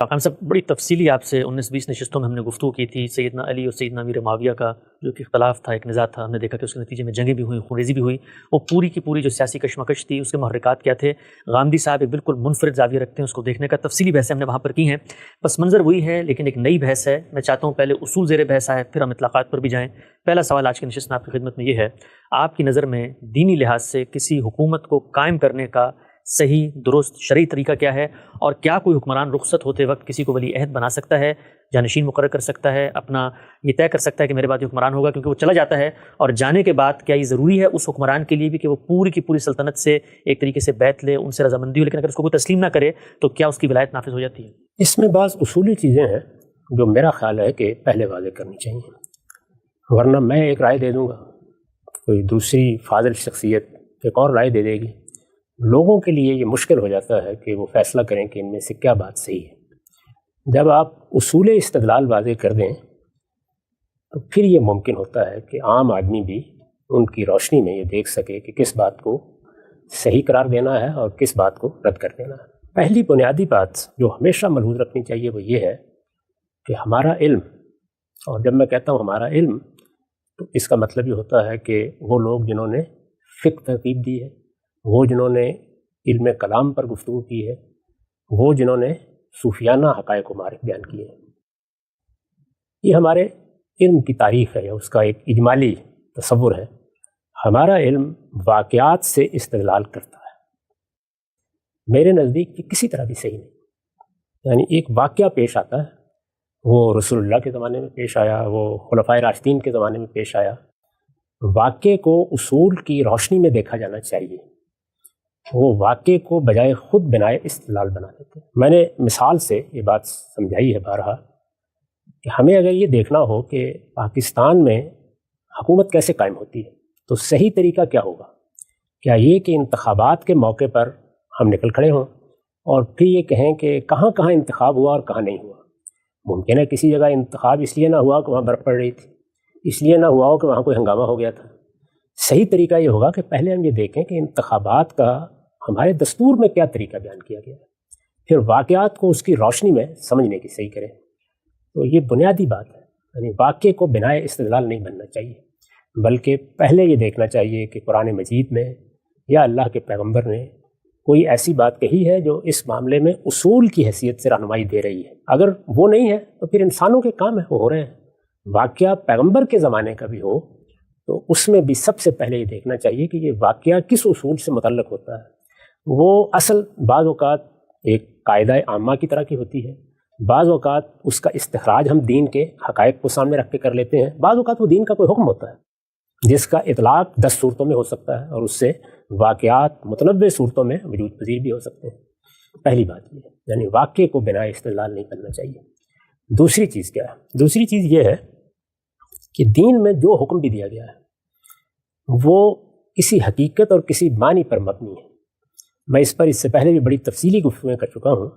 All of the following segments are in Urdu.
ہم سب بڑی تفصیلی آپ سے 19-20 نشستوں میں ہم نے گفتگو کی تھی سیدنا علی اور سیدنا امیر معاویہ کا جو کہ اختلاف تھا، ایک نزاع تھا. ہم نے دیکھا کہ اس کے نتیجے میں جنگیں بھی ہوئیں، خونریزی بھی ہوئی. وہ پوری کی پوری جو سیاسی کشمکش تھی اس کے محرکات کیا تھے. غامدی صاحب ایک بالکل منفرد زاویہ رکھتے ہیں، اس کو دیکھنے کا تفصیلی بحث ہم نے وہاں پر کی ہیں. پس منظر وہی ہے لیکن ایک نئی بحث ہے. میں چاہتا ہوں پہلے اصول زیر بحث آئے پھر ہم اطلاقات پر بھی جائیں. پہلا سوال آج کی نشست میں آپ کی خدمت میں یہ ہے، آپ کی نظر میں دینی لحاظ سے کسی حکومت کو قائم کرنے کا صحیح درست شرعی طریقہ کیا ہے، اور کیا کوئی حکمران رخصت ہوتے وقت کسی کو ولی عہد بنا سکتا ہے، جانشین مقرر کر سکتا ہے، اپنا یہ طے کر سکتا ہے کہ میرے بعد یہ حکمران ہوگا، کیونکہ وہ چلا جاتا ہے اور جانے کے بعد کیا یہ ضروری ہے اس حکمران کے لیے بھی کہ وہ پوری کی پوری سلطنت سے ایک طریقے سے بیعت لے، ان سے رضامندی ہو، لیکن اگر اس کو کوئی تسلیم نہ کرے تو کیا اس کی ولایت نافذ ہو جاتی ہے؟ اس میں بعض اصولی چیزیں ہیں جو میرا خیال ہے کہ پہلے واضح کرنی چاہیے، ورنہ میں ایک رائے دے دوں گا، کوئی دوسری فاضل شخصیت ایک اور رائے دے دے گی. لوگوں کے لیے یہ مشکل ہو جاتا ہے کہ وہ فیصلہ کریں کہ ان میں سے کیا بات صحیح ہے. جب آپ اصول استدلال واضح کر دیں تو پھر یہ ممکن ہوتا ہے کہ عام آدمی بھی ان کی روشنی میں یہ دیکھ سکے کہ کس بات کو صحیح قرار دینا ہے اور کس بات کو رد کر دینا ہے. پہلی بنیادی بات جو ہمیشہ ملحوظ رکھنی چاہیے وہ یہ ہے کہ ہمارا علم، اور جب میں کہتا ہوں ہمارا علم تو اس کا مطلب یہ ہوتا ہے کہ وہ لوگ جنہوں نے فقہ ترتیب دی ہے، وہ جنہوں نے علم کلام پر گفتگو کی ہے، وہ جنہوں نے صوفیانہ حقائق و معارف بیان کیے ہیں، یہ ہمارے علم کی تاریخ ہے یا اس کا ایک اجمالی تصور ہے. ہمارا علم واقعات سے استدلال کرتا ہے. میرے نزدیک یہ کسی طرح بھی صحیح نہیں. یعنی ایک واقعہ پیش آتا ہے، وہ رسول اللہ کے زمانے میں پیش آیا، وہ خلفائے راشدین کے زمانے میں پیش آیا، واقعے کو اصول کی روشنی میں دیکھا جانا چاہیے. وہ واقعے کو بجائے خود بنائے استدلال بنا دیتے ہیں. میں نے مثال سے یہ بات سمجھائی ہے بارہا کہ ہمیں اگر یہ دیکھنا ہو کہ پاکستان میں حکومت کیسے قائم ہوتی ہے تو صحیح طریقہ کیا ہوگا. کیا یہ کہ انتخابات کے موقع پر ہم نکل کھڑے ہوں اور پھر یہ کہیں کہ کہاں کہاں انتخاب ہوا اور کہاں نہیں ہوا. ممکن ہے کسی جگہ انتخاب اس لیے نہ ہوا کہ وہاں برف پڑ رہی تھی، اس لیے نہ ہوا ہو کہ وہاں کوئی ہنگامہ ہو گیا تھا. صحیح طریقہ یہ ہوگا کہ پہلے ہم یہ دیکھیں کہ انتخابات کا ہمارے دستور میں کیا طریقہ بیان کیا گیا ہے، پھر واقعات کو اس کی روشنی میں سمجھنے کی صحیح کریں. تو یہ بنیادی بات ہے. یعنی واقعے کو بنائے استدلال نہیں بننا چاہیے، بلکہ پہلے یہ دیکھنا چاہیے کہ قرآن مجید میں یا اللہ کے پیغمبر نے کوئی ایسی بات کہی ہے جو اس معاملے میں اصول کی حیثیت سے رہنمائی دے رہی ہے. اگر وہ نہیں ہے تو پھر انسانوں کے کام وہ ہو رہے ہیں. واقعہ پیغمبر کے زمانے کا بھی ہو تو اس میں بھی سب سے پہلے یہ دیکھنا چاہیے کہ یہ واقعہ کس اصول سے متعلق ہوتا ہے. وہ اصل بعض اوقات ایک قاعدہ عامہ کی طرح کی ہوتی ہے، بعض اوقات اس کا استخراج ہم دین کے حقائق کو سامنے رکھ کے کر لیتے ہیں، بعض اوقات وہ دین کا کوئی حکم ہوتا ہے جس کا اطلاق 10 صورتوں میں ہو سکتا ہے اور اس سے واقعات متنوع صورتوں میں وجود پذیر بھی ہو سکتے ہیں. پہلی بات یہ ہے، یعنی واقعے کو بنا استدلال نہیں کرنا چاہیے. دوسری چیز کیا ہے؟ دوسری چیز یہ ہے کہ دین میں جو حکم بھی دیا گیا ہے وہ کسی حقیقت اور کسی معنی پر مبنی ہے. میں اس پر اس سے پہلے بھی بڑی تفصیلی گفتگویں کر چکا ہوں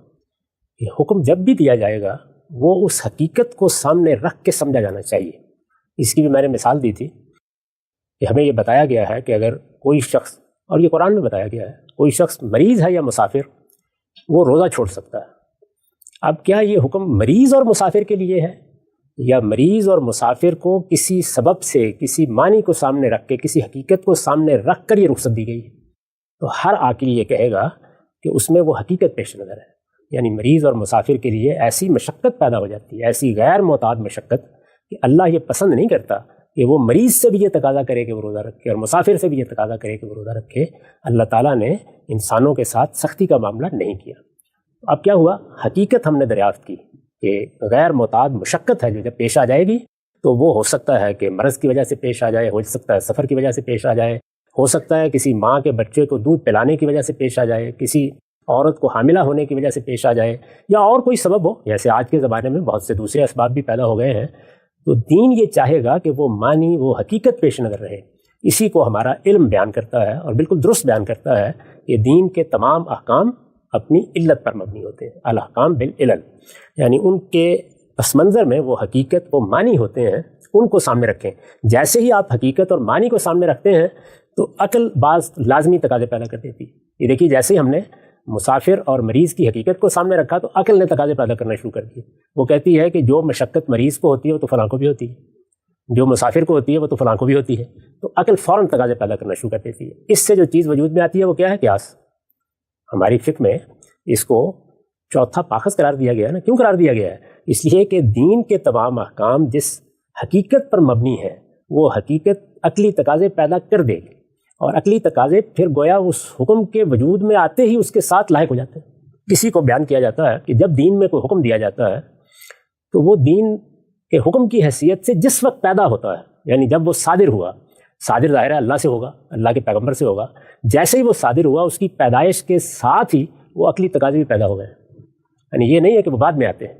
کہ حکم جب بھی دیا جائے گا وہ اس حقیقت کو سامنے رکھ کے سمجھا جانا چاہیے. اس کی بھی میں نے مثال دی تھی کہ ہمیں یہ بتایا گیا ہے کہ اگر کوئی شخص، اور یہ قرآن میں بتایا گیا ہے، کوئی شخص مریض ہے یا مسافر، وہ روزہ چھوڑ سکتا ہے. اب کیا یہ حکم مریض اور مسافر کے لیے ہے یا مریض اور مسافر کو کسی سبب سے، کسی معنی کو سامنے رکھ کے، کسی حقیقت کو سامنے رکھ کر یہ رخصت دی گئی ہے؟ تو ہر عاقل یہ کہے گا کہ اس میں وہ حقیقت پیش نظر ہے. یعنی مریض اور مسافر کے لیے ایسی مشقت پیدا ہو جاتی ہے، ایسی غیر معتاد مشقت کہ اللہ یہ پسند نہیں کرتا کہ وہ مریض سے بھی یہ تقاضا کرے کہ وہ روزہ رکھے اور مسافر سے بھی یہ تقاضا کرے کہ وہ روزہ رکھے. اللہ تعالیٰ نے انسانوں کے ساتھ سختی کا معاملہ نہیں کیا. اب کیا ہوا؟ حقیقت ہم نے دریافت کی کہ غیر معتاد مشقت ہے جو جب پیش آ جائے گی تو وہ ہو سکتا ہے کہ مرض کی وجہ سے پیش آ جائے، ہو سکتا ہے سفر کی وجہ سے پیش آ جائے، ہو سکتا ہے کسی ماں کے بچے کو دودھ پلانے کی وجہ سے پیش آ جائے، کسی عورت کو حاملہ ہونے کی وجہ سے پیش آ جائے، یا اور کوئی سبب ہو. جیسے آج کے زمانے میں بہت سے دوسرے اسباب بھی پیدا ہو گئے ہیں. تو دین یہ چاہے گا کہ وہ معنی، وہ حقیقت پیش نظر رہے. اسی کو ہمارا علم بیان کرتا ہے اور بالکل درست بیان کرتا ہے کہ دین کے تمام احکام اپنی علت پر مبنی ہوتے ہیں. الاحکام بالعلل، یعنی ان کے پس منظر میں وہ حقیقت، وہ معنی ہوتے ہیں، ان کو سامنے رکھیں. جیسے ہی آپ حقیقت اور معنی کو سامنے رکھتے ہیں تو عقل بعض لازمی تقاضے پیدا کر دیتی ہے. یہ دیکھیے، جیسے ہی ہم نے مسافر اور مریض کی حقیقت کو سامنے رکھا تو عقل نے تقاضے پیدا کرنا شروع کر دیے. وہ کہتی ہے کہ جو مشقت مریض کو ہوتی ہے وہ تو فلاں کو بھی ہوتی ہے, جو مسافر کو ہوتی ہے وہ تو فلاں کو بھی ہوتی ہے. تو عقل فوراً تقاضے پیدا کرنا شروع کر دیتی ہے. اس سے جو چیز وجود میں آتی ہے وہ کیا ہے؟ قیاس. ہماری فقہ میں اس کو چوتھا پاخذ قرار دیا گیا ہے نا. کیوں قرار دیا گیا ہے؟ اس لیے کہ دین کے تمام احکام جس حقیقت پر مبنی ہے وہ حقیقت عقلی تقاضے پیدا کر دے گی, اور عقلی تقاضے پھر گویا اس حکم کے وجود میں آتے ہی اس کے ساتھ لاحق ہو جاتے ہیں. کسی کو بیان کیا جاتا ہے کہ جب دین میں کوئی حکم دیا جاتا ہے تو وہ دین کے حکم کی حیثیت سے جس وقت پیدا ہوتا ہے, یعنی جب وہ صادر ہوا, صادر ظاہر ہے اللہ سے ہوگا, اللہ کے پیغمبر سے ہوگا, جیسے ہی وہ صادر ہوا اس کی پیدائش کے ساتھ ہی وہ عقلی تقاضے بھی پیدا ہو گئے. یعنی یہ نہیں ہے کہ وہ بعد میں آتے ہیں.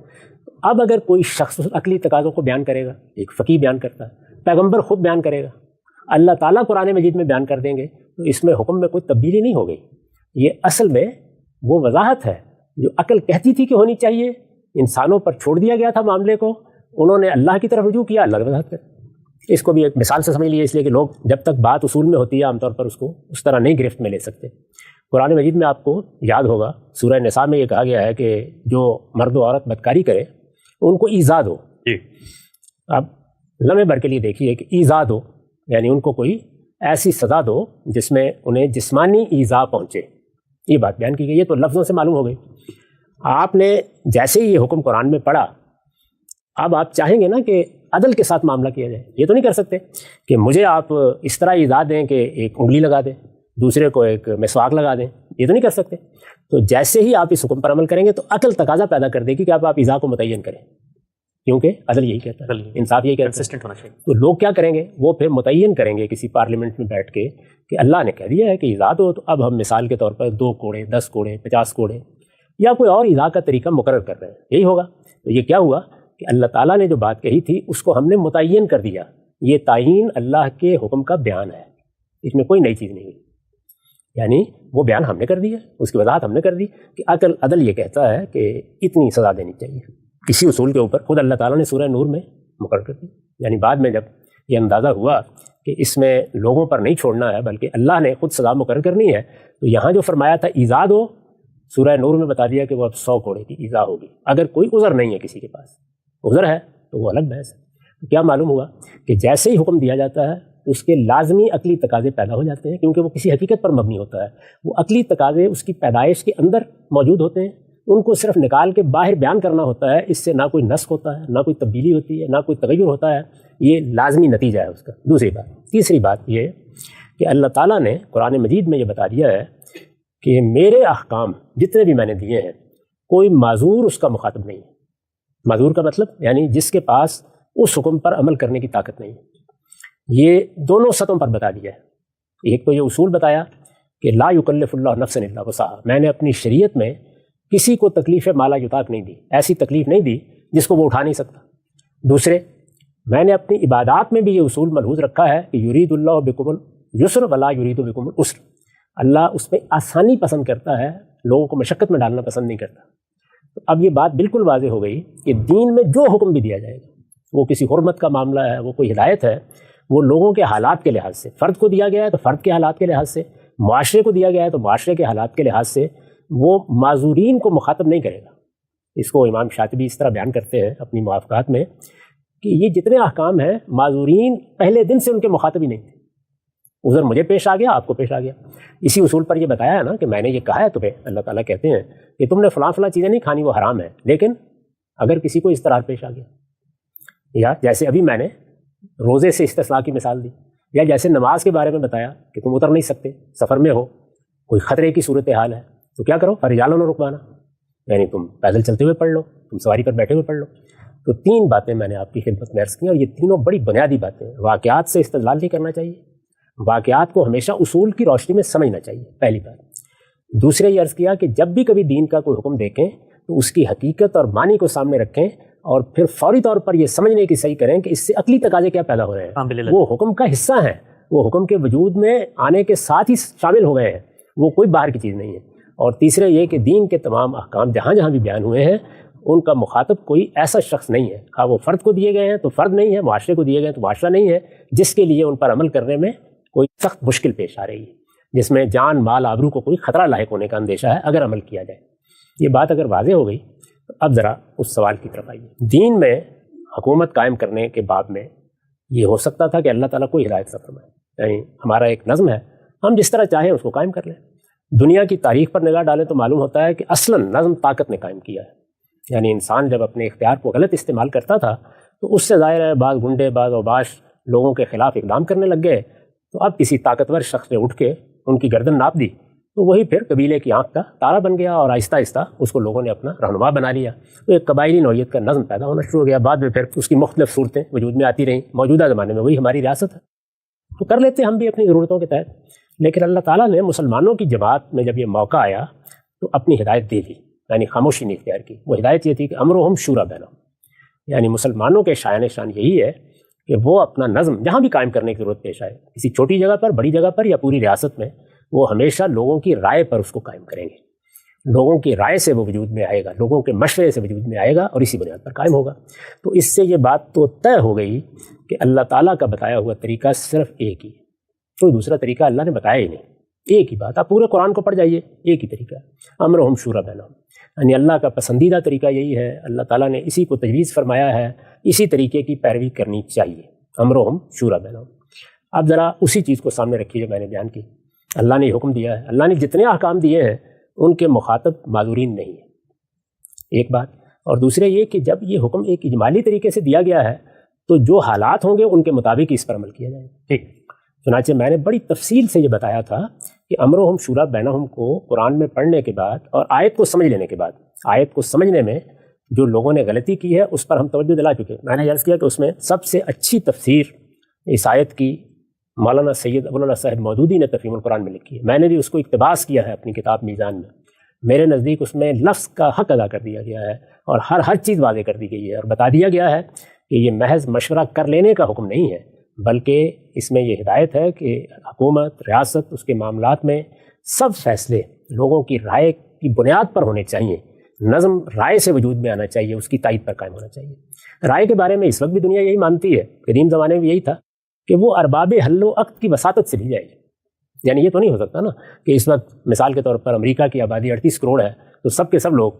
اب اگر کوئی شخص عقلی تقاضوں کو بیان کرے گا, ایک فقیہ بیان کرتا ہے, پیغمبر خود بیان کرے گا, اللہ تعالیٰ قرآن مجید میں بیان کر دیں گے, تو اس میں حکم میں کوئی تبدیلی نہیں ہو گئی. یہ اصل میں وہ وضاحت ہے جو عقل کہتی تھی کہ ہونی چاہیے, انسانوں پر چھوڑ دیا گیا تھا معاملے کو, انہوں نے اللہ کی طرف رجوع کیا, اللہ کی وضاحت کر. اس کو بھی ایک مثال سے سمجھ لیے, اس لیے کہ لوگ جب تک بات اصول میں ہوتی ہے عام طور پر اس کو اس طرح نہیں گرفت میں لے سکتے. قرآن مجید میں آپ کو یاد ہوگا سورہ نساء میں یہ کہا گیا ہے کہ جو مرد و عورت بدکاری کرے ان کو ایذا دو. آپ لمحے بھر کے لیے دیکھیے کہ ایذا دو یعنی ان کو کوئی ایسی سزا دو جس میں انہیں جسمانی ایذا پہنچے. یہ بات بیان کی گئی. یہ تو لفظوں سے معلوم ہو گئی. آپ نے جیسے ہی یہ حکم قرآن میں پڑھا, اب آپ چاہیں گے نا کہ عدل کے ساتھ معاملہ کیا جائے. یہ تو نہیں کر سکتے کہ مجھے آپ اس طرح ایذا دیں کہ ایک انگلی لگا دیں, دوسرے کو ایک مسواک لگا دیں. یہ تو نہیں کر سکتے. تو جیسے ہی آپ اس حکم پر عمل کریں گے تو عقل تقاضا پیدا کر دے گی کہ آپ ایذا کو متعین کریں, کیونکہ عدل یہی کہتا ہے, انصاف یہی کہتا ہے. تو لوگ کیا کریں گے, وہ پھر متعین کریں گے کسی پارلیمنٹ میں بیٹھ کے کہ اللہ نے کہہ دیا ہے کہ ایذا دو, تو اب ہم مثال کے طور پر 2 کوڑے, 10 کوڑے, 50 کوڑے یا کوئی اور ایذا کا طریقہ مقرر کر رہے ہیں. یہی ہوگا. تو یہ کیا ہوا کہ اللہ تعالیٰ نے جو بات کہی تھی اس کو ہم نے متعین کر دیا. یہ تعیین اللہ کے حکم کا بیان ہے, اس میں کوئی نئی چیز نہیں ہے. یعنی وہ بیان ہم نے کر دیا, اس کی وضاحت ہم نے کر دی کہ عدل یہ کہتا ہے کہ اتنی سزا دینی چاہیے. کسی اصول کے اوپر خود اللہ تعالیٰ نے سورہ نور میں مقرر کر دی. یعنی بعد میں جب یہ اندازہ ہوا کہ اس میں لوگوں پر نہیں چھوڑنا ہے بلکہ اللہ نے خود سزا مقرر کرنی ہے, تو یہاں جو فرمایا تھا ایذا دو, سورہ نور میں بتا دیا کہ وہ اب 100 کوڑے کی ایذا ہوگی. اگر کوئی عذر نہیں ہے, کسی کے پاس عذر ہے تو وہ الگ بحث ہے. تو کیا معلوم ہوا کہ جیسے ہی حکم دیا جاتا ہے اس کے لازمی عقلی تقاضے پیدا ہو جاتے ہیں, کیونکہ وہ کسی حقیقت پر مبنی ہوتا ہے. وہ عقلی تقاضے اس کی پیدائش کے اندر موجود ہوتے ہیں, ان کو صرف نکال کے باہر بیان کرنا ہوتا ہے. اس سے نہ کوئی نسخ ہوتا ہے, نہ کوئی تبدیلی ہوتی ہے, نہ کوئی تغیر ہوتا ہے. یہ لازمی نتیجہ ہے اس کا. دوسری بات. تیسری بات یہ کہ اللہ تعالیٰ نے قرآن مجید میں یہ بتا دیا ہے کہ میرے احکام جتنے بھی میں نے دیے ہیں کوئی معذور اس کا مخاطب نہیں ہے. معذور کا مطلب یعنی جس کے پاس اس حکم پر عمل کرنے کی طاقت نہیں ہے. یہ دونوں سطحوں پر بتا دیا ہے. ایک تو یہ اصول بتایا کہ لا یکلف اللہ نفسا الا وسعہا, میں نے اپنی شریعت میں کسی کو تکلیف مالا یطاق نہیں دی, ایسی تکلیف نہیں دی جس کو وہ اٹھا نہیں سکتا. دوسرے, میں نے اپنی عبادات میں بھی یہ اصول ملحوظ رکھا ہے کہ یرید اللہ بکم الیسر ولا یرید بکم العسر. اللہ اس میں آسانی پسند کرتا ہے, لوگوں کو مشقت میں ڈالنا پسند نہیں کرتا. تو اب یہ بات بالکل واضح ہو گئی کہ دین میں جو حکم بھی دیا جائے گا, وہ کسی حرمت کا معاملہ ہے, وہ کوئی ہدایت ہے, وہ لوگوں کے حالات کے لحاظ سے, فرد کو دیا گیا ہے تو فرد کے حالات کے لحاظ سے, معاشرے کو دیا گیا ہے تو معاشرے کے حالات کے لحاظ سے, وہ معذورین کو مخاطب نہیں کرے گا. اس کو امام شاطبی اس طرح بیان کرتے ہیں اپنی موافقات میں کہ یہ جتنے احکام ہیں معذورین پہلے دن سے ان کے مخاطب ہی نہیں تھے. عذر مجھے پیش آ گیا, آپ کو پیش آ گیا. اسی اصول پر یہ بتایا ہے نا کہ میں نے یہ کہا ہے تمہیں, اللہ تعالیٰ کہتے ہیں کہ تم نے فلاں فلاں چیزیں نہیں کھانی, وہ حرام ہے, لیکن اگر کسی کو اضطرار پیش آ گیا, یا جیسے ابھی میں نے روزے سے استثناء کی مثال دی, یا جیسے نماز کے بارے میں بتایا کہ تم اتر نہیں سکتے, سفر میں ہو, کوئی خطرے کی صورتحال ہے, تو کیا کرو, رجالوں نے رکوانا, یعنی تم پیدل چلتے ہوئے پڑھ لو, تم سواری پر بیٹھے ہوئے پڑھ لو. تو 3 باتیں میں نے آپ کی خدمت میں عرض کی, اور یہ تینوں بڑی بنیادی باتیں ہیں. واقعات سے استدلال نہیں کرنا چاہیے, واقعات کو ہمیشہ اصول کی روشنی میں سمجھنا چاہیے, پہلی بات. دوسرے یہ عرض کیا کہ جب بھی کبھی دین کا کوئی حکم دیکھیں تو اس کی حقیقت اور معنی کو سامنے رکھیں, اور پھر فوری طور پر یہ سمجھنے کی صحیح کریں کہ اس سے عقلی تقاضے کیا پیدا ہو رہے ہیں. وہ حکم کا حصہ ہیں, وہ حکم کے وجود میں آنے کے ساتھ ہی شامل ہو گئے ہیں, وہ کوئی باہر کی چیز نہیں ہے. اور تیسرے یہ کہ دین کے تمام احکام جہاں جہاں بھی بیان ہوئے ہیں ان کا مخاطب کوئی ایسا شخص نہیں ہے, ہاں وہ فرد کو دیے گئے ہیں تو فرد نہیں ہے, معاشرے کو دیے گئے ہیں تو معاشرہ نہیں ہے, جس کے لیے ان پر عمل کرنے میں کوئی سخت مشکل پیش آ رہی ہے. جس میں جان مال آبرو کو کوئی خطرہ لاحق ہونے کا اندیشہ ہے اگر عمل کیا جائے۔ یہ بات اگر واضح ہو گئی تو اب ذرا اس سوال کی طرف آئیے۔ دین میں حکومت قائم کرنے کے باب میں یہ ہو سکتا تھا کہ اللہ تعالیٰ کوئی ہدایت نہ فرمائے، یعنی ہمارا ایک نظم ہے، ہم جس طرح چاہیں اس کو قائم کر لیں۔ دنیا کی تاریخ پر نگاہ ڈالیں تو معلوم ہوتا ہے کہ اصلاً نظم طاقت نے قائم کیا ہے، یعنی انسان جب اپنے اختیار کو غلط استعمال کرتا تھا تو اس سے ظاہر ہے بعض گنڈے بعض اوباش لوگوں کے خلاف اقدام کرنے لگ گئے، تو اب کسی طاقتور شخص نے اٹھ کے ان کی گردن ناپ دی تو وہی پھر قبیلے کی آنکھ کا تارا بن گیا، اور آہستہ آہستہ اس کو لوگوں نے اپنا رہنما بنا لیا، تو ایک قبائلی نوعیت کا نظم پیدا ہونا شروع ہو گیا۔ بعد میں پھر اس کی مختلف صورتیں وجود میں آتی رہیں، موجودہ زمانے میں وہی ہماری ریاست ہے، تو کر لیتے ہم بھی اپنی ضرورتوں کے تحت۔ لیکن اللہ تعالیٰ نے مسلمانوں کی جماعت میں جب یہ موقع آیا تو اپنی ہدایت دے دی، یعنی خاموشی نہیں اختیار کی۔ وہ ہدایت یہ تھی کہ امرہم شورا بینہم، یعنی مسلمانوں کے شایان شان یہی ہے کہ وہ اپنا نظم جہاں بھی قائم کرنے کی ضرورت پیش آئے، کسی چھوٹی جگہ پر، بڑی جگہ پر یا پوری ریاست میں، وہ ہمیشہ لوگوں کی رائے پر اس کو قائم کریں گے۔ لوگوں کی رائے سے وہ وجود میں آئے گا، لوگوں کے مشورے سے وجود میں آئے گا اور اسی بنیاد پر قائم ہوگا۔ تو اس سے یہ بات تو طے ہو گئی کہ اللہ تعالیٰ کا بتایا ہوا طریقہ صرف ایک ہی، کوئی دوسرا طریقہ اللہ نے بتایا ہی نہیں، ایک ہی بات۔ آپ پورے قرآن کو پڑھ جائیے، ایک ہی طریقہ ہے، امرہم شورا بینہم، یعنی اللہ کا پسندیدہ طریقہ یہی ہے، اللہ تعالیٰ نے اسی کو تجویز فرمایا ہے، اسی طریقے کی پیروی کرنی چاہیے، امرہم شورا بینہم۔ اب ذرا اسی چیز کو سامنے رکھیے جو میں نے بیان کی۔ اللہ نے حکم دیا ہے، اللہ نے جتنے احکام دیے ہیں ان کے مخاطب معذورین نہیں ہیں، ایک بات۔ اور دوسرے یہ کہ جب یہ حکم ایک اجمالی طریقے سے دیا گیا ہے تو جو حالات ہوں گے ان کے مطابق اس پر عمل کیا جائے۔ ٹھیک، چنانچہ میں نے بڑی تفصیل سے یہ بتایا تھا کہ امرہم شورا بینہم کو قرآن میں پڑھنے کے بعد اور آیت کو سمجھ لینے کے بعد، آیت کو سمجھنے میں جو لوگوں نے غلطی کی ہے اس پر ہم توجہ دلا چکے۔ میں نے عرض کیا کہ اس میں سب سے اچھی تفسیر اس آیت کی مولانا سید ابوالعلا صاحب مودودی نے تفہیم القرآن میں لکھی ہے، میں نے بھی اس کو اقتباس کیا ہے اپنی کتاب میزان میں۔ میرے نزدیک اس میں لفظ کا حق ادا کر دیا گیا ہے اور ہر چیز واضح کر دی گئی ہے، اور بتا دیا گیا ہے کہ یہ محض مشورہ کر لینے کا حکم نہیں ہے، بلکہ اس میں یہ ہدایت ہے کہ حکومت، ریاست، اس کے معاملات میں سب فیصلے لوگوں کی رائے کی بنیاد پر ہونے چاہیے، نظم رائے سے وجود میں آنا چاہیے، اس کی تائید پر قائم ہونا چاہیے۔ رائے کے بارے میں اس وقت بھی دنیا یہی مانتی ہے، قدیم زمانے میں یہی تھا کہ وہ ارباب حل و عقد کی وساطت سے لی جائے گی۔ یعنی یہ تو نہیں ہو سکتا نا کہ اس وقت مثال کے طور پر امریکہ کی آبادی 38 کروڑ ہے تو سب کے سب لوگ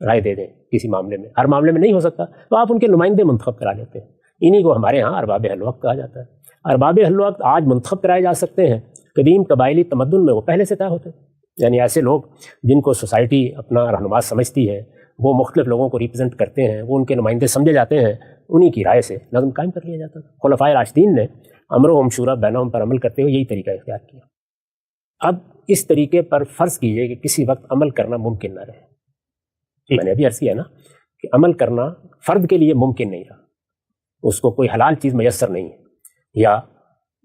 رائے دے دیں کسی معاملے میں، ہر معاملے میں نہیں ہو سکتا، تو آپ ان کے نمائندے منتخب کرا لیتے ہیں، انہی کو ہمارے ہاں ارباب حل و عقد کہا جاتا ہے۔ ارباب حل و عقد آج منتخب کرائے جا سکتے ہیں، قدیم قبائلی تمدن میں وہ پہلے سے طے ہوتے ہیں، یعنی ایسے لوگ جن کو سوسائٹی اپنا رہنما سمجھتی ہے، وہ مختلف لوگوں کو ریپرزینٹ کرتے ہیں، وہ ان کے نمائندے سمجھے جاتے ہیں، انہی کی رائے سے نظم قائم کر لیا جاتا تھا۔ خلفائے راشدین نے امرہم شورا بینہم پر عمل کرتے ہوئے یہی طریقہ اختیار کیا۔ اب اس طریقے پر فرض کیجئے کہ کسی وقت عمل کرنا ممکن نہ رہے، میں نے ابھی عرض کیا نا کہ عمل کرنا فرد کے لیے ممکن نہیں رہا، اس کو کوئی حلال چیز میسر نہیں ہے، یا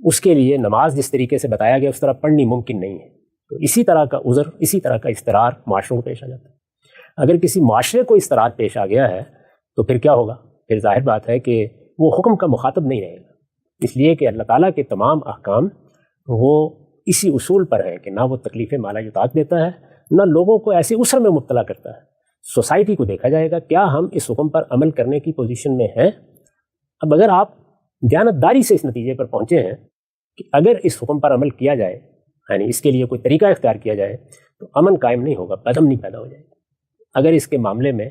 اس کے لیے نماز جس طریقے سے بتایا گیا اس طرح پڑھنی ممکن نہیں ہے، تو اسی طرح کا عذر، اسی طرح کا اضطرار معاشروں کو پیش آ جاتا ہے۔ اگر کسی معاشرے کو اضطرار پیش آ گیا ہے تو پھر کیا ہوگا؟ پھر ظاہر بات ہے کہ وہ حکم کا مخاطب نہیں رہے گا، اس لیے کہ اللہ تعالیٰ کے تمام احکام وہ اسی اصول پر ہے کہ نہ وہ تکلیف مالا یطاق دیتا ہے، نہ لوگوں کو ایسے اسر میں مبتلا کرتا ہے۔ سوسائٹی کو دیکھا جائے گا کیا ہم اس حکم پر عمل کرنے کی پوزیشن میں ہیں۔ اب اگر آپ دیانتداری سے اس نتیجے پر پہنچے ہیں کہ اگر اس حکم پر عمل کیا جائے، یعنی اس کے لیے کوئی طریقہ اختیار کیا جائے، تو امن قائم نہیں ہوگا، بدامنی پیدا ہو جائے گی۔ اگر اس کے معاملے میں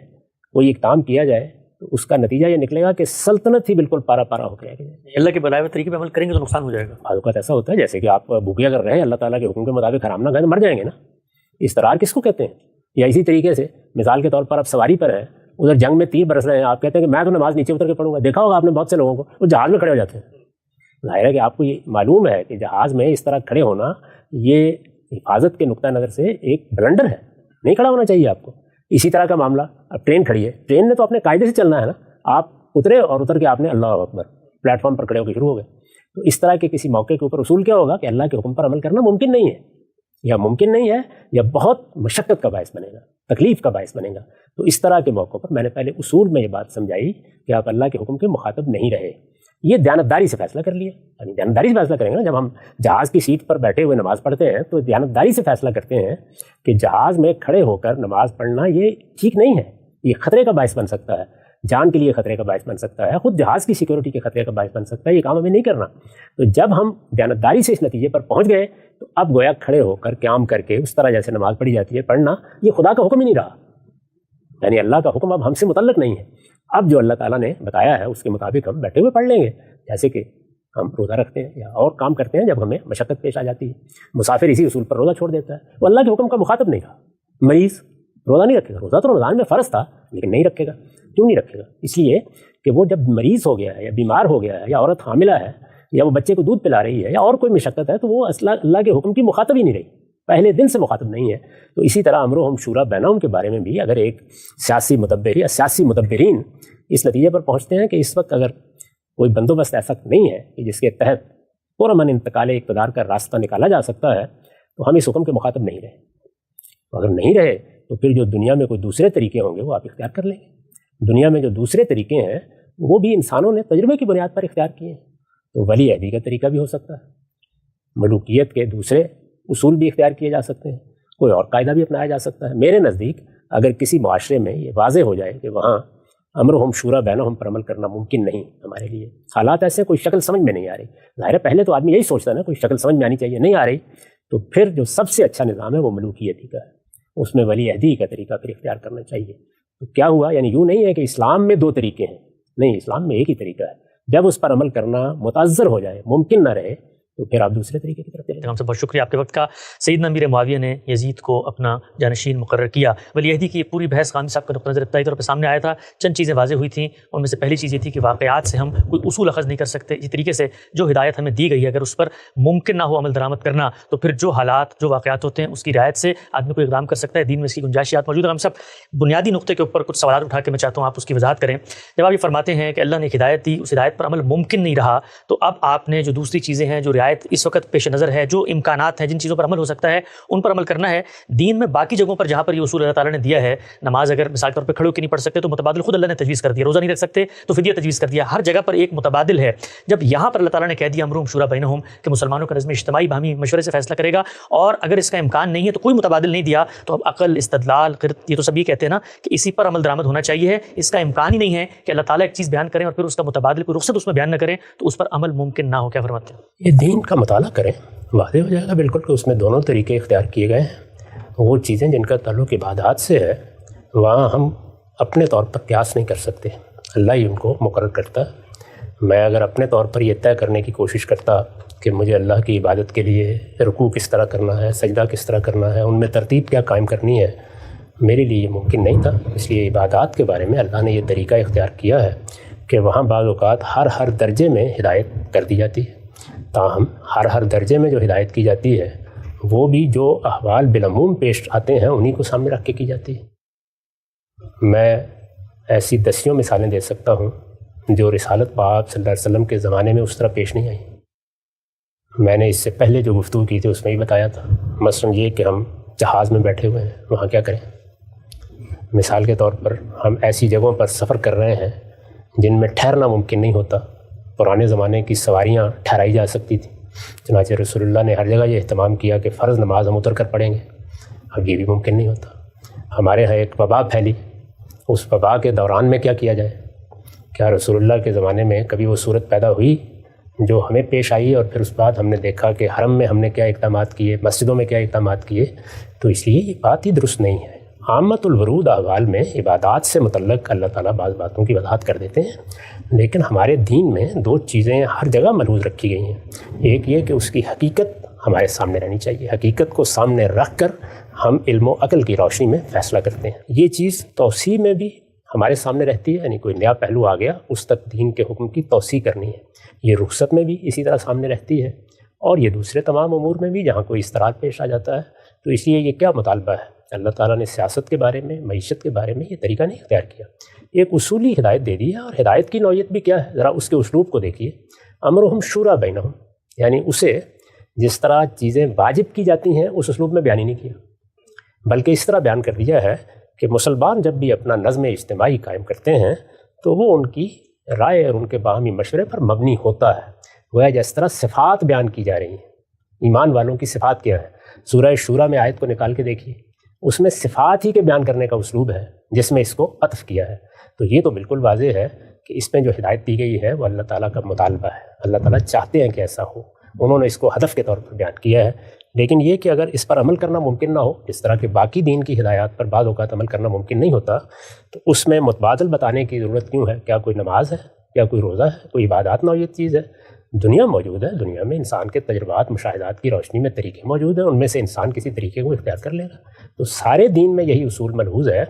کوئی اقدام کیا جائے تو اس کا نتیجہ یہ نکلے گا کہ سلطنت ہی بالکل پارا پارا ہو جائے گی۔ اللہ کے بنائے ہوئے طریقے پہ عمل کریں گے تو نقصان ہو جائے گا۔ بعض اوقات ایسا ہوتا ہے جیسے کہ آپ بھوکے اگر رہیں، اللہ تعالیٰ کے حکم کے مطابق حرام نہ کھائیں تو مر جائیں گے نا۔ اضطرار کس کو کہتے ہیں؟ یا اسی طریقے سے مثال کے طور پر آپ سواری پر ہیں، ادھر جنگ میں تیر برس رہے ہیں، آپ کہتے ہیں کہ میں تو نماز نیچے اتر کے پڑھوں گا۔ دیکھا ہوگا آپ نے بہت سے لوگوں کو، وہ جہاز میں کھڑے ہو جاتے ہیں۔ ظاہر ہے کہ آپ کو یہ معلوم ہے کہ جہاز میں اس طرح کھڑے ہونا یہ حفاظت کے نقطہ نظر سے ایک بلنڈر ہے، نہیں کھڑا ہونا چاہیے آپ کو۔ اسی طرح کا معاملہ، اب ٹرین کھڑی ہے، ٹرین نے تو اپنے قاعدے سے چلنا ہے نا، آپ اترے اور اتر کے آپ نے اللہ اکبر پلیٹ فارم پر کھڑے ہو کے شروع ہو گئے۔ تو اس طرح کے کسی موقع کے اوپر اصول کیا ہوگا کہ اللہ کے حکم پر عمل کرنا ممکن نہیں ہے، یا ممکن نہیں ہے یا بہت مشقت کا باعث بنے گا، تکلیف کا باعث بنے گا۔ تو اس طرح کے موقع پر میں نے پہلے اصول میں یہ بات سمجھائی کہ آپ اللہ کے حکم کے مخاطب نہیں رہے، یہ دیانتداری سے فیصلہ کر لیا۔ یعنی دیانتداری سے فیصلہ کریں گے نا، جب ہم جہاز کی سیٹ پر بیٹھے ہوئے نماز پڑھتے ہیں تو دیانتداری سے فیصلہ کرتے ہیں کہ جہاز میں کھڑے ہو کر نماز پڑھنا یہ ٹھیک نہیں ہے، یہ خطرے کا باعث بن سکتا ہے، جان کے لیے خطرے کا باعث بن سکتا ہے، خود جہاز کی سیکورٹی کے خطرے کا باعث بن سکتا ہے، یہ کام ہمیں نہیں کرنا۔ تو جب ہم دیانتداری سے اس نتیجے پر پہنچ گئے تو اب گویا کھڑے ہو کر قیام کر کے اس طرح جیسے نماز پڑھی جاتی ہے پڑھنا یہ خدا کا حکم ہی نہیں رہا، یعنی اللہ کا حکم اب ہم سے متعلق نہیں ہے. اب جو اللہ تعالیٰ نے بتایا ہے اس کے مطابق ہم بیٹھے ہوئے پڑھ لیں گے، جیسے کہ ہم روزہ رکھتے ہیں یا اور کام کرتے ہیں جب ہمیں مشقت پیش آ جاتی ہے. مسافر اسی اصول پر روزہ چھوڑ دیتا ہے، وہ اللہ کے حکم کا مخاطب نہیں رہا. مریض روزہ نہیں رکھے گا، روزہ تو رمضان میں فرض تھا لیکن نہیں رکھے گا. کیوں نہیں رکھے گا؟ اس لیے کہ وہ جب مریض ہو گیا ہے یا بیمار ہو گیا ہے یا عورت حاملہ ہے یا وہ بچے کو دودھ پلا رہی ہے یا اور کوئی مشقت ہے تو وہ اللہ کے حکم کی مخاطب ہی نہیں رہی، پہلے دن سے مخاطب نہیں ہے. تو اسی طرح امرهم شورا بینہم کے بارے میں بھی اگر ایک سیاسی مدبر یا سیاسی مدبرین اس نتیجے پر پہنچتے ہیں کہ اس وقت اگر کوئی بندوبست ایسا نہیں ہے کہ جس کے تحت پرامن انتقال اقتدار کا راستہ نکالا جا سکتا ہے تو ہم اس حکم کے مخاطب نہیں رہے. اگر نہیں رہے تو پھر جو دنیا میں کوئی دوسرے طریقے ہوں گے وہ آپ اختیار کر لیں گے. دنیا میں جو دوسرے طریقے ہیں وہ بھی انسانوں نے تجربے کی بنیاد پر اختیار کیے ہیں. تو ولی عہدی کا طریقہ بھی ہو سکتا ہے، ملوکیت کے دوسرے اصول بھی اختیار کیے جا سکتے ہیں، کوئی اور قاعدہ بھی اپنایا جا سکتا ہے. میرے نزدیک اگر کسی معاشرے میں یہ واضح ہو جائے کہ وہاں امرهم شورا بینہم پر عمل کرنا ممکن نہیں ہمارے لیے، حالات ایسے کوئی شکل سمجھ میں نہیں آ رہی، ظاہر ہے پہلے تو آدمی یہی سوچتا ہے نا کوئی شکل سمجھ میں آنی چاہیے، نہیں آ رہی، تو پھر جو سب سے اچھا نظام ہے وہ ملوکیتی کا ہے، اس میں ولی عہدی کا طریقہ پھر اختیار کرنا چاہیے. تو کیا ہوا؟ یعنی یوں نہیں ہے کہ اسلام میں دو طریقے ہیں، نہیں، اسلام میں ایک ہی طریقہ ہے. جب اس پر عمل کرنا متعذر ہو جائے، ممکن نہ رہے، تو پھر آپ دوسرے طریقے کی طرف چلیں. ہم سے بہت شکریہ آپ کے وقت کا. سیدنا امیر معاویہ نے یزید کو اپنا جانشین مقرر کیا. ولی عہدی کی یہ پوری بحث غامدی صاحب کا نقطہ نظر ابتدائی طور پہ سامنے آیا تھا. چند چیزیں واضح ہوئی تھیں، ان میں سے پہلی چیز یہ تھی کہ واقعات سے ہم کوئی اصول اخذ نہیں کر سکتے. اسی طریقے سے جو ہدایت ہمیں دی گئی ہے اگر اس پر ممکن نہ ہو عمل درآمد کرنا تو پھر جو حالات جو واقعات ہوتے ہیں اس کی رعایت سے آدمی کو اقدام کر سکتا ہے. دین میں اس کی گنجائشات موجود ہے. ہم سب بنیادی نقطے کے اوپر کچھ سوالات اٹھا کے میں چاہتا ہوں آپ اس کی وضاحت کریں. جب آپ یہ فرماتے ہیں کہ اللہ نے ایک ہدایت دی، اس ہدایت پر عمل ممکن نہیں رہا، تو اب آپ نے جو دوسری چیزیں ہیں جو رعایت اس وقت پیش نظر ہے، جو امکانات ہیں، جن چیزوں پر عمل ہو سکتا ہے ان پر عمل کرنا ہے. دین میں باقی جگہوں پر جہاں پر یہ اصول اللہ تعالیٰ نے دیا ہے، نماز اگر مثال کے طور پہ کھڑے ہو کے نہیں پڑھ سکتے تو متبادل خود اللہ نے تجویز کر دیا، روزہ نہیں رکھ سکتے تو فدیہ تجویز کر دیا، ہر جگہ پر ایک متبادل ہے. جب یہاں پر اللہ تعالیٰ نے کہہ دیا امرهم شورا بینہم کہ مسلمانوں کا نظم اجتماعی باہمی مشورے سے فیصلہ کرے گا، اور اگر اس کا امکان نہیں ہے تو کوئی متبادل نہیں دیا، تو اب عقل، استدلال، قرت، یہ تو سب یہ کہتے ہیں نا کہ اسی پر عمل درآمد ہونا چاہیے. اس کا امکان ہی نہیں ہے کہ اللہ تعالیٰ ایک چیز بیان کریں اور پھر اس کا متبادل کوئی رخصت اس میں بیان نہ کریں تو اس پر عمل ممکن نہ ہو. کیا فرماتے ہیں؟ یہ دین کا مطالعہ کریں، واضح ہو جائے گا بالکل کہ اس میں دونوں طریقے اختیار کیے گئے ہیں. وہ چیزیں جن کا تعلق عبادات سے ہے وہاں ہم اپنے طور پر قیاس نہیں کر سکتے، اللہ ہی ان کو مقرر کرتا ہے. میں اگر اپنے طور پر یہ طے کرنے کی کوشش کرتا کہ مجھے اللہ کی عبادت کے لیے رکوع کس طرح کرنا ہے، سجدہ کس طرح کرنا ہے، ان میں ترتیب کیا قائم کرنی ہے، میرے لیے یہ ممکن نہیں تھا. اس لیے عبادات کے بارے میں اللہ نے یہ طریقہ اختیار کیا ہے کہ وہاں بعض اوقات ہر درجے میں ہدایت کر دی جاتی ہے. تاہم ہر درجے میں جو ہدایت کی جاتی ہے وہ بھی جو احوال بالعموم پیش آتے ہیں انہی کو سامنے رکھ کے کی جاتی ہے. میں ایسی دسیوں مثالیں دے سکتا ہوں جو رسالت پاک صلی اللہ علیہ وسلم کے زمانے میں اس طرح پیش نہیں آئیں. میں نے اس سے پہلے جو گفتگو کی تھی اس میں ہی بتایا تھا. مثلا یہ کہ ہم جہاز میں بیٹھے ہوئے ہیں، وہاں کیا کریں. مثال کے طور پر ہم ایسی جگہوں پر سفر کر رہے ہیں جن میں ٹھہرنا ممکن نہیں ہوتا. پرانے زمانے کی سواریاں ٹھہرائی جا سکتی تھیں، چنانچہ رسول اللہ نے ہر جگہ یہ اہتمام کیا کہ فرض نماز ہم اتر کر پڑھیں گے. اب یہ بھی ممکن نہیں ہوتا. ہمارے ہاں ایک وبا پھیلی، اس وبا کے دوران میں کیا کیا جائے. کیا رسول اللہ کے زمانے میں کبھی وہ صورت پیدا ہوئی جو ہمیں پیش آئی اور پھر اس بعد ہم نے دیکھا کہ حرم میں ہم نے کیا اقدامات کیے، مسجدوں میں کیا اقدامات کیے. تو اس لیے یہ بات ہی درست نہیں ہے. عامت الورود احوال میں عبادات سے متعلق اللہ تعالیٰ بعض باتوں کی وضاحت کر دیتے ہیں، لیکن ہمارے دین میں دو چیزیں ہر جگہ ملحوظ رکھی گئی ہیں. ایک یہ کہ اس کی حقیقت ہمارے سامنے رہنی چاہیے، حقیقت کو سامنے رکھ کر ہم علم و عقل کی روشنی میں فیصلہ کرتے ہیں. یہ چیز توسیع میں بھی ہمارے سامنے رہتی ہے، یعنی کوئی نیا پہلو آ گیا اس تک دین کے حکم کی توسیع کرنی ہے. یہ رخصت میں بھی اسی طرح سامنے رہتی ہے، اور یہ دوسرے تمام امور میں بھی جہاں کوئی اضطراب پیش آ جاتا ہے. تو اس لیے یہ کیا مطالبہ ہے، اللہ تعالیٰ نے سیاست کے بارے میں، معیشت کے بارے میں یہ طریقہ نہیں اختیار کیا. ایک اصولی ہدایت دے دی ہے، اور ہدایت کی نوعیت بھی کیا ہے، ذرا اس کے اسلوب کو دیکھیے. امرهم شورا بینہم، یعنی اسے جس طرح چیزیں واجب کی جاتی ہیں اس اسلوب میں بیان ہی نہیں کیا، بلکہ اس طرح بیان کر دیا ہے کہ مسلمان جب بھی اپنا نظم اجتماعی قائم کرتے ہیں تو وہ ان کی رائے اور ان کے باہمی مشورے پر مبنی ہوتا ہے. گویا جس طرح صفات بیان کی جا رہی ہیں، ایمان والوں کی صفات کیا ہے، سورہ شورا میں آیت کو نکال کے دیکھیے، اس میں صفات ہی کے بیان کرنے کا اسلوب ہے جس میں اس کو عطف کیا ہے. تو یہ تو بالکل واضح ہے کہ اس میں جو ہدایت دی گئی ہے وہ اللہ تعالیٰ کا مطالبہ ہے. اللہ تعالیٰ چاہتے ہیں کہ ایسا ہو، انہوں نے اس کو ہدف کے طور پر بیان کیا ہے. لیکن یہ کہ اگر اس پر عمل کرنا ممکن نہ ہو، جس طرح کہ باقی دین کی ہدایات پر بعض اوقات عمل کرنا ممکن نہیں ہوتا، تو اس میں متبادل بتانے کی ضرورت کیوں ہے؟ کیا کوئی نماز ہے؟ کیا کوئی روزہ ہے؟ کوئی عبادات نوعیت چیز ہے؟ دنیا موجود ہے، دنیا میں انسان کے تجربات مشاہدات کی روشنی میں طریقے موجود ہیں، ان میں سے انسان کسی طریقے کو اختیار کر لے گا۔ تو سارے دین میں یہی اصول ملحوظ ہے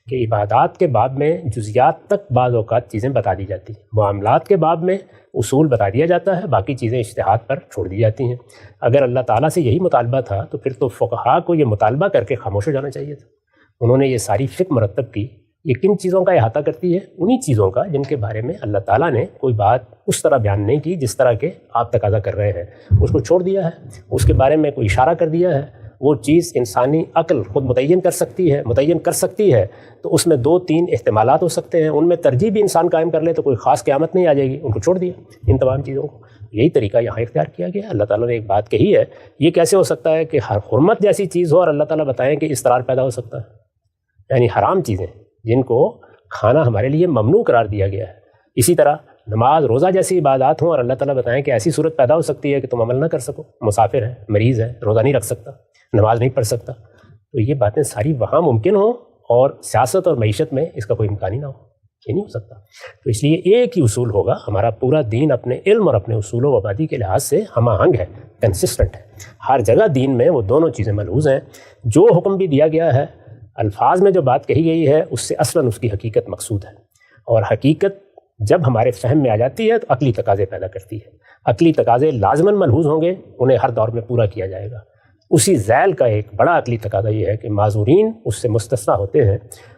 کہ عبادات کے باب میں جزیات تک بعض اوقات چیزیں بتا دی جاتی ہیں، معاملات کے باب میں اصول بتا دیا جاتا ہے، باقی چیزیں اجتہاد پر چھوڑ دی جاتی ہیں۔ اگر اللہ تعالیٰ سے یہی مطالبہ تھا تو پھر تو فقہاء کو یہ مطالبہ کر کے خاموش ہو جانا چاہیے تھا۔ انہوں نے یہ ساری فقہ مرتب کی، یہ کن چیزوں کا احاطہ کرتی ہے؟ انہی چیزوں کا جن کے بارے میں اللہ تعالیٰ نے کوئی بات اس طرح بیان نہیں کی جس طرح کے آپ تقاضا کر رہے ہیں، اس کو چھوڑ دیا ہے، اس کے بارے میں کوئی اشارہ کر دیا ہے۔ وہ چیز انسانی عقل خود متعین کر سکتی ہے تو اس میں 2-3 احتمالات ہو سکتے ہیں، ان میں ترجیح بھی انسان قائم کر لے تو کوئی خاص قیامت نہیں آ جائے گی، ان کو چھوڑ دیا ان تمام چیزوں کو۔ یہی طریقہ یہاں اختیار کیا گیا۔ اللہ تعالیٰ نے ایک بات کہی ہے، یہ کیسے ہو سکتا ہے کہ ہر حرمت جیسی چیز ہو اور اللہ تعالیٰ بتائیں کہ اضطرار پیدا ہو سکتا ہے، یعنی حرام چیزیں جن کو کھانا ہمارے لیے ممنوع قرار دیا گیا ہے۔ اسی طرح نماز روزہ جیسی عبادات ہوں اور اللہ تعالیٰ بتائیں کہ ایسی صورت پیدا ہو سکتی ہے کہ تم عمل نہ کر سکو، مسافر ہے، مریض ہے، روزہ نہیں رکھ سکتا، نماز نہیں پڑھ سکتا، تو یہ باتیں ساری وہاں ممکن ہوں اور سیاست اور معیشت میں اس کا کوئی امکان ہی نہ ہو، یہ نہیں ہو سکتا۔ تو اس لیے ایک ہی اصول ہوگا، ہمارا پورا دین اپنے علم اور اپنے اصول و مبادی کے لحاظ سے ہم آہنگ ہے، کنسسٹنٹ ہے۔ ہر جگہ دین میں وہ دونوں چیزیں ملحوظ ہیں۔ جو حکم بھی دیا گیا ہے، الفاظ میں جو بات کہی گئی ہے، اس سے اصلاً اس کی حقیقت مقصود ہے، اور حقیقت جب ہمارے فہم میں آ جاتی ہے تو عقلی تقاضے پیدا کرتی ہے۔ عقلی تقاضے لازماً ملحوظ ہوں گے، انہیں ہر دور میں پورا کیا جائے گا۔ اسی ذیل کا ایک بڑا عقلی تقاضا یہ ہے کہ معذورین اس سے مستثنیٰ ہوتے ہیں،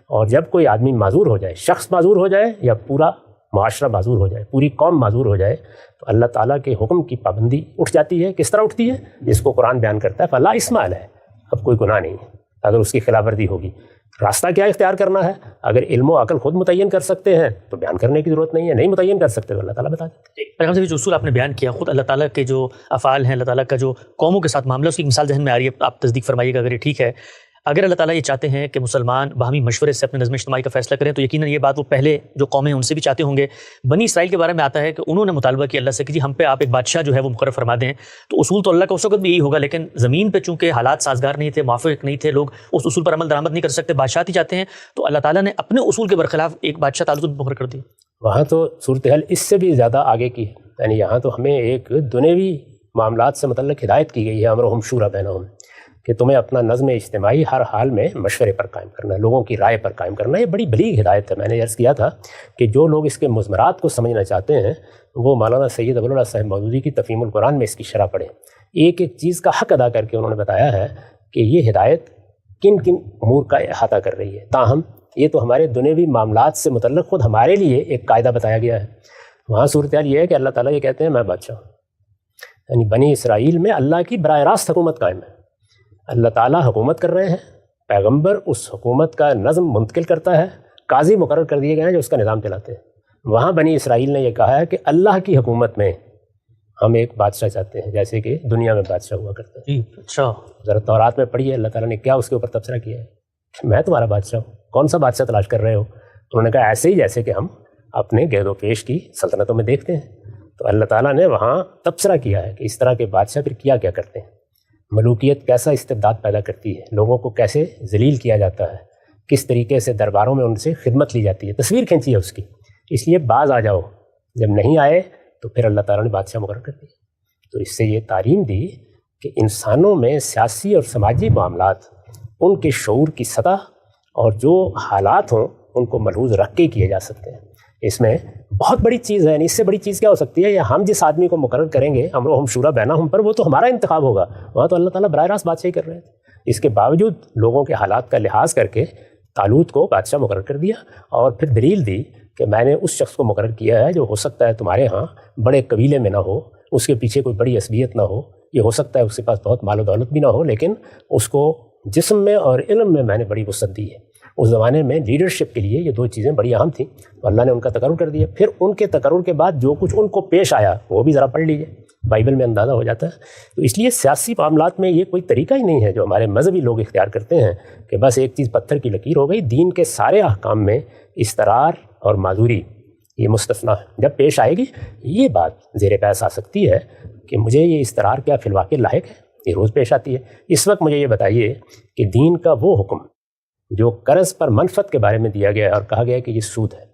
اور جب کوئی آدمی معذور ہو جائے، شخص معذور ہو جائے یا پورا معاشرہ معذور ہو جائے، پوری قوم معذور ہو جائے، تو اللہ تعالیٰ کے حکم کی پابندی اٹھ جاتی ہے۔ کس طرح اٹھتی ہے؟ جس کو قرآن بیان کرتا ہے فلا اسم علیہ، اب کوئی گناہ نہیں ہے اگر اس کی خلاف ورزی ہوگی۔ راستہ کیا اختیار کرنا ہے؟ اگر علم و عقل خود متعین کر سکتے ہیں تو بیان کرنے کی ضرورت نہیں ہے، نہیں متعین کر سکتے تو اللہ تعالیٰ بتا دیتے ہیں۔ پیغام صاحب جو اصول آپ نے بیان کیا، خود اللہ تعالیٰ کے جو افعال ہیں، اللہ تعالیٰ کا جو قوموں کے ساتھ معاملہ، اس کی مثال ذہن میں آ رہی ہے، آپ تصدیق فرمائیے گا اگر یہ ٹھیک ہے۔ اگر اللہ تعالیٰ یہ چاہتے ہیں کہ مسلمان باہمی مشورے سے اپنے نظم اجتماعی کا فیصلہ کریں تو یقیناً یہ بات وہ پہلے جو قومیں ہیں ان سے بھی چاہتے ہوں گے۔ بنی اسرائیل کے بارے میں آتا ہے کہ انہوں نے مطالبہ کیا اللہ سے کہ جی ہم پہ آپ ایک بادشاہ جو ہے وہ مقرر فرما دیں، تو اصول تو اللہ کا اس وقت بھی یہی ہوگا، لیکن زمین پہ چونکہ حالات سازگار نہیں تھے، موافق نہیں تھے، لوگ اس اصول پر عمل درآمد نہیں کر سکتے، بادشاہ ہی چاہتے ہیں، تو اللہ تعالیٰ نے اپنے اصول کے برخلاف ایک بادشاہ تعلق مقرر کر دی۔ وہاں تو صورتحال اس سے بھی زیادہ آگے کی ہے، یعنی یہاں تو ہمیں ایک دنیوی معاملات سے متعلق ہدایت کی گئی ہے، امرہم شورا بینہم، کہ تمہیں اپنا نظم اجتماعی ہر حال میں مشورے پر قائم کرنا ہے، لوگوں کی رائے پر قائم کرنا ہے۔ یہ بڑی بلیغ ہدایت ہے۔ میں نے عرض کیا تھا کہ جو لوگ اس کے مضمرات کو سمجھنا چاہتے ہیں وہ مولانا سید ابوالعلا صاحب مودودی کی تفہیم القرآن میں اس کی شرح پڑھیں۔ ایک ایک چیز کا حق ادا کر کے انہوں نے بتایا ہے کہ یہ ہدایت کن کن امور کا احاطہ کر رہی ہے۔ تاہم یہ تو ہمارے دنیوی معاملات سے متعلق خود ہمارے لیے ایک قاعدہ بتایا گیا ہے۔ وہاں صورتحال یہ ہے کہ اللہ تعالیٰ یہ کہتے ہیں میں بادشاہ ہوں، یعنی بنی اسرائیل میں اللہ کی براہ راست حکومت قائم ہے، اللہ تعالیٰ حکومت کر رہے ہیں، پیغمبر اس حکومت کا نظم منتقل کرتا ہے، قاضی مقرر کر دیے گئے ہیں جو اس کا نظام چلاتے ہیں۔ وہاں بنی اسرائیل نے یہ کہا ہے کہ اللہ کی حکومت میں ہم ایک بادشاہ چاہتے ہیں جیسے کہ دنیا میں بادشاہ ہوا کرتا ہے۔ اچھا، ذرا تورات میں پڑھیے اللہ تعالیٰ نے کیا اس کے اوپر تبصرہ کیا ہے، میں تمہارا بادشاہ ہوں، کون سا بادشاہ تلاش کر رہے ہو؟ انہوں نے کہا ایسے ہی جیسے کہ ہم اپنے گرد و پیش کی سلطنتوں میں دیکھتے ہیں۔ تو اللہ تعالیٰ نے وہاں تبصرہ کیا ہے کہ اس طرح کے بادشاہ پھر کیا کرتے ہیں، ملوکیت کیسا استبداد پیدا کرتی ہے، لوگوں کو کیسے ذلیل کیا جاتا ہے، کس طریقے سے درباروں میں ان سے خدمت لی جاتی ہے، تصویر کھینچی ہے اس کی۔ اس لیے باز آ جاؤ، جب نہیں آئے تو پھر اللہ تعالیٰ نے بادشاہ مقرر کر دیا۔ تو اس سے یہ تعلیم دی کہ انسانوں میں سیاسی اور سماجی معاملات ان کے شعور کی سطح اور جو حالات ہوں ان کو ملحوظ رکھ کے کیے جا سکتے ہیں۔ اس میں بہت بڑی چیز ہے، اس سے بڑی چیز کیا ہو سکتی ہے، یا ہم جس آدمی کو مقرر کریں گے امرہم شورا بینہم پر، وہ تو ہمارا انتخاب ہوگا، وہاں تو اللہ تعالیٰ براہ راست بادشاہی کر رہے تھے۔ اس کے باوجود لوگوں کے حالات کا لحاظ کر کے طالوت کو بادشاہ مقرر کر دیا، اور پھر دلیل دی کہ میں نے اس شخص کو مقرر کیا ہے جو ہو سکتا ہے تمہارے ہاں بڑے قبیلے میں نہ ہو، اس کے پیچھے کوئی بڑی عصبیت نہ ہو، یہ ہو سکتا ہے اس کے پاس بہت مال و دولت بھی نہ ہو، لیکن اس کو جسم میں اور علم میں نے بڑی وسعت دی ہے۔ اس زمانے میں لیڈرشپ کے لیے یہ دو چیزیں بڑی اہم تھیں، تو اللہ نے ان کا تقرر کر دیا۔ پھر ان کے تقرر کے بعد جو کچھ ان کو پیش آیا وہ بھی ذرا پڑھ لیجیے، بائبل میں اندازہ ہو جاتا ہے۔ تو اس لیے سیاسی معاملات میں یہ کوئی طریقہ ہی نہیں ہے جو ہمارے مذہبی لوگ اختیار کرتے ہیں کہ بس ایک چیز پتھر کی لکیر ہو گئی۔ دین کے سارے احکام میں اضطرار اور معذوری یہ مستثنیٰ ہے، جب پیش آئے گی یہ بات زیر بحث آ سکتی ہے کہ مجھے یہ اضطرار کیا فی الواقع لاحق ہے، یہ روز پیش آتی ہے۔ اس وقت مجھے یہ بتائیے کہ دین کا وہ حکم جو قرض پر منفعت کے بارے میں دیا گیا ہے اور کہا گیا ہے کہ یہ سود ہے،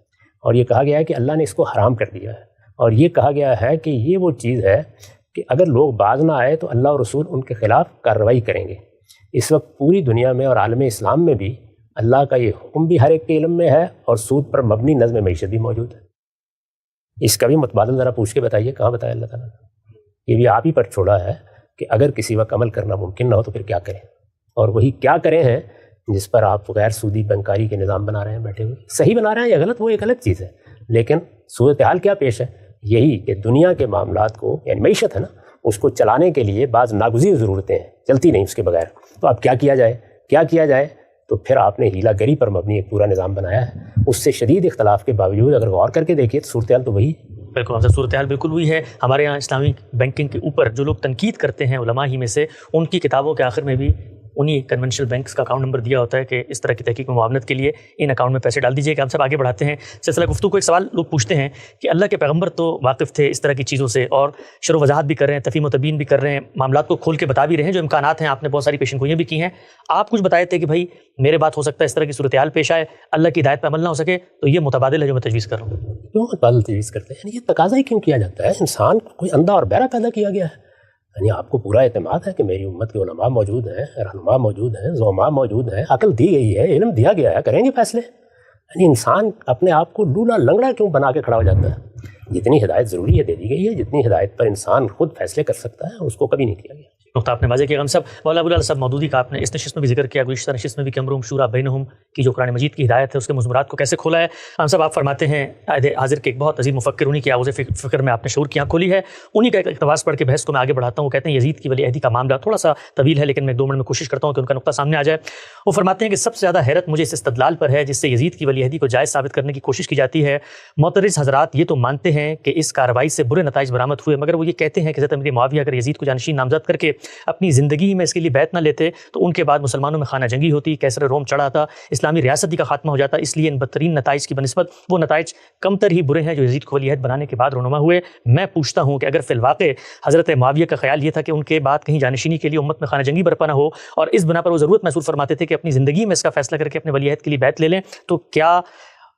اور یہ کہا گیا ہے کہ اللہ نے اس کو حرام کر دیا ہے، اور یہ کہا گیا ہے کہ یہ وہ چیز ہے کہ اگر لوگ باز نہ آئے تو اللہ اور رسول ان کے خلاف کارروائی کریں گے۔ اس وقت پوری دنیا میں اور عالم اسلام میں بھی اللہ کا یہ حکم بھی ہر ایک کے علم میں ہے، اور سود پر مبنی نظم معیشت بھی موجود ہے۔ اس کا بھی متبادل ذرا پوچھ کے بتائیے، کہاں بتایا اللہ تعالیٰ نے؟ یہ بھی آپ ہی پر چھوڑا ہے کہ اگر کسی وقت عمل کرنا ممکن نہ ہو تو پھر کیا کریں، اور وہی کیا کریں ہیں جس پر آپ غیر سودی بینکاری کے نظام بنا رہے ہیں بیٹھے ہوئے۔ صحیح بنا رہے ہیں یا غلط وہ ایک الگ چیز ہے، لیکن صورتحال کیا پیش ہے؟ یہی کہ دنیا کے معاملات کو، یعنی معیشت ہے نا، اس کو چلانے کے لیے بعض ناگزیر ضرورتیں ہیں، چلتی نہیں اس کے بغیر۔ تو اب کیا کیا جائے؟ تو پھر آپ نے ہیلا گری پر مبنی ایک پورا نظام بنایا ہے۔ اس سے شدید اختلاف کے باوجود اگر غور کر کے دیکھیے تو صورتحال تو وہی ہے۔ بالکل ہم سے صورتحال بالکل ہوئی ہے۔ ہمارے یہاں اسلامی بینکنگ کے اوپر جو لوگ تنقید کرتے ہیں علماء ہی میں سے، ان کی کتابوں کے آخر میں بھی انہی کنونشنل بینکس کا اکاؤنٹ نمبر دیا ہوتا ہے کہ اس طرح کی تحقیق میں معاونت کے لیے ان اکاؤنٹ میں پیسے ڈال دیجیے کہ ہم سب آگے بڑھاتے ہیں سلسلہ گفتگو کو۔ ایک سوال لوگ پوچھتے ہیں کہ اللہ کے پیغمبر تو واقف تھے اس طرح کی چیزوں سے، اور شرح و وضاحت بھی کر رہے ہیں، تفہیم و تبیین بھی کر رہے ہیں، معاملات کو کھول کے بتا بھی رہے ہیں، جو امکانات ہیں آپ نے بہت ساری پیشن گوئیاں بھی کی ہیں۔ آپ کچھ بتائے تھے کہ بھائی میرے بات ہو سکتا ہے اس طرح کی صورتحال پیش آئے، اللہ کی ہدایت پہ عمل نہ ہو سکے، تو یہ متبادل ہے جو میں تجویز کر رہا ہوں۔ کیوں متبادل تجویز کرتے ہیں؟ یہ تقاضا ہی کیوں کیا جاتا ہے؟ انسان کوئی اندھا اور بہرا پیدا کیا گیا ہے؟ یعنی آپ کو پورا اعتماد ہے کہ میری امت کے علماء موجود ہیں، رہنما موجود ہیں، زعماء موجود ہیں، عقل دی گئی ہے، علم دیا گیا ہے، کریں گے فیصلے۔ یعنی انسان اپنے آپ کو لولا لنگڑا کیوں بنا کے کھڑا ہو جاتا ہے؟ جتنی ہدایت ضروری ہے دے دی گئی ہے، جتنی ہدایت پر انسان خود فیصلے کر سکتا ہے اس کو کبھی نہیں کیا گیا۔ نقطہ آپ نے واضح کیا۔ ہم سب مولانا ابوالعلا صاحب مودودی کا آپ نے اس نشست میں بھی ذکر کیا، گزشتہ نشست میں بھی کہ امرہم شورا بینہم کی جو قرآن مجید کی ہدایت ہے اس کے مضمرات کو کیسے کھولا ہے۔ ہم سب آپ فرماتے ہیں عہد حاضر کے ایک بہت عظیم مفکر، انہی کی آغوز فکر میں آپ نے شعور کی آنکھ کھولی ہے، انہی کا ایک اقتباس پڑھ کے بحث کو میں آگے بڑھاتا ہوں۔ وہ کہتے ہیں یزید کی ولی عہدی کا معاملہ تھوڑا سا طویل ہے، لیکن میں 2 منٹ میں کوشش کرتا ہوں کہ ان کا نقطہ سامنے آ جائے۔ وہ فرماتے ہیں کہ سب سے زیادہ حیرت مجھے اس استدلال پر ہے جس سے یزید کی ولی عہدی کو جائز ثابت کرنے کی کوشش کی جاتی ہے۔ معترض حضرات یہ تو مانتے ہیں کہ اس کارروائی سے برے نتائج برآمد ہوئے، مگر وہ یہ کہتے ہیں کہ حضرت امیر معاویہ اگر یزید کو جانشین نامزد کر کے اپنی زندگی میں اس کے لیے بیعت نہ لیتے تو ان کے بعد مسلمانوں میں خانہ جنگی ہوتی، کیسر روم چڑھا تھا، اسلامی ریاستی کا خاتمہ ہو جاتا، اس لیے ان بدترین نتائج کی بنسبت وہ نتائج کم تر ہی برے ہیں جو یزید کو ولی عہد بنانے کے بعد رونما ہوئے۔ میں پوچھتا ہوں کہ اگر فی الواقع حضرت معاویہ کا خیال یہ تھا کہ ان کے بعد کہیں جانشینی کے لیے امت میں خانہ جنگی برپا نہ ہو، اور اس بنا پر وہ ضرورت محسوس فرماتے تھے کہ اپنی زندگی میں اس کا فیصلہ کر کے اپنے ولی عہد کے لیے بیعت لے لیں، تو کیا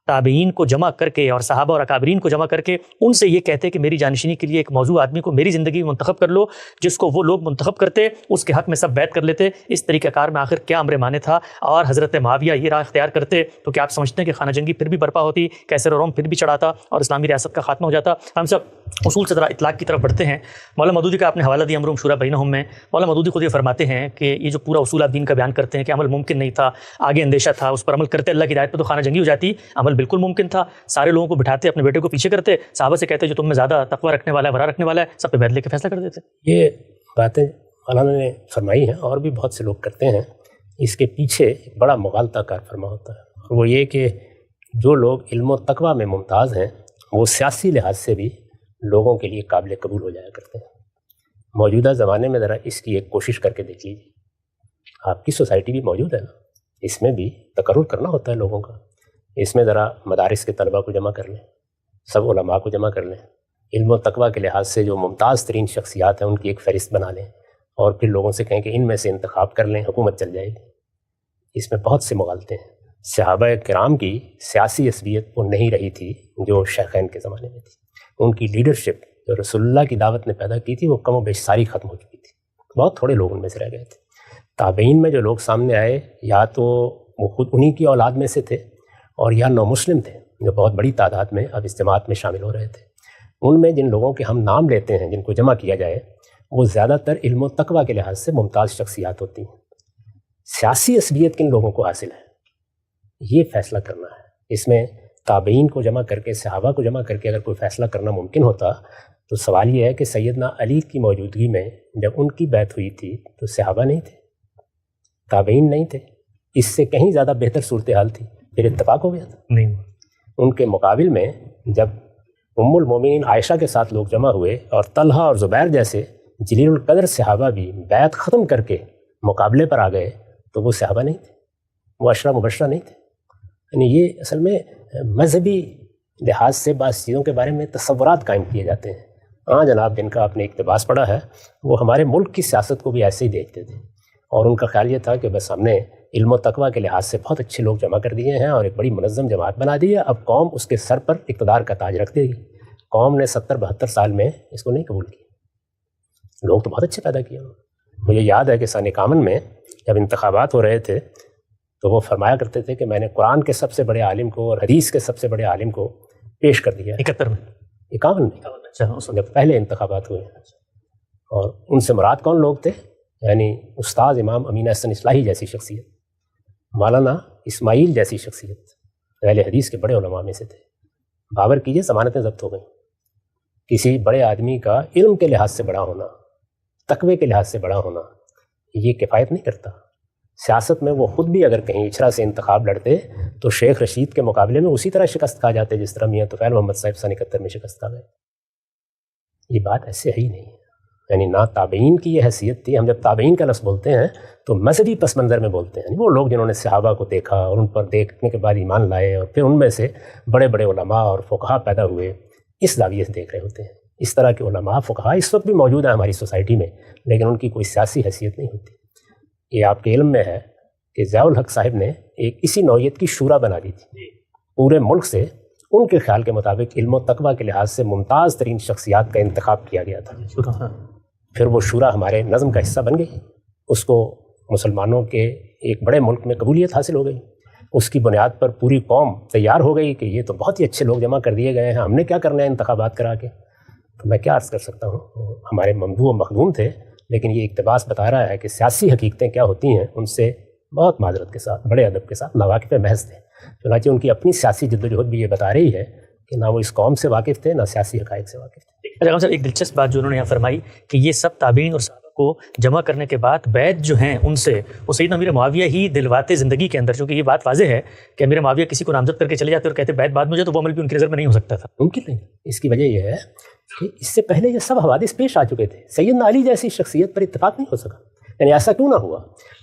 تابعین کو جمع کر کے اور صحابہ اور اکابرین کو جمع کر کے ان سے یہ کہتے کہ میری جانشینی کے لیے ایک موضوع آدمی کو میری زندگی میں منتخب کر لو، جس کو وہ لوگ منتخب کرتے اس کے حق میں سب بیعت کر لیتے؟ اس طریقہ کار میں آخر کیا امر مانے تھا؟ اور حضرت معاویہ یہ راہ اختیار کرتے تو کیا آپ سمجھتے ہیں کہ خانہ جنگی پھر بھی برپا ہوتی، کیسر روم پھر بھی چڑھاتا اور اسلامی ریاست کا خاتمہ ہو جاتا؟ ہم سب اصول سے ذرا اطلاق کی طرف بڑھتے ہیں۔ مولانا مودودی کا آپ نے حوالہ دیا امرہم شورا بینہم میں۔ مولانا مودودی خود یہ فرماتے ہیں کہ یہ جو پورا اصول آپ دین کا بیان کرتے ہیں کہ عمل ممکن نہیں تھا، آگے اندیشہ تھا، اس پر عمل کرتے اللہ کی ہدایت پہ تو خانہ جنگی ہو جاتی، عمل بالکل ممکن تھا، سارے لوگوں کو بٹھاتے اپنے بیٹے کو پیچھے کرتے، صحابہ سے کہتے جو تم میں زیادہ تقوی رکھنے والا ہے، ورا رکھنے والا ہے، سب پہ بیعت لے کے فیصلہ کر دیتے۔ یہ باتیں مولانا نے فرمائی ہیں اور بھی بہت سے لوگ کرتے ہیں۔ اس کے پیچھے ایک بڑا مغالطہ کار فرما ہوتا ہے، وہ یہ کہ جو لوگ علم و تقوی میں ممتاز ہیں وہ سیاسی لحاظ سے بھی لوگوں کے لیے قابل قبول ہو جایا کرتے ہیں۔ موجودہ زمانے میں ذرا اس کی ایک کوشش کر کے دیکھ لیجیے، آپ کی سوسائٹی بھی موجود ہے نا، اس میں بھی تقرر کرنا ہوتا ہے لوگوں کا۔ اس میں ذرا مدارس کے طلباء کو جمع کر لیں، سب علماء کو جمع کر لیں، علم و تقوی کے لحاظ سے جو ممتاز ترین شخصیات ہیں ان کی ایک فہرست بنا لیں، اور پھر لوگوں سے کہیں کہ ان میں سے انتخاب کر لیں، حکومت چل جائے گی۔ اس میں بہت سے مغالطے ہیں۔ صحابہ کرام کی سیاسی عصبیت وہ نہیں رہی تھی جو شیخین کے زمانے میں تھی، ان کی لیڈرشپ جو رسول اللہ کی دعوت نے پیدا کی تھی وہ کم و بیش ساری ختم ہو چکی تھی، بہت تھوڑے لوگ ان میں سے رہ گئے تھے۔ تابعین میں جو لوگ سامنے آئے یا تو وہ خود انہی کی اولاد میں سے تھے اور یا نو مسلم تھے جو بہت بڑی تعداد میں اب اس جماعت میں شامل ہو رہے تھے۔ ان میں جن لوگوں کے ہم نام لیتے ہیں، جن کو جمع کیا جائے، وہ زیادہ تر علم و تقوی کے لحاظ سے ممتاز شخصیات ہوتی ہیں۔ سیاسی عصبیت کن لوگوں کو حاصل ہے یہ فیصلہ کرنا ہے۔ اس میں تابعین کو جمع کر کے، صحابہ کو جمع کر کے اگر کوئی فیصلہ کرنا ممکن ہوتا تو سوال یہ ہے کہ سیدنا علی کی موجودگی میں جب ان کی بیعت ہوئی تھی تو صحابہ نہیں تھے، تابعین نہیں تھے، اس سے کہیں زیادہ بہتر صورتحال تھی، پھر اتفاق ہو گیا تھا نہیں۔ ان کے مقابل میں جب ام المومنین عائشہ کے ساتھ لوگ جمع ہوئے اور طلحہ اور زبیر جیسے جلیل القدر صحابہ بھی بیعت ختم کر کے مقابلے پر آ گئے تو وہ صحابہ نہیں تھے، وہ عشرہ مبشرہ نہیں تھے۔ یعنی یہ اصل میں مذہبی لحاظ سے بعض چیزوں کے بارے میں تصورات قائم کیے جاتے ہیں، ہاں جناب، جن کا آپ نے اقتباس پڑھا ہے وہ ہمارے ملک کی سیاست کو بھی ایسے ہی دیکھتے تھے، اور ان کا خیال یہ تھا کہ بس ہم نے علم و تقویٰ کے لحاظ سے بہت اچھے لوگ جمع کر دیے ہیں اور ایک بڑی منظم جماعت بنا دی ہے، اب قوم اس کے سر پر اقتدار کا تاج رکھ دے گی۔ قوم نے 70-72 سال میں اس کو نہیں قبول کیا۔ لوگ تو بہت اچھے پیدا کیے انہوں نے۔ مجھے یاد ہے کہ سن 51 میں جب انتخابات ہو رہے تھے تو وہ فرمایا کرتے تھے کہ میں نے قرآن کے سب سے بڑے عالم کو اور حدیث کے سب سے بڑے عالم کو پیش کر دیا۔ 71 میں 51 میں جب پہلے انتخابات ہوئے، اور ان سے مراد کون لوگ تھے؟ یعنی استاد امام امین احسن اصلاحی جیسی شخصیت، مولانا اسماعیل جیسی شخصیت، اہل حدیث کے بڑے علماء میں سے تھے۔ باور کیجئے ضمانتیں ضبط ہو گئیں۔ کسی بڑے آدمی کا علم کے لحاظ سے بڑا ہونا، تقوی کے لحاظ سے بڑا ہونا، یہ کفایت نہیں کرتا۔ سیاست میں وہ خود بھی اگر کہیں اچھرا سے انتخاب لڑتے تو شیخ رشید کے مقابلے میں اسی طرح شکست کھا جاتے جس طرح میاں طفیل محمد صاحب سن 71 میں شکست کھا گئے۔ یہ بات ایسے ہے ہی نہیں ہے، یعنی نہ تابعین کی یہ حیثیت تھی۔ ہم جب تابعین کا لفظ بولتے ہیں تو مذہبی پس منظر میں بولتے ہیں، وہ لوگ جنہوں نے صحابہ کو دیکھا اور ان پر دیکھنے کے بعد ایمان لائے اور پھر ان میں سے بڑے بڑے علماء اور فقہا پیدا ہوئے، اس زاویے سے دیکھ رہے ہوتے ہیں۔ اس طرح کے علماء فقہا اس وقت بھی موجود ہیں ہماری سوسائٹی میں، لیکن ان کی کوئی سیاسی حیثیت نہیں ہوتی۔ یہ آپ کے علم میں ہے کہ ضیاء الحق صاحب نے ایک اسی نوعیت کی شورا بنا دی تھی، پورے ملک سے ان کے خیال کے مطابق علم و تقویٰ کے لحاظ سے ممتاز ترین شخصیات کا انتخاب کیا گیا تھا۔ پھر وہ شورا ہمارے نظم کا حصہ بن گئی، اس کو مسلمانوں کے ایک بڑے ملک میں قبولیت حاصل ہو گئی، اس کی بنیاد پر پوری قوم تیار ہو گئی کہ یہ تو بہت ہی اچھے لوگ جمع کر دیے گئے ہیں، ہم نے کیا کرنا ہے انتخابات کرا کے۔ تو میں کیا عرض کر سکتا ہوں، ہمارے ممدوح و مخدوم تھے، لیکن یہ اقتباس بتا رہا ہے کہ سیاسی حقیقتیں کیا ہوتی ہیں ان سے بہت معذرت کے ساتھ، بڑے ادب کے ساتھ ناواقف محض تھے۔ چنانچہ ان کی اپنی سیاسی جد و جہد بھی یہ بتا رہی ہے کہ نہ وہ اس قوم سے واقف تھے نہ سیاسی حقائق سے واقف تھے۔ اچھا صاحب، ایک دلچسپ بات جو انہوں نے یہاں فرمائی کہ یہ سب تابعین اور صحابہ کو جمع کرنے کے بعد بیعت جو ہیں ان سے وہ سیدنا امیر معاویہ ہی دلواتے زندگی کے اندر، چونکہ یہ بات واضح ہے کہ امیر معاویہ کسی کو نامزد کر کے چلے جاتے اور کہتے بیعت بعد میں ہو جائے، تو وہ عمل بھی ان کی نظر میں نہیں ہو سکتا تھا۔ ممکن نہیں۔ اس کی وجہ یہ ہے کہ اس سے پہلے یہ سب حوادث پیش آ چکے تھے، سیدنا علی جیسی شخصیت پر اتفاق نہیں ہو سکا۔ یعنی ایسا کیوں نہ ہوا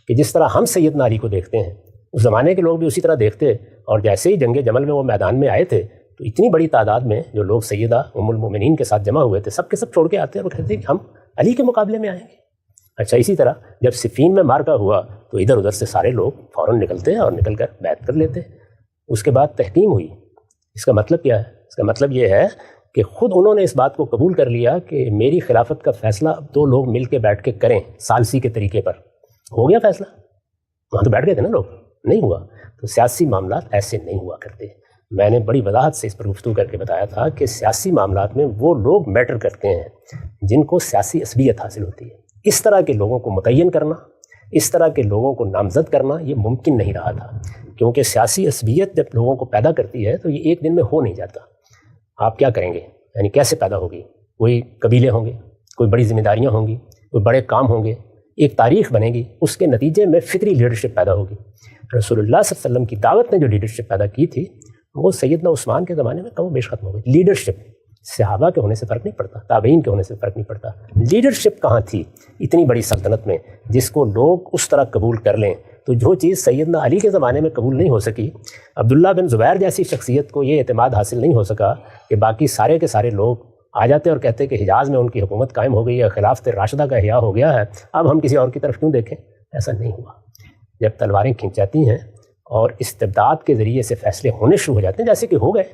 کہ جس طرح ہم سیدنا علی کو دیکھتے ہیں اس زمانے کے لوگ بھی اسی طرح دیکھتے، اور جیسے ہی جنگ جمل میں وہ میدان میں آئے تھے تو اتنی بڑی تعداد میں جو لوگ سیدہ ام المومنین کے ساتھ جمع ہوئے تھے سب کے سب چھوڑ کے آتے اور وہ کہتے کہ ہم علی کے مقابلے میں آئیں گے۔ اچھا، اسی طرح جب صفین میں مارکا ہوا تو ادھر ادھر سے سارے لوگ فوراً نکلتے اور نکل کر بیعت کر لیتے۔ اس کے بعد تحکیم ہوئی۔ اس کا مطلب کیا ہے؟ اس کا مطلب یہ ہے کہ خود انہوں نے اس بات کو قبول کر لیا کہ میری خلافت کا فیصلہ اب دو لوگ مل کے بیٹھ کے کریں، ثالثی کے طریقے پر۔ ہو گیا فیصلہ، وہاں تو بیٹھ گئے تھے نا لوگ، نہیں ہوا۔ تو سیاسی معاملات ایسے نہیں ہوا کرتے۔ میں نے بڑی وضاحت سے اس پر گفتگو کر کے بتایا تھا کہ سیاسی معاملات میں وہ لوگ میٹر کرتے ہیں جن کو سیاسی عصبیت حاصل ہوتی ہے۔ اس طرح کے لوگوں کو متعین کرنا، اس طرح کے لوگوں کو نامزد کرنا یہ ممکن نہیں رہا تھا، کیونکہ سیاسی عصبیت جب لوگوں کو پیدا کرتی ہے تو یہ ایک دن میں ہو نہیں جاتا۔ آپ کیا کریں گے؟ یعنی کیسے پیدا ہوگی؟ کوئی قبیلے ہوں گے، کوئی بڑی ذمہ داریاں ہوں گی، کوئی بڑے کام ہوں گے، ایک تاریخ بنے گی، اس کے نتیجے میں فطری لیڈرشپ پیدا ہوگی۔ رسول اللہ صلی اللہ علیہ وسلم کی دعوت نے جو لیڈرشپ پیدا کی تھی وہ سیدنا عثمان کے زمانے میں کم و بیش ختم ہو گئی۔ لیڈرشپ صحابہ کے ہونے سے فرق نہیں پڑتا، تابعین کے ہونے سے فرق نہیں پڑتا، لیڈرشپ کہاں تھی اتنی بڑی سلطنت میں جس کو لوگ اس طرح قبول کر لیں؟ تو جو چیز سیدنا علی کے زمانے میں قبول نہیں ہو سکی، عبداللہ بن زبیر جیسی شخصیت کو یہ اعتماد حاصل نہیں ہو سکا کہ باقی سارے کے سارے لوگ آ جاتے اور کہتے کہ حجاز میں ان کی حکومت قائم ہو گئی ہے، خلافت راشدہ کا احیاء ہو گیا ہے، اب ہم کسی اور کی طرف کیوں دیکھیں؟ ایسا نہیں ہوا۔ جب تلواریں کھنچ جاتی ہیں اور استبداد کے ذریعے سے فیصلے ہونے شروع ہو جاتے ہیں جیسے کہ ہو گئے،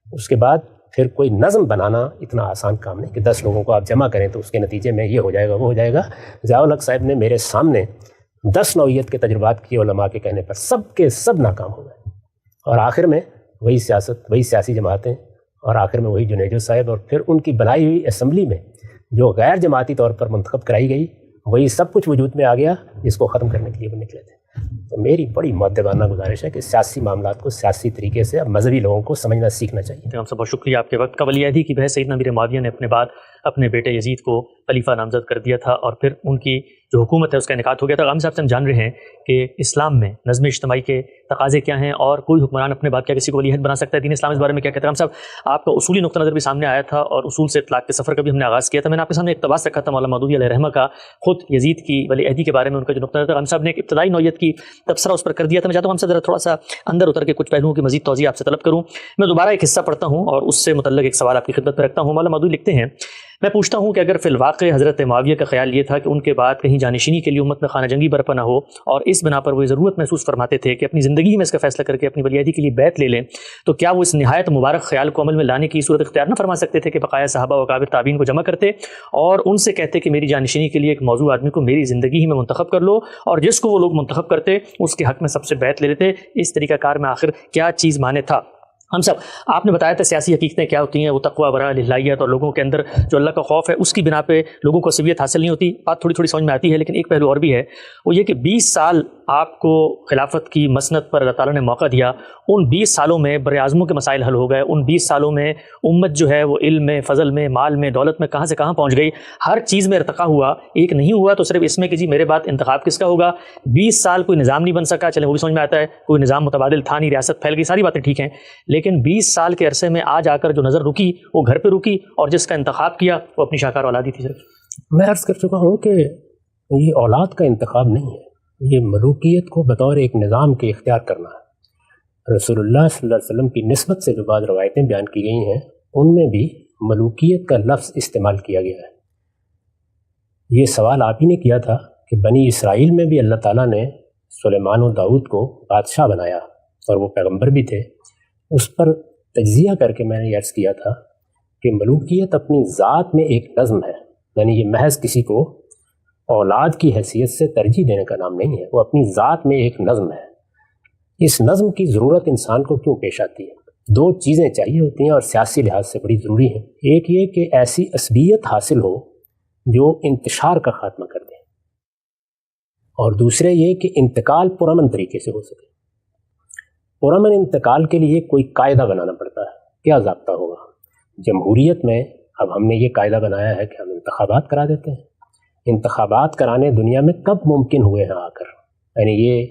اس کے بعد پھر کوئی نظم بنانا اتنا آسان کام نہیں کہ 10 لوگوں کو آپ جمع کریں تو اس کے نتیجے میں یہ ہو جائے گا وہ ہو جائے گا۔ ضیاء الحق صاحب نے میرے سامنے 10 نوعیت کے تجربات کیے علماء کے کہنے پر، سب کے سب ناکام ہو گئے، اور آخر میں وہی سیاست، وہی سیاسی جماعتیں، اور آخر میں وہی جنیجو صاحب، اور پھر ان کی بنائی ہوئی اسمبلی میں جو غیر جماعتی طور پر منتخب کرائی گئی وہی سب کچھ وجود میں آ گیا جس کو ختم کرنے کے لیے وہ نکلے تھے۔ تو میری بڑی مؤدبانہ گزارش ہے کہ سیاسی معاملات کو سیاسی طریقے سے اب مذہبی لوگوں کو سمجھنا سیکھنا چاہیے۔ ہم سب بہت شکریہ آپ کے وقت کا۔ ولی عہدی کی بحث سیدنا امیر معاویہ نے اپنے بعد اپنے بیٹے یزید کو خلیفہ نامزد کر دیا تھا، اور پھر ان کی جو حکومت ہے اس کا انعقاد ہو گیا تھا۔ غام صاحب سے ہم جان رہے ہیں کہ اسلام میں نظم اجتماعی کے تقاضے کیا ہیں، اور کوئی حکمران اپنے بعد کیا کسی کو ولی عہد بنا سکتا ہے، دین اسلام اس بارے میں کیا کہتا ہے؟ غام صاحب، آپ کا اصولی نقطہ نظر بھی سامنے آیا تھا اور اصول سے اطلاق کے سفر کا بھی ہم نے آغاز کیا تھا۔ میں نے آپ کے سامنے اقتباس رکھا تھا مولانا مودودی علیہ رحمہ کا، خود یزید کی ولی عہدی کے بارے میں ان کا جو نقطہ نظر، غام صاحب نے ایک ابتدائی نوعیت کی تبصرہ اس پر کر دیا تھا۔ میں چاہتا ہوں ہم سے ذرا تھوڑا سا اندر اتر کے کچھ پہلوؤں کی مزید توضیح آپ سے طلب کروں۔ میں دوبارہ ایک حصہ پڑھتا ہوں اور اس سے متعلق ایک سوال آپ کی خدمت میں رکھتا ہوں۔ مولانا مودودی لکھتے ہیں، میں پوچھتا ہوں کہ اگر فی الواقع حضرت معاویہ کا خیال یہ تھا کہ ان کے بعد کہیں جانشینی کے لیے امت میں خانہ جنگی برپا نہ ہو، اور اس بنا پر وہ ضرورت محسوس فرماتے تھے کہ اپنی زندگی میں اس کا فیصلہ کر کے اپنی ولیعہدی کے لیے بیعت لے لیں، تو کیا وہ اس نہایت مبارک خیال کو عمل میں لانے کی صورت اختیار نہ فرما سکتے تھے کہ بقایا صحابہ و اکابر تابعین کو جمع کرتے اور ان سے کہتے کہ میری جانشینی کے لیے ایک موضوع آدمی کو میری زندگی ہی میں منتخب کر لو، اور جس کو وہ لوگ منتخب کرتے اس کے حق میں سب سے بیعت لے لیتے؟ اس طریقہ کار میں آخر کیا چیز مانے تھا؟ ہم سب آپ نے بتایا تھا سیاسی حقیقتیں کیا ہوتی ہیں، وہ تقویٰ، ورع، للہیت، اور لوگوں کے اندر جو اللہ کا خوف ہے اس کی بنا پہ لوگوں کو عصبیت حاصل نہیں ہوتی. بات تھوڑی تھوڑی سمجھ میں آتی ہے، لیکن ایک پہلو اور بھی ہے، وہ یہ کہ 20 سال آپ کو خلافت کی مسند پر اللہ تعالیٰ نے موقع دیا. ان 20 سالوں میں بر اعظموں کے مسائل حل ہو گئے. ان 20 سالوں میں امت جو ہے وہ علم میں، فضل میں، مال میں، دولت میں کہاں سے کہاں پہنچ گئی. ہر چیز میں ارتقا ہوا. ایک نہیں ہوا تو صرف اس میں کہ جی میرے بعد انتخاب کس کا ہوگا. 20 سال کوئی نظام نہیں بن سکا، چلیں وہ بھی سمجھ میں آتا ہے، کوئی نظام متبادل تھا نہیں، ریاست پھیل گئی، ساری باتیں ٹھیک ہیں، لیکن 20 سال کے عرصے میں آج آ کر جو نظر رکی وہ گھر پہ رکی، اور جس کا انتخاب کیا وہ اپنی شاہکار اولادی تھی. صرف میں عرض کر چکا ہوں کہ یہ اولاد کا انتخاب نہیں ہے، یہ ملوکیت کو بطور ایک نظام کے اختیار کرنا ہے. رسول اللہ صلی اللہ علیہ وسلم کی نسبت سے جو بعض روایتیں بیان کی گئی ہیں ان میں بھی ملوکیت کا لفظ استعمال کیا گیا ہے. یہ سوال آپ ہی نے کیا تھا کہ بنی اسرائیل میں بھی اللہ تعالیٰ نے سلیمان و داؤد کو بادشاہ بنایا اور وہ پیغمبر بھی تھے. اس پر تجزیہ کر کے میں نے یہ عرض کیا تھا کہ ملوکیت اپنی ذات میں ایک نظم ہے، یعنی یہ محض کسی کو اولاد کی حیثیت سے ترجیح دینے کا نام نہیں ہے، وہ اپنی ذات میں ایک نظم ہے. اس نظم کی ضرورت انسان کو کیوں پیش آتی ہے؟ 2 چیزیں چاہیے ہوتی ہیں اور سیاسی لحاظ سے بڑی ضروری ہیں. ایک یہ کہ ایسی عصبیت حاصل ہو جو انتشار کا خاتمہ کر دے، اور دوسرے یہ کہ انتقال پرامن طریقے سے ہو سکے. پرامن انتقال کے لیے کوئی قاعدہ بنانا پڑتا ہے. کیا ضابطہ ہوگا؟ جمہوریت میں اب ہم نے یہ قاعدہ بنایا ہے کہ ہم انتخابات کرا دیتے ہیں. انتخابات کرانے دنیا میں کب ممکن ہوئے ہیں آ کر؟ یعنی یہ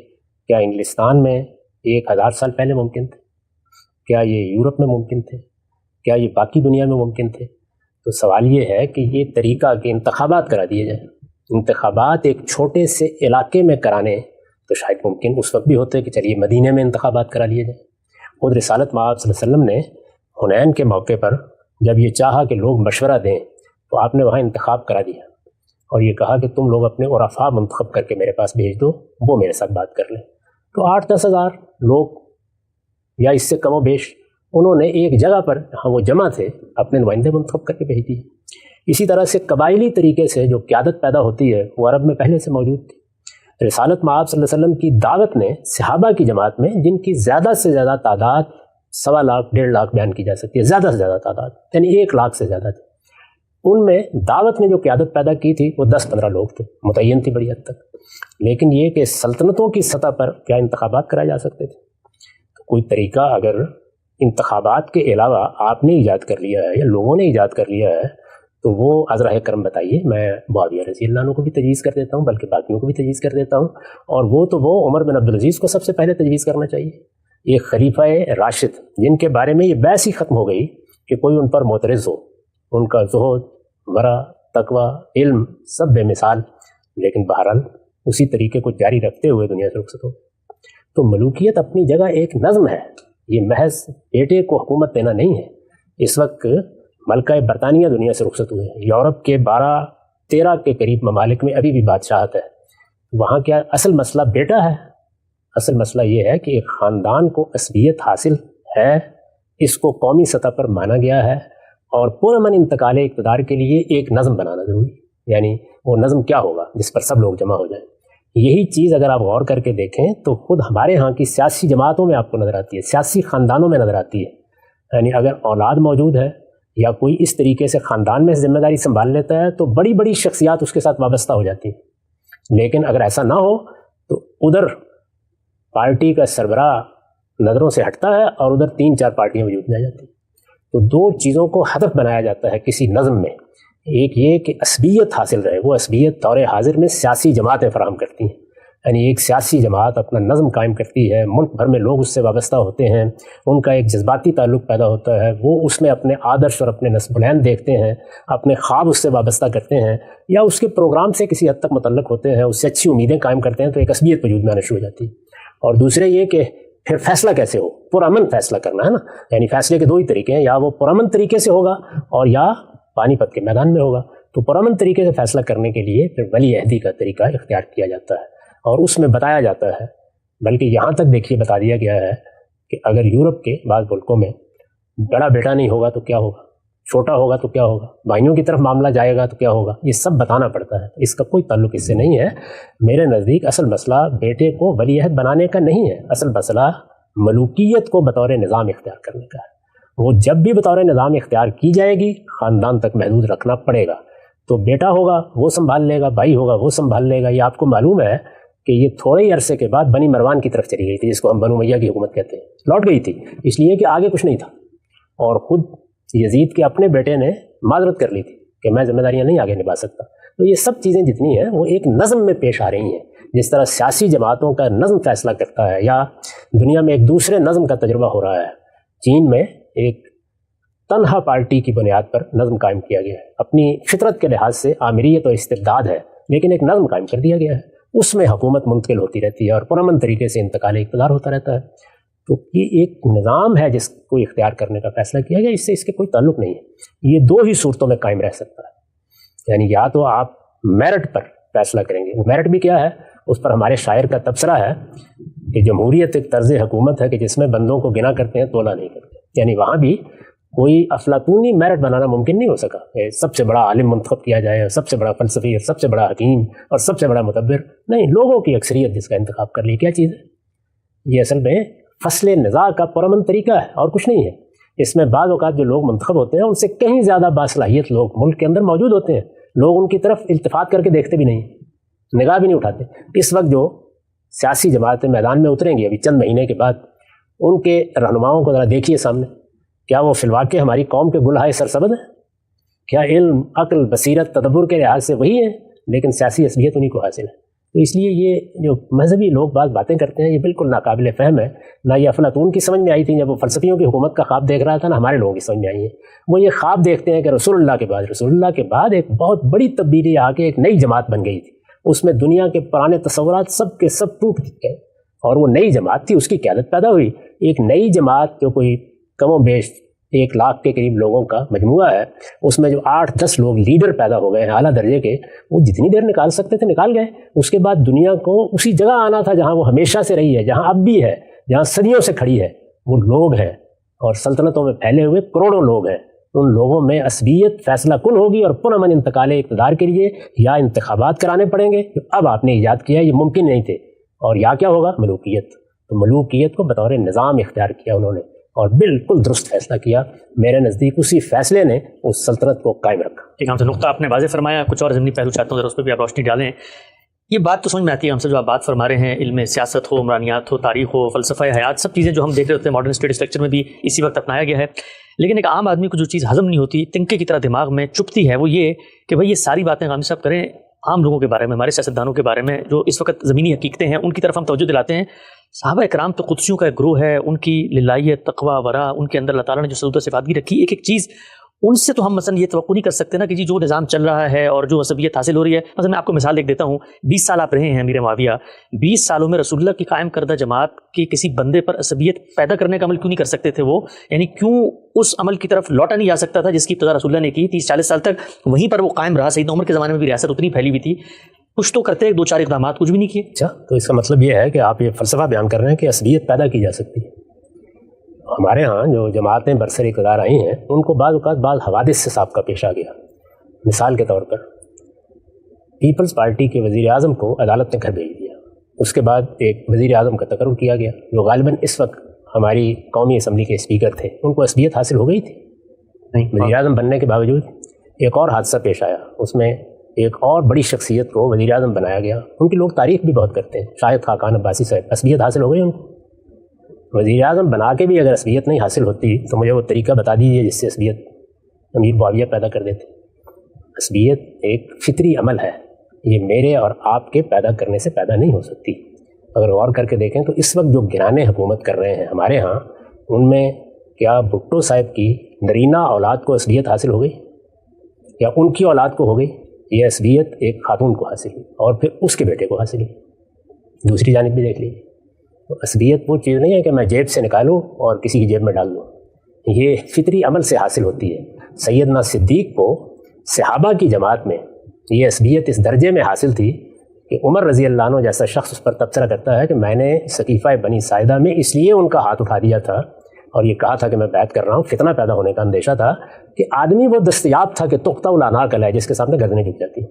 کیا انگلستان میں 1000 سال پہلے ممکن تھے؟ کیا یہ یورپ میں ممکن تھے؟ کیا یہ باقی دنیا میں ممکن تھے؟ تو سوال یہ ہے کہ یہ طریقہ کہ انتخابات کرا دیے جائیں، انتخابات ایک چھوٹے سے علاقے میں کرانے تو شاید ممکن اس وقت بھی ہوتے کہ چلیے مدینے میں انتخابات کرا لیے جائیں. خود رسالت مآب صلی اللہ علیہ وسلم نے حنین کے موقع پر جب یہ چاہا کہ لوگ مشورہ دیں تو آپ نے وہاں انتخاب کرا دیا اور یہ کہا کہ تم لوگ اپنے عرفاء منتخب کر کے میرے پاس بھیج دو، وہ میرے ساتھ بات کر لیں. تو 8-10 ہزار لوگ یا اس سے کم و بیش انہوں نے ایک جگہ پر جہاں وہ جمع تھے اپنے نمائندے منتخب کر کے بھیج دیے. اسی طرح سے قبائلی طریقے سے جو قیادت پیدا ہوتی ہے وہ عرب میں پہلے سے موجود تھی. رسالت مآب صلی اللہ علیہ وسلم کی دعوت نے صحابہ کی جماعت میں، جن کی زیادہ سے زیادہ تعداد 1.25 لاکھ 1.5 لاکھ بیان کی جا سکتی ہے، زیادہ سے زیادہ تعداد یعنی 1 لاکھ سے زیادہ تھی، ان میں دعوت نے جو قیادت پیدا کی تھی وہ 10-15 لوگ تھے، متعین تھی بڑی حد تک. لیکن یہ کہ سلطنتوں کی سطح پر کیا انتخابات کرائے جا سکتے تھے؟ تو کوئی طریقہ اگر انتخابات کے علاوہ آپ نے ایجاد کر لیا ہے یا لوگوں نے ایجاد کر لیا ہے تو وہ از راہ کرم بتائیے. میں معاویہ رضی اللہ عنہ کو بھی تجویز کر دیتا ہوں، بلکہ باقیوں کو بھی تجویز کر دیتا ہوں، اور وہ تو وہ عمر بن عبدالعزیز کو سب سے پہلے تجویز کرنا چاہیے. ایک خلیفہ راشد جن کے بارے میں یہ بحث ہی ختم ہو گئی کہ کوئی ان پر معترض ہو، ان کا زہد، ورع، تقویٰ، علم سب بے مثال، لیکن بہرحال اسی طریقے کو جاری رکھتے ہوئے دنیا سے رخصت ہو. تو ملوکیت اپنی جگہ ایک نظم ہے، یہ محض بیٹے کو حکومت دینا نہیں ہے. اس وقت ملکہ برطانیہ دنیا سے رخصت ہوئے ہیں، یورپ کے 12-13 کے قریب ممالک میں ابھی بھی بادشاہت ہے. وہاں کیا اصل مسئلہ بیٹا ہے؟ اصل مسئلہ یہ ہے کہ ایک خاندان کو عصبیت حاصل ہے، اس کو قومی سطح پر مانا گیا ہے، اور پرامن انتقال اقتدار کے لیے ایک نظم بنانا ضروری ہے. یعنی وہ نظم کیا ہوگا جس پر سب لوگ جمع ہو جائیں. یہی چیز اگر آپ غور کر کے دیکھیں تو خود ہمارے ہاں کی سیاسی جماعتوں میں آپ کو نظر آتی ہے، سیاسی خاندانوں میں نظر آتی ہے. یعنی اگر اولاد موجود ہے یا کوئی اس طریقے سے خاندان میں ذمہ داری سنبھال لیتا ہے تو بڑی بڑی شخصیات اس کے ساتھ وابستہ ہو جاتی ہیں. لیکن اگر ایسا نہ ہو تو ادھر پارٹی کا سربراہ نظروں سے ہٹتا ہے اور ادھر 3-4 پارٹیاں وجود میں آ جاتی ہیں. تو 2 چیزوں کو ہدف بنایا جاتا ہے کسی نظم میں. ایک یہ کہ عصبیت حاصل رہے، وہ عصبیت دور حاضر میں سیاسی جماعتیں فراہم کرتی ہیں. یعنی ایک سیاسی جماعت اپنا نظم قائم کرتی ہے، ملک بھر میں لوگ اس سے وابستہ ہوتے ہیں، ان کا ایک جذباتی تعلق پیدا ہوتا ہے، وہ اس میں اپنے آدرش اور اپنے نصب العین دیکھتے ہیں، اپنے خواب اس سے وابستہ کرتے ہیں یا اس کے پروگرام سے کسی حد تک متعلق ہوتے ہیں، اس سے اچھی امیدیں قائم کرتے ہیں، تو ایک عصبیت وجود میں آنا شروع ہو جاتی ہے. اور دوسرے یہ کہ پھر فیصلہ کیسے ہو، پرامن فیصلہ کرنا ہے نا. یعنی فیصلے کے 2 ہی طریقے ہیں، یا وہ پرامن طریقے سے ہوگا اور یا پانی پت کے میدان میں ہوگا. تو پرامن طریقے سے فیصلہ کرنے کے لیے پھر ولی عہدی کا طریقہ اختیار کیا جاتا ہے اور اس میں بتایا جاتا ہے، بلکہ یہاں تک دیکھیے بتا دیا گیا ہے کہ اگر یورپ کے بعض ملکوں میں بڑا بیٹا نہیں ہوگا تو کیا ہوگا، چھوٹا ہوگا تو کیا ہوگا، بھائیوں کی طرف معاملہ جائے گا تو کیا ہوگا، یہ سب بتانا پڑتا ہے. اس کا کوئی تعلق اس سے نہیں ہے. میرے نزدیک اصل مسئلہ بیٹے کو ولی عہد بنانے کا نہیں ہے، اصل مسئلہ ملوکیت کو بطور نظام اختیار کرنے کا ہے. وہ جب بھی بطور نظام اختیار کی جائے گی خاندان تک محدود رکھنا پڑے گا. تو بیٹا ہوگا وہ سنبھال لے گا، بھائی ہوگا وہ سنبھال لے گا. یہ آپ کو معلوم ہے کہ یہ تھوڑے ہی عرصے کے بعد بنی مروان کی طرف چلی گئی تھی، جس کو ہم بنو امیہ کی حکومت کہتے ہیں، لوٹ گئی تھی اس لیے کہ آگے کچھ نہیں تھا. اور خود یزید کے اپنے بیٹے نے معذرت کر لی تھی کہ میں ذمہ داریاں نہیں آگے نبھا سکتا. تو یہ سب چیزیں جتنی ہیں وہ ایک نظم میں پیش آ رہی ہیں. جس طرح سیاسی جماعتوں کا نظم فیصلہ کرتا ہے یا دنیا میں ایک دوسرے نظم کا تجربہ ہو رہا ہے، چین میں ایک تنہا پارٹی کی بنیاد پر نظم قائم کیا گیا ہے. اپنی فطرت کے لحاظ سے آمریت و استبداد ہے، لیکن ایک نظم قائم کر دیا گیا ہے. اس میں حکومت منتقل ہوتی رہتی ہے اور پرامن طریقے سے انتقال اقتدار ہوتا رہتا ہے. تو یہ ایک نظام ہے جس کو اختیار کرنے کا فیصلہ کیا گیا، اس سے اس کے کوئی تعلق نہیں ہے. یہ دو ہی صورتوں میں قائم رہ سکتا ہے، یعنی یا تو آپ میرٹ پر فیصلہ کریں گے. وہ میرٹ بھی کیا ہے، اس پر ہمارے شاعر کا تبصرہ ہے کہ جمہوریت ایک طرز حکومت ہے کہ جس میں بندوں کو گنا کرتے ہیں تولا نہیں کرتے. یعنی وہاں بھی کوئی افلاطونی میرٹ بنانا ممکن نہیں ہو سکا کہ سب سے بڑا عالم منتخب کیا جائے اور سب سے بڑا فلسفی اور سب سے بڑا حکیم اور سب سے بڑا مدبر. نہیں، لوگوں کی اکثریت جس کا انتخاب کر لی. کیا چیز ہے یہ؟ اصل میں فصل نزاع کا پرامن طریقہ ہے اور کچھ نہیں ہے. اس میں بعض اوقات جو لوگ منتخب ہوتے ہیں ان سے کہیں زیادہ باصلاحیت لوگ ملک کے اندر موجود ہوتے ہیں. لوگ ان کی طرف التفات کر کے دیکھتے بھی نہیں، نگاہ بھی نہیں اٹھاتے. اس وقت جو سیاسی جماعتیں میدان میں اتریں گی ابھی چند مہینے کے بعد، ان کے رہنماؤں کو ذرا دیکھیے سامنے. کیا وہ فی الواقع ہماری قوم کے گلہائے سرسبد ہیں؟ کیا علم، عقل، بصیرت، تدبر کے لحاظ سے وہی ہیں، لیکن سیاسی اصلیت انہیں کو حاصل ہے. تو اس لیے یہ جو مذہبی لوگ بعض باتیں کرتے ہیں یہ بالکل ناقابل فہم ہے. نہ یہ افلاطون کی سمجھ میں آئی تھی جب وہ فلسفیوں کی حکومت کا خواب دیکھ رہا تھا، نہ ہمارے لوگوں کی سمجھ میں آئی ہے. وہ یہ خواب دیکھتے ہیں کہ رسول اللہ کے بعد ایک بہت بڑی تبدیلی آ کے ایک نئی جماعت بن گئی تھی. اس میں دنیا کے پرانے تصورات سب کے سب ٹوٹ گئے اور وہ نئی جماعت تھی، اس کی قیادت پیدا ہوئی. ایک نئی جماعت جو کوئی کم و بیش 1 لاکھ کے قریب لوگوں کا مجموعہ ہے، اس میں جو 8-10 لوگ لیڈر پیدا ہو گئے ہیں اعلیٰ درجے کے، وہ جتنی دیر نکال سکتے تھے نکال گئے. اس کے بعد دنیا کو اسی جگہ آنا تھا جہاں وہ ہمیشہ سے رہی ہے، جہاں اب بھی ہے، جہاں صدیوں سے کھڑی ہے. وہ لوگ ہیں اور سلطنتوں میں پھیلے ہوئے کروڑوں لوگ ہیں. ان لوگوں میں عصبیت فیصلہ کن ہوگی اور پرامن انتقال اقتدار کے لیے یا انتخابات کرانے پڑیں گے جو اب آپ نے ایجاد کیا، یہ ممکن نہیں تھے. اور یا کیا ہوگا؟ ملوکیت. تو ملوکیت کو بطور نظام اختیار کیا انہوں نے اور بالکل درست فیصلہ کیا. میرے نزدیک اسی فیصلے نے اس سلطنت کو قائم رکھا. ایک ہم سے نقطہ آپ نے واضح فرمایا، کچھ اور ضمنی پہلو چاہتا ہوں ذرا اس پہ بھی آپ روشنی ڈالیں. یہ بات تو سمجھ میں آتی ہے ہم سے جو آپ بات فرما رہے ہیں، علم سیاست ہو، عمرانیات ہو، تاریخ ہو، فلسفہ حیات، سب چیزیں جو ہم دیکھ رہے ہوتے ہیں ماڈرن اسٹڈی اسٹرکچر میں بھی اسی وقت اپنایا گیا ہے. لیکن ایک عام آدمی کو جو چیز ہضم نہیں ہوتی، تنکے کی طرح دماغ میں چپتی ہے، وہ یہ کہ بھائی یہ ساری باتیں غامدی صاحب کریں عام لوگوں کے بارے میں، ہمارے سیاستدانوں کے بارے میں جو اس وقت زمینی حقیقتیں ہیں ان کی طرف ہم توجہ دلاتے ہیں. صحابہ اکرام تو قدسیوں کا ایک گروہ ہے، ان کی للہیت، تقوی، ورع، ان کے اندر اللہ تعالیٰ نے جو سلوت و صفاتگی رکھی، ایک ایک چیز ان سے تو ہم مثلا یہ توقع نہیں کر سکتے نا کہ جی جو نظام چل رہا ہے اور جو عصبیت حاصل ہو رہی ہے. مثلا میں آپ کو مثال ایک دیتا ہوں، 20 سال آپ رہے ہیں امیر معاویہ، 20 سالوں میں رسول اللہ کی قائم کردہ جماعت کے کسی بندے پر عصبیت پیدا کرنے کا عمل کیوں نہیں کر سکتے تھے وہ؟ یعنی کیوں اس عمل کی طرف لوٹا نہیں جا سکتا تھا جس کی ابتدا رسول اللہ نے کی؟ 30-40 سال تک وہیں پر وہ قائم رہا. سیدنا عمر کے زمانے میں بھی ریاست اتنی پھیلی ہوئی تھی، کچھ تو کرتے 2-4 اقدامات، کچھ بھی نہیں کیے. اچھا، تو اس کا مطلب یہ ہے کہ آپ یہ فلسفہ بیان کر رہے ہیں کہ عصبیت پیدا کی جا سکتی ہے. ہمارے ہاں جو جماعتیں برسر اقتدار آئی ہیں ان کو بعض اوقات بعض حوادث سے سابقہ پیش آ گیا. مثال کے طور پر پیپلز پارٹی کے وزیر اعظم کو عدالت نے گھر بھیج دیا. اس کے بعد ایک وزیر اعظم کا تقرر کیا گیا جو غالباً اس وقت ہماری قومی اسمبلی کے اسپیکر تھے. ان کو عصبیت حاصل ہو گئی تھی نہیں، وزیر اعظم بننے کے باوجود. ایک اور حادثہ پیش آیا، اس میں ایک اور بڑی شخصیت کو وزیر اعظم بنایا گیا. ان کی لوگ تعریف بھی بہت کرتے ہیں، شاہد خاقان عباسی صاحب. عصبیت حاصل ہو گئی ان کو. وزیر اعظم بنا کے بھی اگر عصبیت نہیں حاصل ہوتی تو مجھے وہ طریقہ بتا دیجیے جس سے عصبیت امیر معاویہ پیدا کر دیتے. عصبیت ایک فطری عمل ہے، یہ میرے اور آپ کے پیدا کرنے سے پیدا نہیں ہو سکتی. اگر غور کر کے دیکھیں تو اس وقت جو گرانے حکومت کر رہے ہیں ہمارے ہاں، ان میں کیا بھٹو صاحب کی نرینہ اولاد کو عصبیت حاصل ہو گئی یا ان کی اولاد کو ہو گئی؟ یہ عصبیت ایک خاتون کو حاصل ہوئی اور پھر اس کے بیٹے کو حاصل ہوئی. دوسری جانب بھی دیکھ لیجیے. تو عصبیت وہ چیز نہیں ہے کہ میں جیب سے نکالوں اور کسی کی جیب میں ڈال دوں، یہ فطری عمل سے حاصل ہوتی ہے. سیدنا صدیق کو صحابہ کی جماعت میں یہ عصبیت اس درجے میں حاصل تھی کہ عمر رضی اللہ عنہ جیسا شخص اس پر تبصرہ کرتا ہے کہ میں نے سقیفہ بنی ساعدہ میں اس لیے ان کا ہاتھ اٹھا دیا تھا اور یہ کہا تھا کہ میں بیعت کر رہا ہوں، فتنہ پیدا ہونے کا اندیشہ تھا کہ آدمی وہ دستیاب تھا کہ تختہ العناق ہے جس کے سامنے گردنیں جھک جاتی.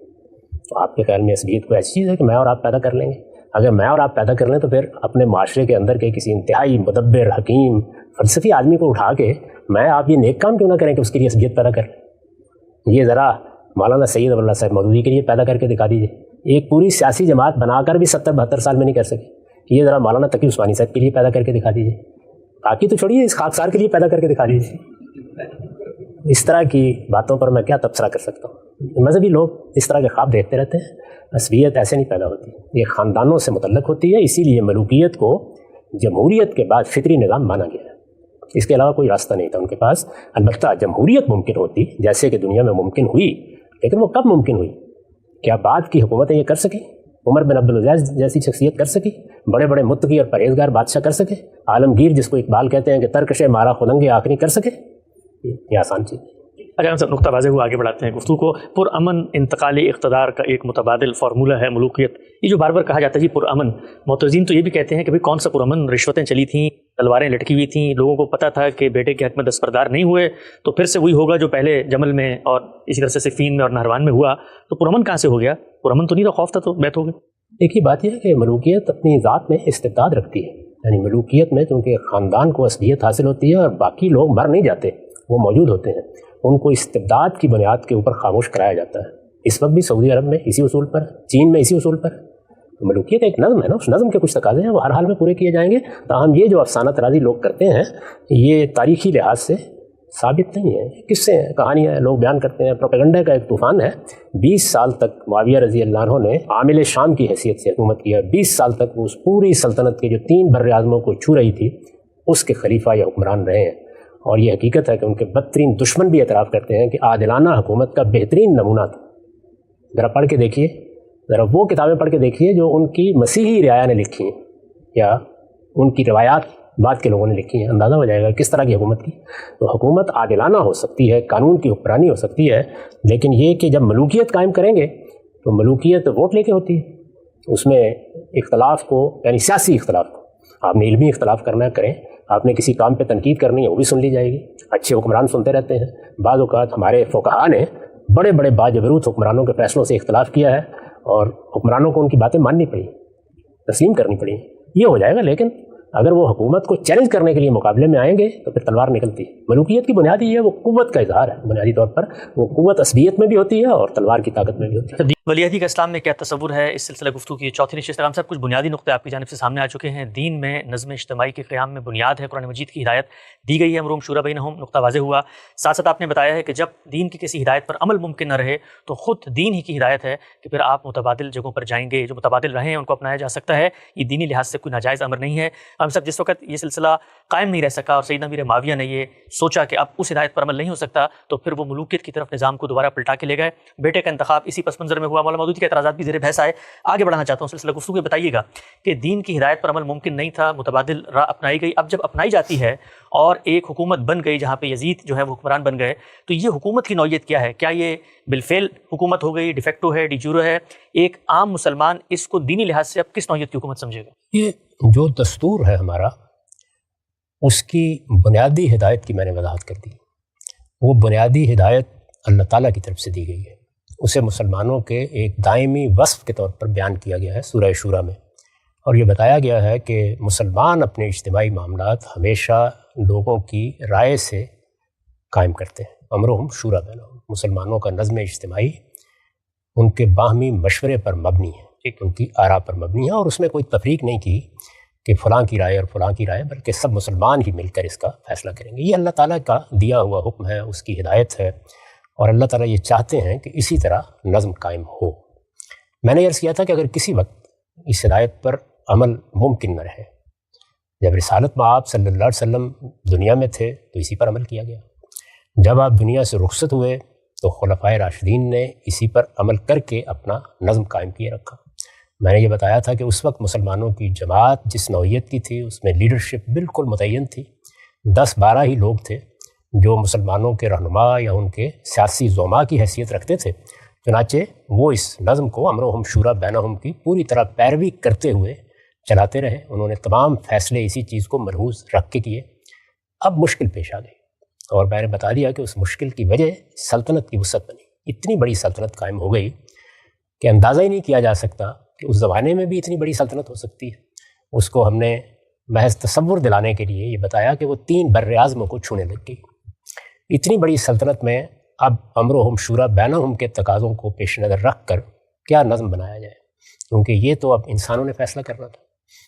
تو آپ کے خیال میں عصبیت کوئی ایسی چیز ہے کہ میں اور آپ پیدا کر لیں گے؟ اگر میں اور آپ پیدا کر لیں تو پھر اپنے معاشرے کے اندر کے کسی انتہائی مدبر، حکیم، فلسفی آدمی کو اٹھا کے میں آپ یہ نیک کام کیوں نہ کریں کہ اس کے لیے عصبیت پیدا کر لیں؟ یہ ذرا مولانا سید ابواللہ صاحب مودودی کے لیے پیدا کر کے دکھا دیجیے. ایک پوری سیاسی جماعت بنا کر بھی 70-72 سال میں نہیں کر سکے. یہ ذرا مولانا تقی عثمانی صاحب کے لیے پیدا کر کے دکھا دیجیے. باقی تو چھوڑیے، اس خاکسار کے لیے پیدا کر کے دکھا دیجیے. اس طرح کی باتوں پر میں کیا تبصرہ کر سکتا ہوں؟ مذہبی لوگ اس طرح کے خواب دیکھتے رہتے ہیں. عصبیت ایسے نہیں پیدا ہوتی، یہ خاندانوں سے متعلق ہوتی ہے. اسی لیے ملوکیت کو جمہوریت کے بعد فطری نظام مانا گیا ہے. اس کے علاوہ کوئی راستہ نہیں تھا ان کے پاس. البتہ جمہوریت ممکن ہوتی جیسے کہ دنیا میں ممکن ہوئی، لیکن وہ کب ممکن ہوئی؟ کیا بعد کی حکومتیں یہ کر سکیں؟ عمر بن عبدالعزیز جیسی شخصیت کر سکی؟ بڑے بڑے متقی اور پرہیزگار بادشاہ کر سکے؟ عالمگیر جس کو اقبال کہتے ہیں کہ ترکش مارا خدنگ آخری کر سکے؟ یہ آسان چیز. اگر ہم سب نقطہ واضح ہوا آگے بڑھاتے ہیں گفتگو کو. پرامن انتقالی اقتدار کا ایک متبادل فارمولہ ہے ملوکیت. یہ جو بار بار کہا جاتا ہے جی پرامن، معترضین تو یہ بھی کہتے ہیں کہ بھئی کون سا پرامن؟ رشوتیں چلی تھیں، تلواریں لٹکی ہوئی تھیں، لوگوں کو پتہ تھا کہ بیٹے کے حق میں دستبردار نہیں ہوئے تو پھر سے وہی ہوگا جو پہلے جمل میں اور اسی طرح سے صفین میں اور نہروان میں ہوا. تو پرامن کہاں سے ہو گیا؟ پرامن تو نہیں تھا، خوف تھا تو بیت ہو گئے. ایک ہی بات یہ ہے کہ ملوکیت اپنی ذات میں استبداد رکھتی ہے. یعنی ملوکیت میں چونکہ خاندان کو عصبیت حاصل ہوتی ہے اور باقی لوگ مر نہیں جاتے، وہ موجود ہوتے ہیں، ان کو استبداد کی بنیاد کے اوپر خاموش کرایا جاتا ہے. اس وقت بھی سعودی عرب میں اسی اصول پر، چین میں اسی اصول پر. ملوکیت ایک نظم ہے نا، اس نظم کے کچھ تقاضے ہیں، وہ ہر حال میں پورے کیے جائیں گے. تاہم یہ جو افسانہ ترازی لوگ کرتے ہیں یہ تاریخی لحاظ سے ثابت نہیں ہے. قصے ہیں، کہانیاں ہیں، لوگ بیان کرتے ہیں. پروپیگنڈا کا ایک طوفان ہے. 20 سال تک معاویہ رضی اللہ عنہ نے عامل شام کی حیثیت سے حکومت کیا. 20 سال تک اس پوری سلطنت کے جو 3 بر اعظموں کو چھو رہی تھی اس کے خلیفہ یا حکمران رہے ہیں. اور یہ حقیقت ہے کہ ان کے بدترین دشمن بھی اعتراف کرتے ہیں کہ عادلانہ حکومت کا بہترین نمونہ تھا. ذرا پڑھ کے دیکھیے، ذرا وہ کتابیں پڑھ کے دیکھیے جو ان کی مسیحی رعایا نے لکھی ہیں یا ان کی روایات بعد کے لوگوں نے لکھی ہیں. اندازہ ہو جائے گا کس طرح کی حکومت کی. تو حکومت عادلانہ ہو سکتی ہے، قانون کی حکمرانی ہو سکتی ہے، لیکن یہ کہ جب ملوکیت قائم کریں گے تو ملوکیت ووٹ لے کے ہوتی ہے. اس میں اختلاف کو، یعنی سیاسی اختلاف کو، آپ نے علمی اختلاف کرنا ہے کریں، آپ نے کسی کام پہ تنقید کرنی ہے وہ بھی سن لی جائے گی. اچھے حکمران سنتے رہتے ہیں. بعض اوقات ہمارے فقہاء نے بڑے بڑے باجبروت حکمرانوں کے فیصلوں سے اختلاف کیا ہے اور حکمرانوں کو ان کی باتیں ماننی پڑی، تسلیم کرنی پڑی. یہ ہو جائے گا. لیکن اگر وہ حکومت کو چیلنج کرنے کے لیے مقابلے میں آئیں گے تو پھر تلوار نکلتی ہے. ملوکیت کی بنیادی یہ ہے، وہ قوت کا اظہار ہے. بنیادی طور پر وہ قوت عصبیت میں بھی ہوتی ہے اور تلوار کی طاقت میں بھی ہوتی ہے. ولیعہدی کا اسلام میں کیا تصور ہے؟ اس سلسلہ گفتگو کی چوتھی نشست. صاحب کچھ بنیادی نقطے آپ کی جانب سے سامنے آ چکے ہیں. دین میں نظم اجتماعی کے قیام میں بنیاد ہے، قرآن مجید کی ہدایت دی گئی ہے، امرهم شورى بینہم، نقطہ واضح ہوا. ساتھ ساتھ آپ نے بتایا ہے کہ جب دین کی کسی ہدایت پر عمل ممکن نہ رہے تو خود دین ہی کی ہدایت ہے کہ پھر آپ متبادل جگہوں پر جائیں گے. جو متبادل رہے ہیں ان کو اپنایا جا سکتا ہے. یہ دینی لحاظ سے کوئی ناجائز امر نہیں ہے. ہم سب جس وقت یہ سلسلہ قائم نہیں رہ سکا اور سیدنا امیر معاویہ نے یہ سوچا کہ اب اس ہدایت پر عمل نہیں ہو سکتا تو پھر وہ ملوکیت کی طرف نظام کو دوبارہ پلٹا کے لے گئے. بیٹے کا انتخاب اسی پس منظر میں ہوا. مولانا مودودی کے اعتراضات بھی زیر بحث آئے. آگے بڑھانا چاہتا ہوں سلسلہ گفتگو میں. بتائیے گا کہ دین کی ہدایت پر عمل ممکن نہیں تھا، متبادل راہ اپنائی گئی. اب جب اپنائی جاتی ہے اور ایک حکومت بن گئی جہاں پہ یزید جو ہے وہ حکمران بن گئے تو یہ حکومت کی نوعیت کیا ہے؟ کیا یہ بالفعل حکومت ہو گئی، ڈیفیکٹو ہے، ڈی جورو ہے؟ ایک عام مسلمان اس کو دینی لحاظ سے اب کس نوعیت کی حکومت سمجھے گا؟ یہ جو دستور ہے ہمارا، اس کی بنیادی ہدایت کی میں نے وضاحت کر دی. وہ بنیادی ہدایت اللہ تعالیٰ کی طرف سے دی گئی ہے. اسے مسلمانوں کے ایک دائمی وصف کے طور پر بیان کیا گیا ہے سورہ شورى میں. اور یہ بتایا گیا ہے کہ مسلمان اپنے اجتماعی معاملات ہمیشہ لوگوں کی رائے سے قائم کرتے ہیں. امرهم شورى بینہم، مسلمانوں کا نظم اجتماعی ان کے باہمی مشورے پر مبنی ہے، ان کی آراء پر مبنی ہے. اور اس میں کوئی تفریق نہیں کی کہ فلاں کی رائے اور فلاں کی رائے، بلکہ سب مسلمان ہی مل کر اس کا فیصلہ کریں گے. یہ اللہ تعالیٰ کا دیا ہوا حکم ہے، اس کی ہدایت ہے، اور اللہ تعالیٰ یہ چاہتے ہیں کہ اسی طرح نظم قائم ہو. میں نے عرض کیا تھا کہ اگر کسی وقت اس ہدایت پر عمل ممکن نہ رہے، جب رسالت میں آپ صلی اللہ علیہ وسلم دنیا میں تھے تو اسی پر عمل کیا گیا. جب آپ دنیا سے رخصت ہوئے تو خلفائے راشدین نے اسی پر عمل کر کے اپنا نظم قائم کیے رکھا. میں نے یہ بتایا تھا کہ اس وقت مسلمانوں کی جماعت جس نوعیت کی تھی اس میں لیڈرشپ بالکل متعین تھی. 10-12 ہی لوگ تھے جو مسلمانوں کے رہنما یا ان کے سیاسی زعما کی حیثیت رکھتے تھے، چنانچہ وہ اس نظم کو امر ہم شورا بینہم کی پوری طرح پیروی کرتے ہوئے چلاتے رہے۔ انہوں نے تمام فیصلے اسی چیز کو ملحوظ رکھ کے کیے۔ اب مشکل پیش آ گئی، اور میں نے بتا دیا کہ اس مشکل کی وجہ سلطنت کی وسعت بنی۔ اتنی بڑی سلطنت قائم ہو گئی کہ اندازہ ہی نہیں کیا جا سکتا کہ اس زمانے میں بھی اتنی بڑی سلطنت ہو سکتی ہے۔ اس کو ہم نے محض تصور دلانے کے لیے یہ بتایا کہ وہ 3 بر اعظموں کو چھونے لگ گئی۔ اتنی بڑی سلطنت میں اب امرہم شورا بینہم کے تقاضوں کو پیش نظر رکھ کر کیا نظم بنایا جائے، کیونکہ یہ تو اب انسانوں نے فیصلہ کرنا تھا،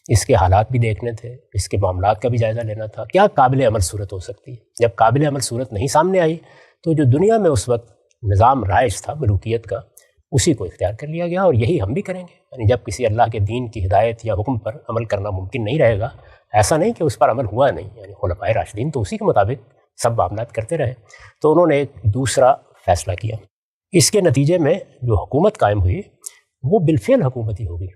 اس کے حالات بھی دیکھنے تھے، اس کے معاملات کا بھی جائزہ لینا تھا، کیا قابل عمل صورت ہو سکتی ہے۔ جب قابل عمل صورت نہیں سامنے آئی تو جو دنیا میں اس وقت نظام رائج تھا ملوکیت کا، اسی کو اختیار کر لیا گیا، اور یہی ہم بھی کریں گے۔ یعنی جب کسی اللہ کے دین کی ہدایت یا حکم پر عمل کرنا ممکن نہیں رہے گا، ایسا نہیں کہ اس پر عمل ہوا نہیں، یعنی خلفائے راشدین تو اسی کے مطابق سب معاملات کرتے رہے، تو انہوں نے ایک دوسرا فیصلہ کیا۔ اس کے نتیجے میں جو حکومت قائم ہوئی وہ بالفعل حکومت ہی ہوگی،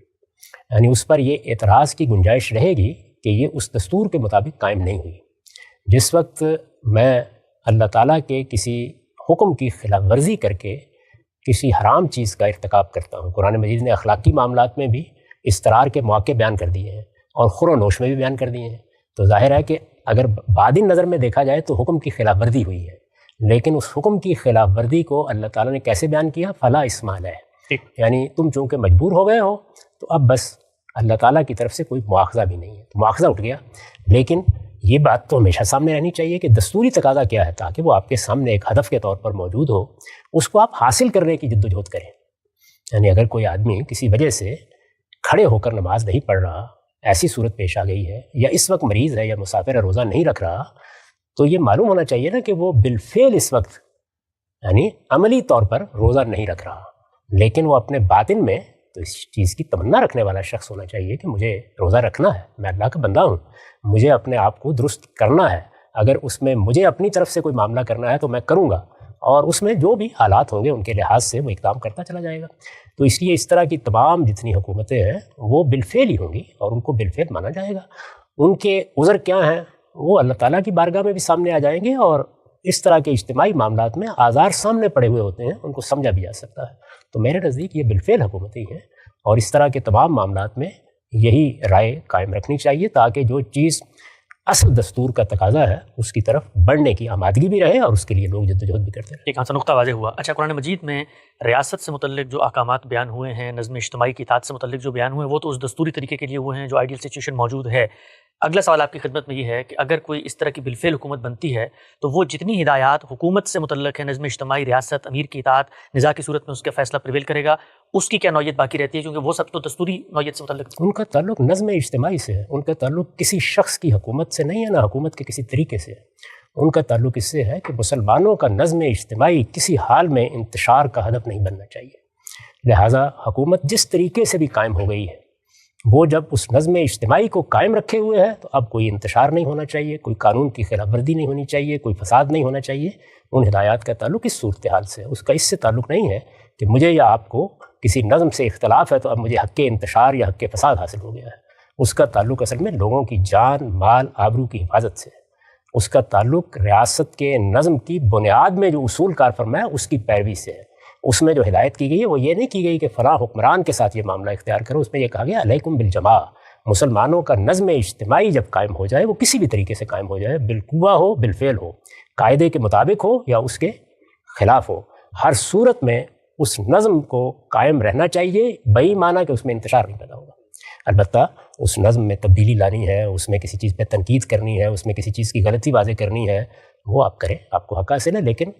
یعنی اس پر یہ اعتراض کی گنجائش رہے گی کہ یہ اس دستور کے مطابق قائم نہیں ہوئی۔ جس وقت میں اللہ تعالیٰ کے کسی حکم کی خلاف ورزی کر کے کسی حرام چیز کا ارتکاب کرتا ہوں، قرآن مجید نے اخلاقی معاملات میں بھی استرار کے مواقع بیان کر دیے ہیں اور خور و نوش میں بھی بیان کر دیے ہیں، تو ظاہر ہے کہ اگر باطن نظر میں دیکھا جائے تو حکم کی خلاف ورزی ہوئی ہے، لیکن اس حکم کی خلاف ورزی کو اللہ تعالیٰ نے کیسے بیان کیا؟ فلا اسمال ہے، یعنی تم چونکہ مجبور ہو گئے ہو تو اب بس اللہ تعالیٰ کی طرف سے کوئی مواخذہ بھی نہیں ہے، تو مواخذہ اٹھ گیا۔ لیکن یہ بات تو ہمیشہ سامنے رہنی چاہیے کہ دستوری تقاضا کیا ہے، تاکہ وہ آپ کے سامنے ایک ہدف کے طور پر موجود ہو، اس کو آپ حاصل کرنے کی جدوجہد کریں۔ یعنی اگر کوئی آدمی کسی وجہ سے کھڑے ہو کر نماز نہیں پڑھ رہا، ایسی صورت پیش آ گئی ہے، یا اس وقت مریض ہے یا مسافر ہے، روزہ نہیں رکھ رہا، تو یہ معلوم ہونا چاہیے نا کہ وہ بالفعل اس وقت یعنی عملی طور پر روزہ نہیں رکھ رہا، لیکن وہ اپنے باطن میں تو اس چیز کی تمنا رکھنے والا شخص ہونا چاہیے کہ مجھے روزہ رکھنا ہے، میں اللہ کا بندہ ہوں، مجھے اپنے آپ کو درست کرنا ہے، اگر اس میں مجھے اپنی طرف سے کوئی معاملہ کرنا ہے تو میں کروں گا، اور اس میں جو بھی حالات ہوں گے ان کے لحاظ سے وہ اقدام کرتا چلا جائے گا۔ تو اس لیے اس طرح کی تمام جتنی حکومتیں ہیں وہ بالفعل ہی ہوں گی اور ان کو بالفعل مانا جائے گا۔ ان کے عذر کیا ہیں وہ اللہ تعالیٰ کی بارگاہ میں بھی سامنے آ جائیں گے، اور اس طرح کے اجتماعی معاملات میں آزار سامنے پڑے ہوئے ہوتے ہیں، ان کو سمجھا بھی جا سکتا ہے۔ تو میرے نزدیک یہ بالفعل حکومت ہی ہے، اور اس طرح کے تمام معاملات میں یہی رائے قائم رکھنی چاہیے، تاکہ جو چیز اصل دستور کا تقاضا ہے اس کی طرف بڑھنے کی آمادگی بھی رہے، اور اس کے لیے لوگ جدوجہد بھی کرتے رہیں۔ ایک آنسا نقطہ واضح ہوا۔ اچھا، قرآن مجید میں ریاست سے متعلق جو احکامات بیان ہوئے ہیں، نظم اجتماعی کی اطاعت سے متعلق جو بیان ہوئے ہیں، وہ تو اس دستوری طریقے کے لیے ہوئے ہیں جو آئیڈیل سچویشن موجود ہے۔ اگلا سوال آپ کی خدمت میں یہ ہے کہ اگر کوئی اس طرح کی بالفعل حکومت بنتی ہے تو وہ جتنی ہدایات حکومت سے متعلق ہے، نظم اجتماعی، ریاست، امیر کی اطاعت، نزاع کی صورت میں اس کا فیصلہ پریویل کرے گا، اس کی کیا نوعیت باقی رہتی ہے؟ کیونکہ وہ سب تو دستوری نوعیت سے متعلق ہے۔ ان کا تعلق نظم اجتماعی سے ہے، ان کا تعلق کسی شخص کی حکومت سے نہیں ہے، نہ حکومت کے کسی طریقے سے ہے۔ ان کا تعلق اس سے ہے کہ مسلمانوں کا نظم اجتماعی کسی حال میں انتشار کا ہدف نہیں بننا چاہیے، لہٰذا حکومت جس طریقے سے بھی قائم ہو گئی ہے، وہ جب اس نظم اجتماعی کو قائم رکھے ہوئے ہے تو اب کوئی انتشار نہیں ہونا چاہیے، کوئی قانون کی خلاف ورزی نہیں ہونی چاہیے، کوئی فساد نہیں ہونا چاہیے۔ ان ہدایات کا تعلق اس صورتحال سے ہے، اس کا اس سے تعلق نہیں ہے کہ مجھے یا آپ کو کسی نظم سے اختلاف ہے تو اب مجھے حق انتشار یا حق فساد حاصل ہو گیا ہے۔ اس کا تعلق اصل میں لوگوں کی جان، مال، آبرو کی حفاظت سے ہے۔ اس کا تعلق ریاست کے نظم کی بنیاد میں جو اصول کار فرما ہے اس کی پیروی سے ہے۔ اس میں جو ہدایت کی گئی ہے وہ یہ نہیں کی گئی کہ فلاں حکمران کے ساتھ یہ معاملہ اختیار کرو، اس میں یہ کہا گیا علیکم بالجماع، مسلمانوں کا نظم اجتماعی جب قائم ہو جائے، وہ کسی بھی طریقے سے قائم ہو جائے، بالقوہ ہو، بالفعل ہو، قاعدے کے مطابق ہو یا اس کے خلاف ہو، ہر صورت میں اس نظم کو قائم رہنا چاہیے، بئی معنی کہ اس میں انتشار نہیں پیدا ہوگا۔ البتہ اس نظم میں تبدیلی لانی ہے، اس میں کسی چیز پہ تنقید کرنی ہے، اس میں کسی چیز کی غلطی واضح کرنی ہے، وہ آپ کریں، آپ کو حق حاصل ہے، لیکن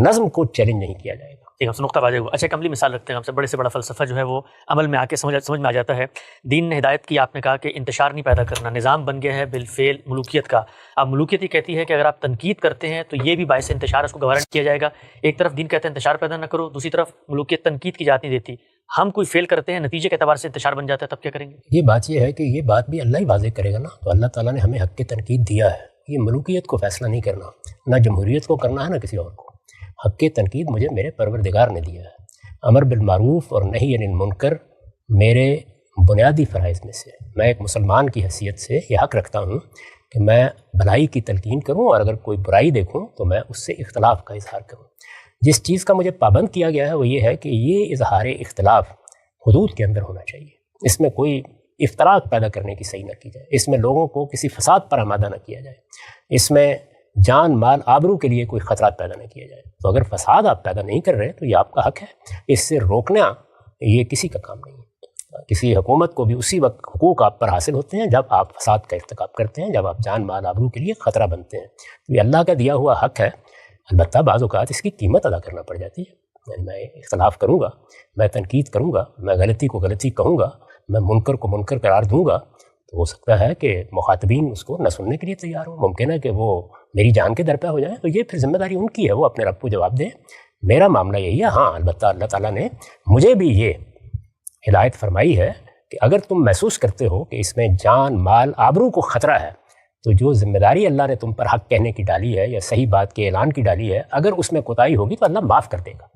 نظم کو چیلنج نہیں کیا جائے گا۔ ٹھیک ہے، نقطہ واضح ہوا۔ اچھا، ایک عملی مثال رکھتے ہیں، ہم سے بڑے سے بڑا فلسفہ جو ہے وہ عمل میں آ کے سمجھ میں آ جاتا ہے۔ دین نے ہدایت کی، آپ نے کہا کہ انتشار نہیں پیدا کرنا، نظام بن گیا ہے بالفعل ملوکیت کا۔ اب ملوکیت ہی کہتی ہے کہ اگر آپ تنقید کرتے ہیں تو یہ بھی باعث انتشار اس کو گوارا کیا جائے گا۔ ایک طرف دین کہتا ہے انتشار پیدا نہ کرو، دوسری طرف ملوکیت تنقید کی اجازت نہیں دیتی۔ ہم کوئی فیل کرتے ہیں، نتیجے کے اعتبار سے انتشار بن جاتا ہے، تب کیا کریں گے؟ یہ بات یہ ہے کہ یہ بات بھی اللہ ہی واضح کرے گا نا، تو اللہ تعالیٰ نے ہمیں حق کی تنقید دیا ہے، یہ ملوکیت کو فیصلہ نہیں کرنا، نہ جمہوریت کو کرنا ہے نہ کسی اور کو۔ حق کی تنقید مجھے میرے پروردگار نے دیا ہے، امر بالمعروف اور نہی عن المنکر میرے بنیادی فرائض میں سے۔ میں ایک مسلمان کی حیثیت سے یہ حق رکھتا ہوں کہ میں بھلائی کی تلقین کروں اور اگر کوئی برائی دیکھوں تو میں اس سے اختلاف کا اظہار کروں۔ جس چیز کا مجھے پابند کیا گیا ہے وہ یہ ہے کہ یہ اظہار اختلاف حدود کے اندر ہونا چاہیے، اس میں کوئی افتراق پیدا کرنے کی صحیح نہ کی جائے، اس میں لوگوں کو کسی فساد پر آمادہ نہ کیا جائے، اس میں جان مال آبرو کے لیے کوئی خطرات پیدا نہ کیا جائے۔ تو اگر فساد آپ پیدا نہیں کر رہے تو یہ آپ کا حق ہے، اس سے روکنا یہ کسی کا کام نہیں ہے۔ کسی حکومت کو بھی اسی وقت حقوق آپ پر حاصل ہوتے ہیں جب آپ فساد کا ارتکاب کرتے ہیں، جب آپ جان مال آبرو کے لیے خطرہ بنتے ہیں۔ تو یہ اللہ کا دیا ہوا حق ہے، البتہ بعض اوقات اس کی قیمت ادا کرنا پڑ جاتی ہے۔ یعنی میں اختلاف کروں گا، میں تنقید کروں گا، میں غلطی کو غلطی کہوں گا، میں منکر کو منکر قرار دوں گا، تو ہو سکتا ہے کہ مخاطبین اس کو نہ سننے کے لیے تیار ہوں، ممکن ہے کہ وہ میری جان کے درپے ہو جائیں، تو یہ پھر ذمہ داری ان کی ہے، وہ اپنے رب کو جواب دیں۔ میرا معاملہ یہی ہے، ہاں البتہ اللہ تعالیٰ نے مجھے بھی یہ ہدایت فرمائی ہے کہ اگر تم محسوس کرتے ہو کہ اس میں جان مال آبرو کو خطرہ ہے تو جو ذمہ داری اللہ نے تم پر حق کہنے کی ڈالی ہے یا صحیح بات کے اعلان کی ڈالی ہے، اگر اس میں کوتاہی ہوگی تو اللہ معاف کر دے گا۔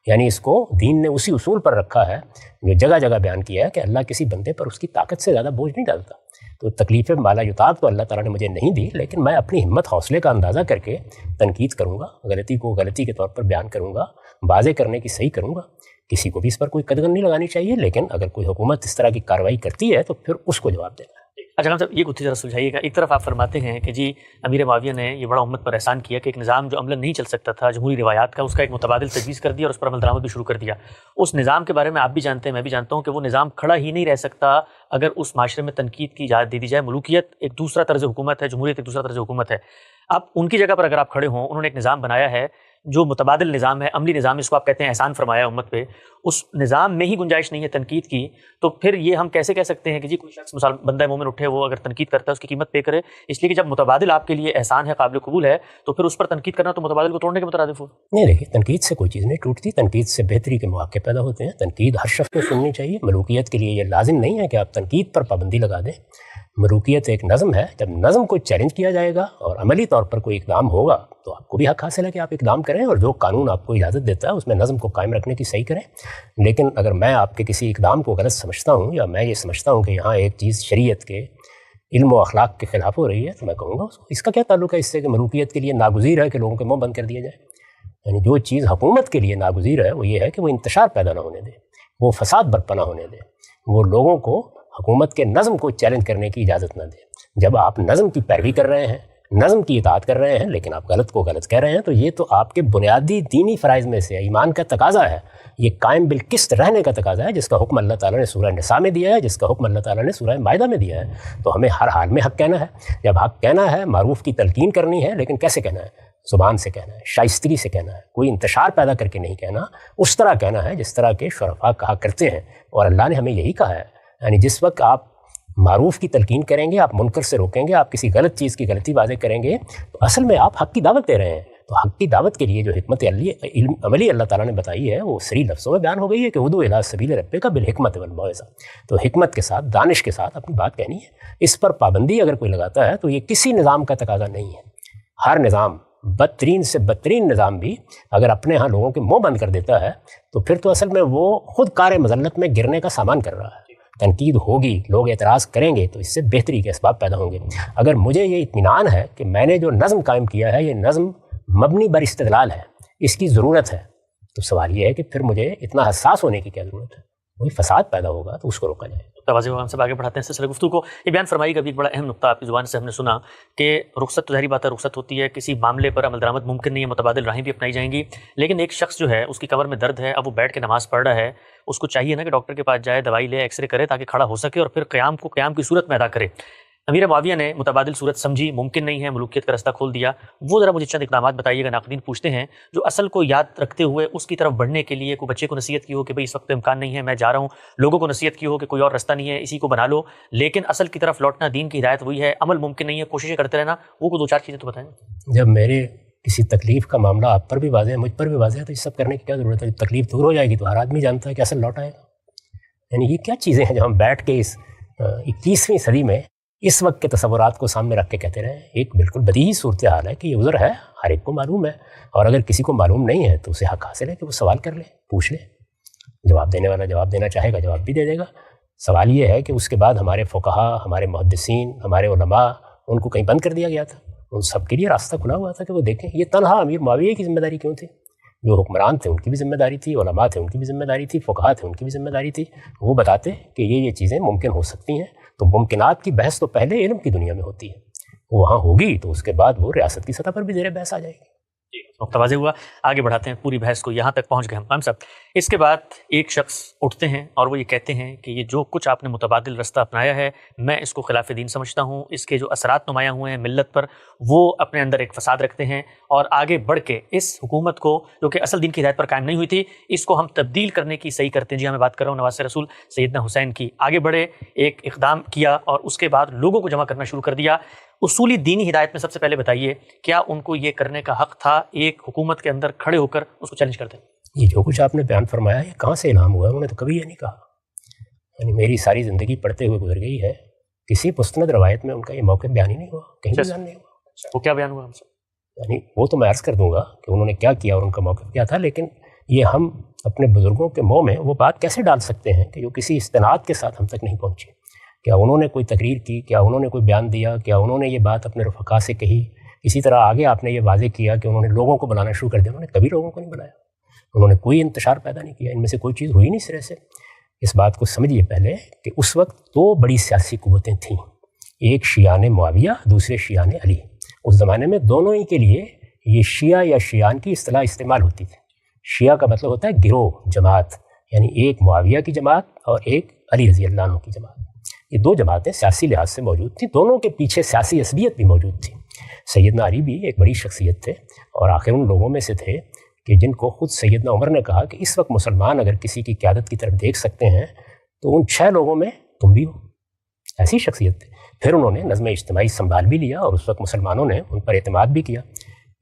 یعنی اس کو دین نے اسی اصول پر رکھا ہے جو جگہ جگہ بیان کیا ہے کہ اللہ کسی بندے پر اس کی طاقت سے زیادہ بوجھ نہیں ڈالتا۔ تو تکلیفیں مالا یطاق تو اللہ تعالیٰ نے مجھے نہیں دی، لیکن میں اپنی ہمت حوصلے کا اندازہ کر کے تنقید کروں گا، غلطی کو غلطی کے طور پر بیان کروں گا، واضح کرنے کی صحیح کروں گا۔ کسی کو بھی اس پر کوئی قدغن نہیں لگانی چاہیے، لیکن اگر کوئی حکومت اس طرح کی کارروائی کرتی ہے تو پھر اس کو جواب دینا ہے۔ اچھا خان صاحب، یہ گتھی ذرا سلجھائیے گا۔ ایک طرف آپ فرماتے ہیں کہ جی امیر معاویہ نے یہ بڑا امت پر احسان کیا کہ ایک نظام جو عملاً نہیں چل سکتا تھا جمہوری روایات کا، اس کا ایک متبادل تجویز کر دیا اور اس پر عمل درآمد بھی شروع کر دیا۔ اس نظام کے بارے میں آپ بھی جانتے ہیں، میں بھی جانتا ہوں کہ وہ نظام کھڑا ہی نہیں رہ سکتا اگر اس معاشرے میں تنقید کی اجازت دے دی جائے۔ ملوکیت ایک دوسرا طرز حکومت ہے، جمہوریت ایک دوسرا طرز حکومت ہے۔ اب ان کی جگہ پر اگر آپ کھڑے ہوں، انہوں نے ایک نظام بنایا ہے جو متبادل نظام ہے، عملی نظام، اس کو آپ کہتے ہیں احسان فرمایا امت پہ، اس نظام میں ہی گنجائش نہیں ہے تنقید کی، تو پھر یہ ہم کیسے کہہ سکتے ہیں کہ جی کوئی شخص مثال بندہ مومن اٹھے، وہ اگر تنقید کرتا ہے اس کی قیمت پے کرے؟ اس لیے کہ جب متبادل آپ کے لیے احسان ہے، قابل قبول ہے، تو پھر اس پر تنقید کرنا تو متبادل کو توڑنے کے مترادف ہو۔ نہیں، دیکھیے تنقید سے کوئی چیز نہیں ٹوٹتی، تنقید سے بہتری کے مواقع پیدا ہوتے ہیں۔ تنقید ہر شخص کو سننی چاہیے۔ ملوکیت کے لیے یہ لازم نہیں ہے کہ آپ تنقید پر پابندی لگا دیں۔ ملوکیت ایک نظم ہے، جب نظم کو چیلنج کیا جائے گا اور عملی طور پر کوئی اقدام ہوگا تو آپ کو بھی حق حاصل ہے کہ آپ اقدام کریں، اور جو قانون آپ کو اجازت دیتا ہے اس میں نظم کو قائم رکھنے کی صحیح کریں۔ لیکن اگر میں آپ کے کسی اقدام کو غلط سمجھتا ہوں یا میں یہ سمجھتا ہوں کہ یہاں ایک چیز شریعت کے علم و اخلاق کے خلاف ہو رہی ہے تو میں کہوں گا اس کا کیا تعلق ہے اس سے کہ ملوکیت کے لیے ناگزیر ہے کہ لوگوں کے منہ بند کر دیا جائے۔ یعنی جو چیز حکومت کے لیے ناگزیر ہے وہ یہ ہے کہ وہ انتشار پیدا نہ ہونے دے، وہ فساد برپا نہ ہونے دے، وہ لوگوں کو حکومت کے نظم کو چیلنج کرنے کی اجازت نہ دے۔ جب آپ نظم کی پیروی کر رہے ہیں، نظم کی اطاعت کر رہے ہیں، لیکن آپ غلط کو غلط کہہ رہے ہیں، تو یہ تو آپ کے بنیادی دینی فرائض میں سے ایمان کا تقاضا ہے، یہ قائم بالقسط رہنے کا تقاضا ہے، جس کا حکم اللہ تعالیٰ نے سورہ نساء میں دیا ہے، جس کا حکم اللہ تعالیٰ نے سورہ مائدہ میں دیا ہے۔ تو ہمیں ہر حال میں حق کہنا ہے۔ جب حق کہنا ہے، معروف کی تلقین کرنی ہے، لیکن کیسے کہنا ہے؟ زبان سے کہنا ہے، شائستگی سے کہنا ہے، کوئی انتشار پیدا کر کے نہیں کہنا، اس طرح کہنا ہے جس طرح کے شرفاء کہا کرتے ہیں، اور اللہ نے ہمیں یہی کہا ہے۔ یعنی جس وقت آپ معروف کی تلقین کریں گے، آپ منکر سے روکیں گے، آپ کسی غلط چیز کی غلطی واضح کریں گے، تو اصل میں آپ حق کی دعوت دے رہے ہیں۔ تو حق کی دعوت کے لیے جو حکمت عملی اللہ تعالیٰ نے بتائی ہے وہ صریح لفظوں میں بیان ہو گئی ہے کہ ادعو الی سبیل ربک بالحکمت والموعظہ۔ تو حکمت کے ساتھ، دانش کے ساتھ اپنی بات کہنی ہے۔ اس پر پابندی اگر کوئی لگاتا ہے تو یہ کسی نظام کا تقاضا نہیں ہے۔ ہر نظام، بدترین سے بدترین نظام بھی اگر اپنے ہاں لوگوں کے منہ بند کر دیتا ہے تو پھر تو اصل میں وہ خود کار مذلت میں گرنے کا سامان کر رہا ہے۔ تنقید ہوگی، لوگ اعتراض کریں گے تو اس سے بہتری کے اسباب پیدا ہوں گے۔ اگر مجھے یہ اطمینان ہے کہ میں نے جو نظم قائم کیا ہے یہ نظم مبنی بر استدلال ہے، اس کی ضرورت ہے، تو سوال یہ ہے کہ پھر مجھے اتنا حساس ہونے کی کیا ضرورت ہے؟ کوئی فساد پیدا ہوگا تو اس کو روکا جائے۔ واضح ہم سب آگے بڑھاتے ہیں سلسلہ گفتگو کو۔ یہ بیان فرمائی کا بھی ایک بڑا اہم نقطہ آپ کی زبان سے ہم نے سنا کہ رخصت تو ظاہری بات ہے، رخصت ہوتی ہے، کسی معاملے پر عمل درآمد ممکن نہیں ہے، متبادل راہیں بھی اپنائی جائیں گی، لیکن ایک شخص جو ہے اس کی کمر میں درد ہے، اب وہ بیٹھ کے نماز پڑھ رہا ہے، اس کو چاہیے نا کہ ڈاکٹر کے پاس جائے، دوائی لے، ایکس رے کرے تاکہ کھڑا ہو سکے اور پھر قیام کو قیام کی صورت میں ادا کرے۔ امیر معاویہ نے متبادل صورت سمجھی، ممکن نہیں ہے، ملوکیت کا رستہ کھول دیا۔ وہ ذرا مجھے چند اقدامات بتائیے گا، ناقدین پوچھتے ہیں، جو اصل کو یاد رکھتے ہوئے اس کی طرف بڑھنے کے لیے کوئی بچے کو نصیحت کی ہو کہ بھئی اس وقت امکان نہیں ہے، میں جا رہا ہوں، لوگوں کو نصیحت کی ہو کہ کوئی اور رستہ نہیں ہے، اسی کو بنا لو، لیکن اصل کی طرف لوٹنا، دین کی ہدایت وہی ہے، عمل ممکن نہیں ہے، کوششیں کرتے رہنا، وہ کو دو چار چیزیں تو بتائیں۔ جب میرے کسی تکلیف کا معاملہ آپ پر بھی واضح ہے، مجھ پر بھی واضح ہے، تو یہ سب کرنے کی کیا ضرورت ہے؟ جب تکلیف دور ہو جائے گی تو ہر آدمی جانتا ہے کہ اصل لوٹ آئے گا۔ یعنی یہ کیا چیزیں ہیں جو ہم بیٹھ کے اس 21ویں صدی میں اس وقت کے تصورات کو سامنے رکھ کے کہتے رہے ہیں؟ ایک بالکل بدیہی صورتحال ہے کہ یہ عذر ہے، ہر ایک کو معلوم ہے، اور اگر کسی کو معلوم نہیں ہے تو اسے حق حاصل ہے کہ وہ سوال کر لے، پوچھ لے، جواب دینے والا جواب دینا چاہے گا جواب بھی دے دے گا۔ سوال یہ ہے کہ اس کے بعد ہمارے فقہا، ہمارے محدثین، ہمارے علماء ان کو کہیں بند کر دیا گیا تھا؟ ان سب کے لیے راستہ کھلا ہوا تھا کہ وہ دیکھیں. یہ تنہا امیر معاویہ کی ذمہ داری کیوں تھی؟ جو حکمران تھے ان کی بھی ذمہ داری تھی، علماء تھے ان کی بھی ذمہ داری تھی، فقہاء تھے ان کی بھی ذمہ داری تھی. وہ بتاتے کہ یہ چیزیں ممکن ہو سکتی ہیں. تو ممکنات کی بحث تو پہلے علم کی دنیا میں ہوتی ہے، وہاں ہوگی تو اس کے بعد وہ ریاست کی سطح پر بھی زیر بحث آ جائے گی. وقت واضح ہوا، آگے بڑھاتے ہیں پوری بحث کو. یہاں تک پہنچ گئے ہم صاحب. اس کے بعد ایک شخص اٹھتے ہیں اور وہ یہ کہتے ہیں کہ یہ جو کچھ آپ نے متبادل رستہ اپنایا ہے میں اس کو خلاف دین سمجھتا ہوں. اس کے جو اثرات نمایاں ہوئے ہیں ملت پر وہ اپنے اندر ایک فساد رکھتے ہیں، اور آگے بڑھ کے اس حکومت کو جو کہ اصل دین کی ہدایت پر قائم نہیں ہوئی تھی اس کو ہم تبدیل کرنے کی صحیح کرتے ہیں. جی ہاں، میں بات کر رہا ہوں نواسہ رسول سیدنا حسین کی. آگے بڑھے، ایک اقدام کیا اور اس کے بعد لوگوں کو جمع کرنا شروع کر دیا. اصولی دینی ہدایت میں سب سے پہلے بتائیے کیا ان کو یہ کرنے کا حق تھا ایک حکومت کے اندر کھڑے ہو کر اس کو چیلنج کرتے؟ یہ جو کچھ آپ نے بیان فرمایا یہ کہاں سے الہام ہوا؟ انہوں نے تو کبھی یہ نہیں کہا. یعنی میری ساری زندگی پڑھتے ہوئے گزر گئی ہے، کسی مستند روایت میں ان کا یہ موقف بیان ہی نہیں ہوا، کہیں بیان نہیں ہوا. وہ کیا بیان ہوا ہم سے؟ یعنی وہ تو میں عرض کر دوں گا کہ انہوں نے کیا کیا اور ان کا موقف کیا تھا، لیکن یہ ہم اپنے بزرگوں کے منہ میں وہ بات کیسے ڈال سکتے ہیں کہ جو کسی استناد کے ساتھ ہم تک نہیں پہنچی؟ کیا انہوں نے کوئی تقریر کی؟ کیا انہوں نے کوئی بیان دیا؟ کیا انہوں نے یہ بات اپنے رفقا سے کہی؟ اسی طرح آگے آپ نے یہ واضح کیا کہ انہوں نے لوگوں کو بلانا شروع کر دیا. انہوں نے کبھی لوگوں کو نہیں بلایا، انہوں نے کوئی انتشار پیدا نہیں کیا. ان میں سے کوئی چیز ہوئی نہیں سرے سے. اس بات کو سمجھیے پہلے کہ اس وقت دو بڑی سیاسی قوتیں تھیں، ایک شیعان معاویہ، دوسرے شیعان علی. اس زمانے میں دونوں ہی کے لیے یہ شیعہ یا شیعان کی اصطلاح استعمال ہوتی تھی. شیعہ کا مطلب ہوتا ہے گروہ، جماعت، یعنی ایک معاویہ کی جماعت اور ایک علی رضی اللہ عنہ کی جماعت. یہ دو جماعتیں سیاسی لحاظ سے موجود تھیں، دونوں کے پیچھے سیاسی عصبیت بھی موجود تھی. سیدنا علی بھی ایک بڑی شخصیت تھے اور آخر ان لوگوں میں سے تھے کہ جن کو خود سیدنا عمر نے کہا کہ اس وقت مسلمان اگر کسی کی قیادت کی طرف دیکھ سکتے ہیں تو ان 6 لوگوں میں تم بھی ہو. ایسی شخصیت تھے. پھر انہوں نے نظم اجتماعی سنبھال بھی لیا اور اس وقت مسلمانوں نے ان پر اعتماد بھی کیا.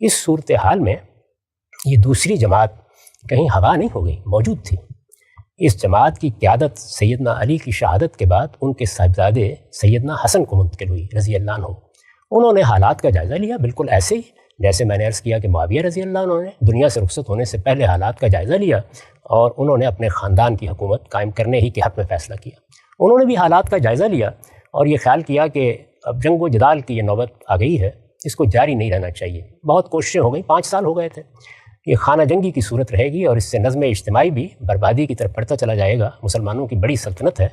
اس صورتحال میں یہ دوسری جماعت کہیں ہوا نہیں ہو گئی، موجود تھی. اس جماعت کی قیادت سیدنا علی کی شہادت کے بعد ان کے صاحبزادے سیدنا حسن کو منتقل ہوئی رضی اللہ عنہ. انہوں نے حالات کا جائزہ لیا، بالکل ایسے ہی جیسے میں نے عرض کیا کہ معاویہ رضی اللہ عنہ نے دنیا سے رخصت ہونے سے پہلے حالات کا جائزہ لیا اور انہوں نے اپنے خاندان کی حکومت قائم کرنے ہی کے حق میں فیصلہ کیا. انہوں نے بھی حالات کا جائزہ لیا اور یہ خیال کیا کہ اب جنگ و جدال کی یہ نوبت آ گئی ہے، اس کو جاری نہیں رہنا چاہیے. بہت کوششیں ہو گئیں، 5 سال ہو گئے تھے. یہ خانہ جنگی کی صورت رہے گی اور اس سے نظم اجتماعی بھی بربادی کی طرف بڑھتا چلا جائے گا. مسلمانوں کی بڑی سلطنت ہے،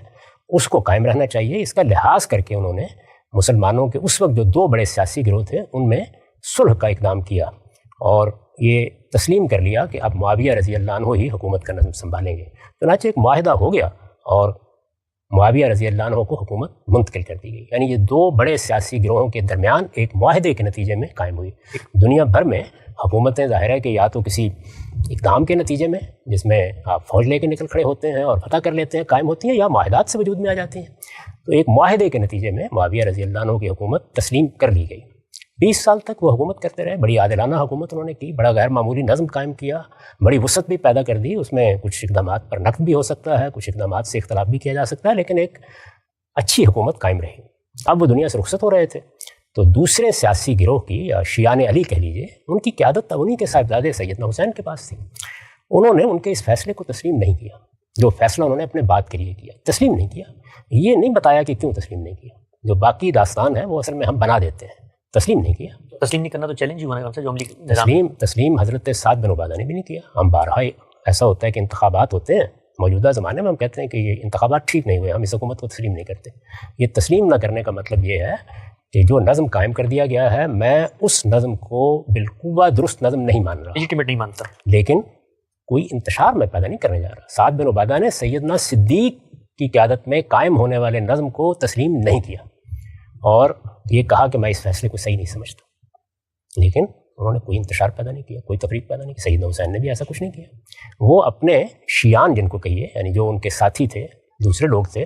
اس کو قائم رہنا چاہیے. اس کا لحاظ کر کے انہوں نے مسلمانوں کے اس وقت جو 2 بڑے سیاسی گروہ تھے ان میں صلح کا اقدام کیا اور یہ تسلیم کر لیا کہ اب معاویہ رضی اللہ عنہ ہی حکومت کا نظم سنبھالیں گے. چنانچہ ایک معاہدہ ہو گیا اور معاویہ رضی اللہ عنہ کو حکومت منتقل کر دی گئی. یعنی یہ 2 بڑے سیاسی گروہوں کے درمیان ایک معاہدے کے نتیجے میں قائم ہوئی. دنیا بھر میں حکومتیں ظاہر ہے کہ یا تو کسی اقدام کے نتیجے میں جس میں آپ فوج لے کے نکل کھڑے ہوتے ہیں اور فتح کر لیتے ہیں قائم ہوتی ہیں، یا معاہدات سے وجود میں آ جاتی ہیں. تو ایک معاہدے کے نتیجے میں معاویہ رضی اللہ عنہ کی حکومت تسلیم کر لی گئی. 20 سال تک وہ حکومت کرتے رہے. بڑی عادلانہ حکومت انہوں نے کی، بڑا غیر معمولی نظم قائم کیا، بڑی وسعت بھی پیدا کر دی. اس میں کچھ اقدامات پر نقد بھی ہو سکتا ہے، کچھ اقدامات سے اختلاف بھی کیا جا سکتا ہے، لیکن ایک اچھی حکومت قائم رہی. اب وہ دنیا سے رخصت ہو رہے تھے تو دوسرے سیاسی گروہ کی یا شیعان علی کہہ لیجیے، ان کی قیادت انہی کے صاحبزادے سیدنا حسین کے پاس تھی. انہوں نے ان کے اس فیصلے کو تسلیم نہیں کیا. جو فیصلہ انہوں نے اپنے بات کے لیے کیا تسلیم نہیں کیا. یہ نہیں بتایا کہ کیوں تسلیم نہیں کیا. جو باقی داستان ہے وہ اصل میں ہم بنا دیتے ہیں. تسلیم نہیں کیا. تسلیم نہیں کرنا تو چیلنج ہی ہونے کا جو عملی تسلیم حضرت سعد بن عبادہ نے بھی نہیں کیا. ہم بارہا ایسا ہوتا ہے کہ انتخابات ہوتے ہیں، موجودہ زمانے میں ہم کہتے ہیں کہ یہ انتخابات ٹھیک نہیں ہوئے، ہم اس حکومت کو تسلیم نہیں کرتے. یہ تسلیم نہ کرنے کا مطلب یہ ہے کہ جو نظم قائم کر دیا گیا ہے میں اس نظم کو بالقوہ درست نظم نہیں مان رہا، لیجیٹمیٹ نہیں مانتا، لیکن کوئی انتشار میں پیدا نہیں کرنے جا رہا. سعد بن عبادہ نے سیدنا صدیق کی قیادت میں قائم ہونے والے نظم کو تسلیم نہیں کیا اور یہ کہا کہ میں اس فیصلے کو صحیح نہیں سمجھتا. لیکن انہوں نے کوئی انتشار پیدا نہیں کیا، کوئی تفریق پیدا نہیں کی. سیدنا حسین نے بھی ایسا کچھ نہیں کیا. وہ اپنے شیعان جن کو کہیے، یعنی جو ان کے ساتھی تھے، دوسرے لوگ تھے،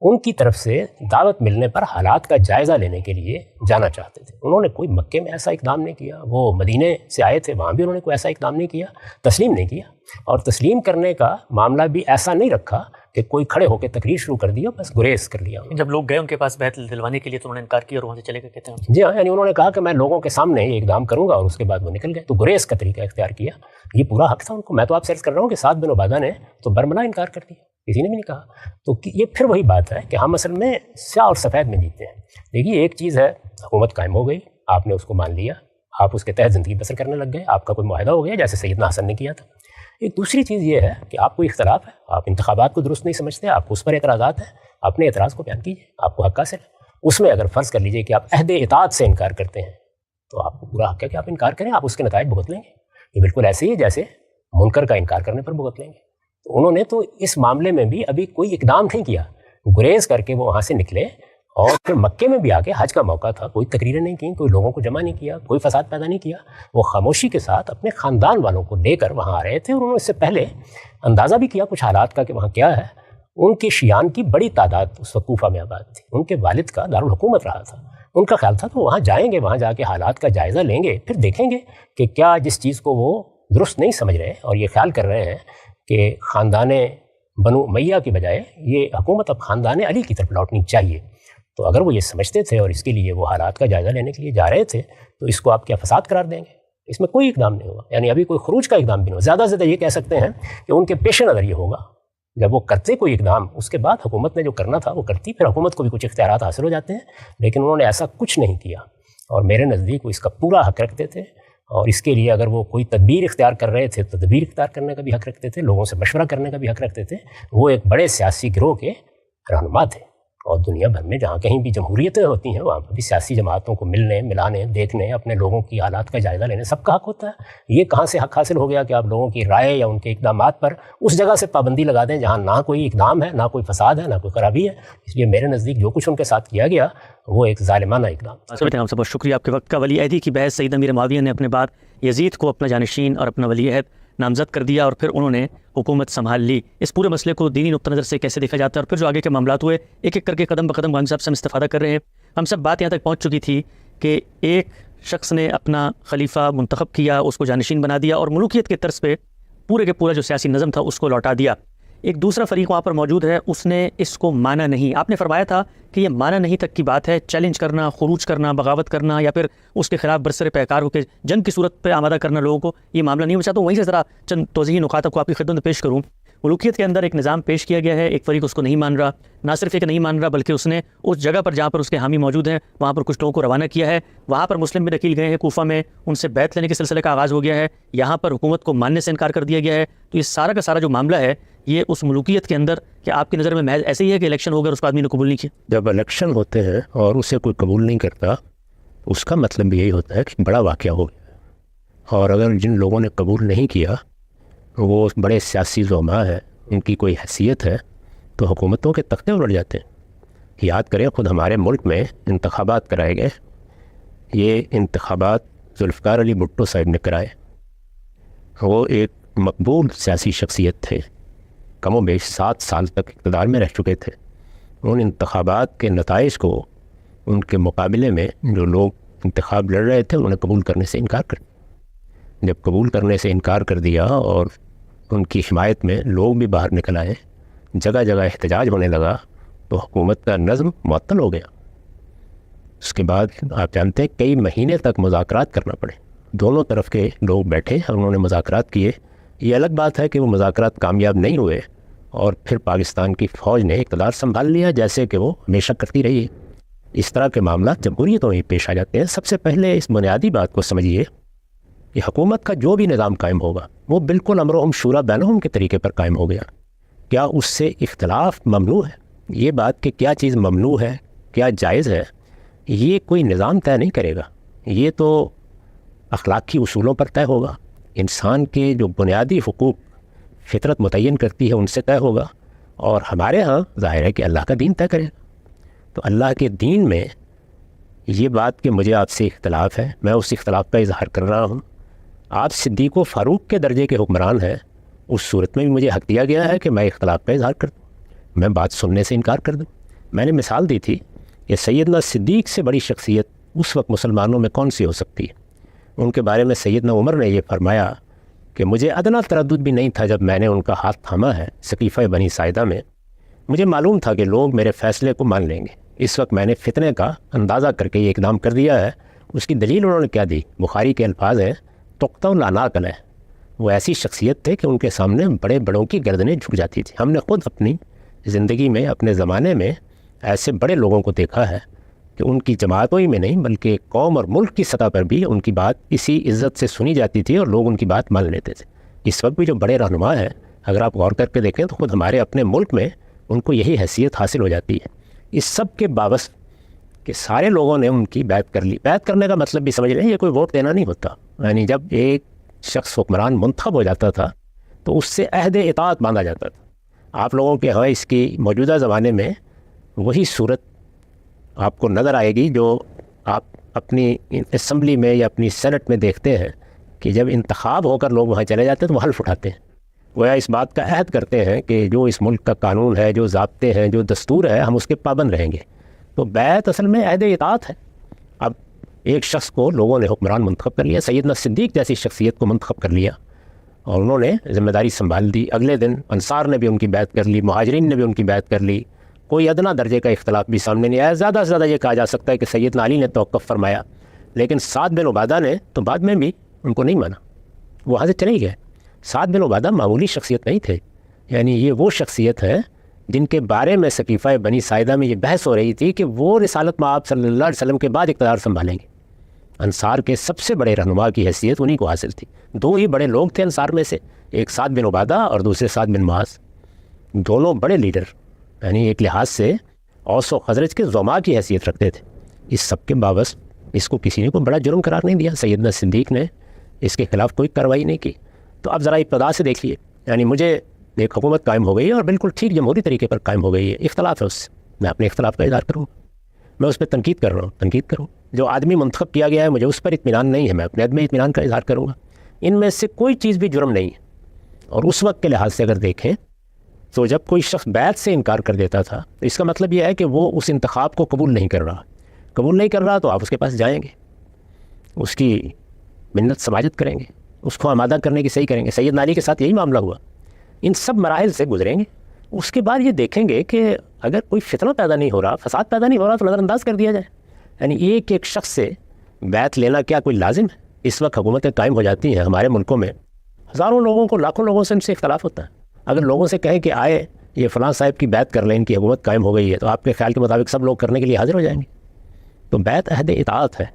ان کی طرف سے دعوت ملنے پر حالات کا جائزہ لینے کے لیے جانا چاہتے تھے. انہوں نے کوئی مکے میں ایسا اقدام نہیں کیا. وہ مدینے سے آئے تھے، وہاں بھی انہوں نے کوئی ایسا اقدام نہیں کیا، تسلیم نہیں کیا. اور تسلیم کرنے کا معاملہ بھی ایسا نہیں رکھا کہ کوئی کھڑے ہو کے تقریر شروع کر دی اور بس گریز کر لیا. جب لوگ گئے ان کے پاس بیعت دلوانے کے لیے تو انہوں نے انکار کیا اور وہاں سے چلے گئے کہتے ہیں. جی ہاں، یعنی انہوں نے کہا کہ میں لوگوں کے سامنے یہ اقدام کروں گا اور اس کے بعد وہ نکل گئے. تو گریز کا طریقہ اختیار کیا. یہ پورا حق تھا ان کو. میں تو آپ سے عرض کر رہا ہوں کہ سعد بن عبادہ نے تو برملا انکار کر دیا. کسی نے بھی نہیں کہا. تو یہ پھر وہی بات ہے کہ ہم اصل میں سیاہ اور سفید میں جیتے ہیں. دیکھیے ایک چیز ہے حکومت قائم ہو گئی, آپ نے اس کو مان لیا, آپ اس کے تحت زندگی بسر کرنے لگ گئے, آپ کا کوئی معاہدہ ہو گیا جیسے سیدنا حسن نے کیا تھا. ایک دوسری چیز یہ ہے کہ آپ کو اختلاف ہے, آپ انتخابات کو درست نہیں سمجھتے, آپ کو اس پر اعتراضات ہیں, اپنے اعتراض کو بیان کیجیے, آپ کو حق حاصل ہے. اس میں اگر فرض کر لیجیے کہ آپ عہد اطاعت سے انکار کرتے ہیں تو آپ کو پورا حق ہے کہ آپ انکار کریں, آپ اس کے نتائج بھگت لیں گے. یہ بالکل ایسے ہی جیسے منکر کا انکار کرنے پر بھگت لیں گے. تو انہوں نے تو اس معاملے میں بھی ابھی کوئی اقدام نہیں کیا, گریز کر کے وہ وہاں سے نکلے اور پھر مکے میں بھی آ کے, حج کا موقع تھا, کوئی تقریریں نہیں کی, کوئی لوگوں کو جمع نہیں کیا, کوئی فساد پیدا نہیں کیا. وہ خاموشی کے ساتھ اپنے خاندان والوں کو لے کر وہاں آ رہے تھے, اور انہوں نے اس سے پہلے اندازہ بھی کیا کچھ حالات کا کہ وہاں کیا ہے. ان کی شیعان کی بڑی تعداد اس وقت کوفہ میں آباد تھی, ان کے والد کا دارالحکومت رہا تھا. ان کا خیال تھا کہ وہاں جائیں گے, وہاں جا کے حالات کا جائزہ لیں گے, پھر دیکھیں گے کہ کیا جس چیز کو وہ درست نہیں سمجھ رہے اور یہ خیال کر رہے ہیں کہ خاندان بنو امیہ کی بجائے یہ حکومت اب خاندان علی کی طرف لوٹنی چاہیے. تو اگر وہ یہ سمجھتے تھے اور اس کے لیے وہ حالات کا جائزہ لینے کے لیے جا رہے تھے تو اس کو آپ کیا فساد قرار دیں گے؟ اس میں کوئی اقدام نہیں ہوا, یعنی ابھی کوئی خروج کا اقدام بھی نہیں ہوا. زیادہ سے زیادہ یہ کہہ سکتے ہیں کہ ان کے پیش نظر یہ ہوگا جب وہ کرتے کوئی اقدام, اس کے بعد حکومت نے جو کرنا تھا وہ کرتی, پھر حکومت کو بھی کچھ اختیارات حاصل ہو جاتے ہیں. لیکن انہوں نے ایسا کچھ نہیں کیا, اور میرے نزدیک وہ اس کا پورا حق رکھتے تھے. اور اس کے لیے اگر وہ کوئی تدبیر اختیار کر رہے تھے تو تدبیر اختیار کرنے کا بھی حق رکھتے تھے, لوگوں سے مشورہ کرنے کا بھی حق رکھتے تھے. وہ ایک بڑے سیاسی گروہ کے رہنما تھے, اور دنیا بھر میں جہاں کہیں بھی جمہوریتیں ہوتی ہیں وہاں پر بھی سیاسی جماعتوں کو ملنے, ملانے, دیکھنے, اپنے لوگوں کی حالات کا جائزہ لینے سب کا حق ہوتا ہے. یہ کہاں سے حق حاصل ہو گیا کہ آپ لوگوں کی رائے یا ان کے اقدامات پر اس جگہ سے پابندی لگا دیں جہاں نہ کوئی اقدام ہے, نہ کوئی فساد ہے, نہ کوئی خرابی ہے. اس لیے میرے نزدیک جو کچھ ان کے ساتھ کیا گیا وہ ایک ظالمانہ اقدام. آپ سے بہت شکریہ آپ کے وقت کا. ولی عہدی کی بحث سیدنا امیر معاویہ نے اپنے بعد یزید کو اپنا جانشین اور اپنا ولی عہد نامزد کر دیا, اور پھر انہوں نے حکومت سنبھال لی. اس پورے مسئلے کو دینی نقطہ نظر سے کیسے دیکھا جاتا ہے, اور پھر جو آگے کے معاملات ہوئے ایک ایک کر کے قدم بقدم غانی صاحب سے ہم استفادہ کر رہے ہیں. ہم سب بات یہاں تک پہنچ چکی تھی کہ ایک شخص نے اپنا خلیفہ منتخب کیا, اس کو جانشین بنا دیا, اور ملوکیت کے طرز پہ پورے کے پورا جو سیاسی نظم تھا اس کو لوٹا دیا. ایک دوسرا فریق وہاں پر موجود ہے, اس نے اس کو مانا نہیں. آپ نے فرمایا تھا کہ یہ مانا نہیں تک کی بات ہے, چیلنج کرنا, خروج کرنا, بغاوت کرنا, یا پھر اس کے خلاف برسر پیکار ہو کے جنگ کی صورت پہ آمادہ کرنا لوگوں کو, یہ معاملہ نہیں. میں چاہتا ہوں وہیں سے ذرا چند توضیحی نکات کو آپ کی خدمت میں پیش کروں. ملوکیت کے اندر ایک نظام پیش کیا گیا ہے, ایک فریق اس کو نہیں مان رہا, نہ صرف ایک نہیں مان رہا بلکہ اس نے اس جگہ پر جہاں پر اس کے حامی موجود ہیں وہاں پر کچھ لوگوں کو روانہ کیا ہے. وہاں پر مسلم بھی نکیل گئے ہیں کوفہ میں, ان سے بیعت لینے کے سلسلے کا آغاز ہو گیا ہے. یہاں پر حکومت کو ماننے سے انکار کر دیا گیا ہے. تو یہ سارا کا سارا جو معاملہ ہے یہ اس ملوکیت کے اندر کیا آپ کی نظر میں محض ایسے ہی ہے کہ الیکشن ہو گیا اور اس کو آدمی نے قبول نہیں کیا؟ جب الیکشن ہوتے ہیں اور اسے کوئی قبول نہیں کرتا اس کا مطلب بھی یہی ہوتا ہے کہ بڑا واقعہ ہو گیا. اور اگر جن لوگوں نے قبول نہیں کیا وہ بڑے سیاسی زعماء ہیں, ان کی کوئی حیثیت ہے, تو حکومتوں کے تختے الٹ جاتے ہیں. یاد کریں خود ہمارے ملک میں انتخابات کرائے گئے. یہ انتخابات ذوالفقار علی بھٹو صاحب نے کرائے. وہ ایک مقبول سیاسی شخصیت تھے, کم و بیش 7 سال تک اقتدار میں رہ چکے تھے. ان انتخابات کے نتائج کو ان کے مقابلے میں جو لوگ انتخاب لڑ رہے تھے انہوں نے قبول کرنے سے انکار کر دیا. جب قبول کرنے سے انکار کر دیا اور ان کی حمایت میں لوگ بھی باہر نکل آئے, جگہ جگہ احتجاج ہونے لگا, تو حکومت کا نظم معطل ہو گیا. اس کے بعد آپ جانتے ہیں کئی مہینے تک مذاکرات کرنا پڑے. دونوں طرف کے لوگ بیٹھے اور انہوں نے مذاکرات کیے. یہ الگ بات ہے کہ وہ مذاکرات کامیاب نہیں ہوئے اور پھر پاکستان کی فوج نے اقتدار سنبھال لیا جیسے کہ وہ ہمیشہ کرتی رہی ہے. اس طرح کے معاملات جمہوریتوں میں پیش آ جاتے ہیں. سب سے پہلے اس بنیادی بات کو سمجھیے کہ حکومت کا جو بھی نظام قائم ہوگا وہ بالکل امرهم شورا بینہم کے طریقے پر قائم ہو گیا. کیا اس سے اختلاف ممنوع ہے؟ یہ بات کہ کیا چیز ممنوع ہے, کیا جائز ہے, یہ کوئی نظام طے نہیں کرے گا. یہ تو اخلاقی اصولوں پر طے ہوگا. انسان کے جو بنیادی حقوق فطرت متعین کرتی ہے ان سے طے ہوگا. اور ہمارے ہاں ظاہر ہے کہ اللہ کا دین طے کرے. تو اللہ کے دین میں یہ بات کہ مجھے آپ سے اختلاف ہے, میں اس اختلاف کا اظہار کر رہا ہوں. آپ صدیق و فاروق کے درجے کے حکمران ہیں, اس صورت میں بھی مجھے حق دیا گیا ہے کہ میں اختلاف کا اظہار کر دوں, میں بات سننے سے انکار کر دوں. میں نے مثال دی تھی کہ سیدنا صدیق سے بڑی شخصیت اس وقت مسلمانوں میں کون سی ہو سکتی ہے. ان کے بارے میں سیدنا عمر نے یہ فرمایا کہ مجھے ادنا تردد بھی نہیں تھا جب میں نے ان کا ہاتھ تھاما ہے سقیفہ بنی ساعدہ میں. مجھے معلوم تھا کہ لوگ میرے فیصلے کو مان لیں گے. اس وقت میں نے فتنے کا اندازہ کر کے یہ اقدام کر دیا ہے. اس کی دلیل انہوں نے کیا دی؟ بخاری کے الفاظ ہیں تقطع العناق علیہ, وہ ایسی شخصیت تھے کہ ان کے سامنے بڑے بڑوں کی گردنیں جھک جاتی تھیں. ہم نے خود اپنی زندگی میں اپنے زمانے میں ایسے بڑے لوگوں کو دیکھا ہے کہ ان کی جماعتوں ہی میں نہیں بلکہ قوم اور ملک کی سطح پر بھی ان کی بات اسی عزت سے سنی جاتی تھی اور لوگ ان کی بات مان لیتے تھے. اس وقت بھی جو بڑے رہنما ہیں اگر آپ غور کر کے دیکھیں تو خود ہمارے اپنے ملک میں ان کو یہی حیثیت حاصل ہو جاتی ہے. اس سب کے باوجود کہ سارے لوگوں نے ان کی بیعت کر لی. بیعت کرنے کا مطلب بھی سمجھ رہے ہیں یہ کوئی ووٹ دینا نہیں ہوتا. یعنی جب ایک شخص حکمران منتخب ہو جاتا تھا تو اس سے عہد اطاعت باندھا جاتا تھا. آپ لوگوں کے ہاں اس کی موجودہ زمانے میں وہی صورت آپ کو نظر آئے گی جو آپ اپنی اسمبلی میں یا اپنی سینٹ میں دیکھتے ہیں کہ جب انتخاب ہو کر لوگ وہاں چلے جاتے ہیں تو وہ حلف اٹھاتے ہیں, گویا اس بات کا عہد کرتے ہیں کہ جو اس ملک کا قانون ہے, جو ضابطے ہیں, جو دستور ہے, ہم اس کے پابند رہیں گے. تو بیعت اصل میں عہد اطاعت ہے. اب ایک شخص کو لوگوں نے حکمران منتخب کر لیا, سیدنا صدیق جیسی شخصیت کو منتخب کر لیا اور انہوں نے ذمہ داری سنبھال دی. اگلے دن انصار نے بھی ان کی بیعت کر لی, مہاجرین نے بھی ان کی بیعت کر لی. کوئی ادنا درجے کا اختلاف بھی سامنے نہیں آیا. زیادہ سے زیادہ یہ کہا جا سکتا ہے کہ سیدنا علی نے توقف فرمایا, لیکن سعد بن عبادہ نے تو بعد میں بھی ان کو نہیں مانا, وہاں سے چلے گئے. سعد بن عبادہ معمولی شخصیت نہیں تھے. یعنی یہ وہ شخصیت ہے جن کے بارے میں سقیفہ بنی ساعدہ میں یہ بحث ہو رہی تھی کہ وہ رسالت مآب صلی اللہ علیہ وسلم کے بعد اقتدار سنبھالیں گے. انصار کے سب سے بڑے رہنما کی حیثیت انہی کو حاصل تھی. دو ہی بڑے لوگ تھے انصار میں سے, ایک سعد بن عبادہ اور دوسرے سعد بن معاذ. دونوں بڑے لیڈر, یعنی ایک لحاظ سے اوس و خزرج کے زعماء کی حیثیت رکھتے تھے. اس سب کے باوجود اس کو کسی نے کوئی بڑا جرم قرار نہیں دیا. سیدنا صدیق نے اس کے خلاف کوئی کارروائی نہیں کی. تو اب ذرا ابتدا سے دیکھیے, یعنی مجھے ایک حکومت قائم ہو گئی ہے اور بالکل ٹھیک جمہوری طریقے پر قائم ہو گئی ہے. اختلاف ہے اس سے, میں اپنے اختلاف کا اظہار کروں, میں اس پہ تنقید کر رہا ہوں, تنقید کروں. جو آدمی منتخب کیا گیا ہے مجھے اس پر اطمینان نہیں ہے, میں اپنے عدم اطمینان کا اظہار کروں گا. ان میں سے کوئی چیز بھی جرم نہیں ہے. اور اس وقت کے لحاظ سے اگر دیکھیں تو جب کوئی شخص بیعت سے انکار کر دیتا تھا تو اس کا مطلب یہ ہے کہ وہ اس انتخاب کو قبول نہیں کر رہا. تو آپ اس کے پاس جائیں گے, اس کی منت سماجت کریں گے, اس کو آمادہ کرنے کی صحیح کریں گے. سیدنا علی کے ساتھ یہی معاملہ ہوا. ان سب مراحل سے گزریں گے, اس کے بعد یہ دیکھیں گے کہ اگر کوئی فتنہ پیدا نہیں ہو رہا, فساد پیدا نہیں ہو رہا تو نظر انداز کر دیا جائے. یعنی ایک شخص سے بیعت لینا کیا کوئی لازم ہے؟ اس وقت حکومتیں قائم ہو جاتی ہیں ہمارے ملکوں میں, ہزاروں لوگوں کو, لاکھوں لوگوں سے ان سے اختلاف ہوتا ہے. اگر لوگوں سے کہیں کہ آئے یہ فلاں صاحب کی بیعت کر لیں, ان کی حکومت قائم ہو گئی ہے, تو آپ کے خیال کے مطابق سب لوگ کرنے کے لیے حاضر ہو جائیں گے. تو بیعت عہد اطاعت ہے.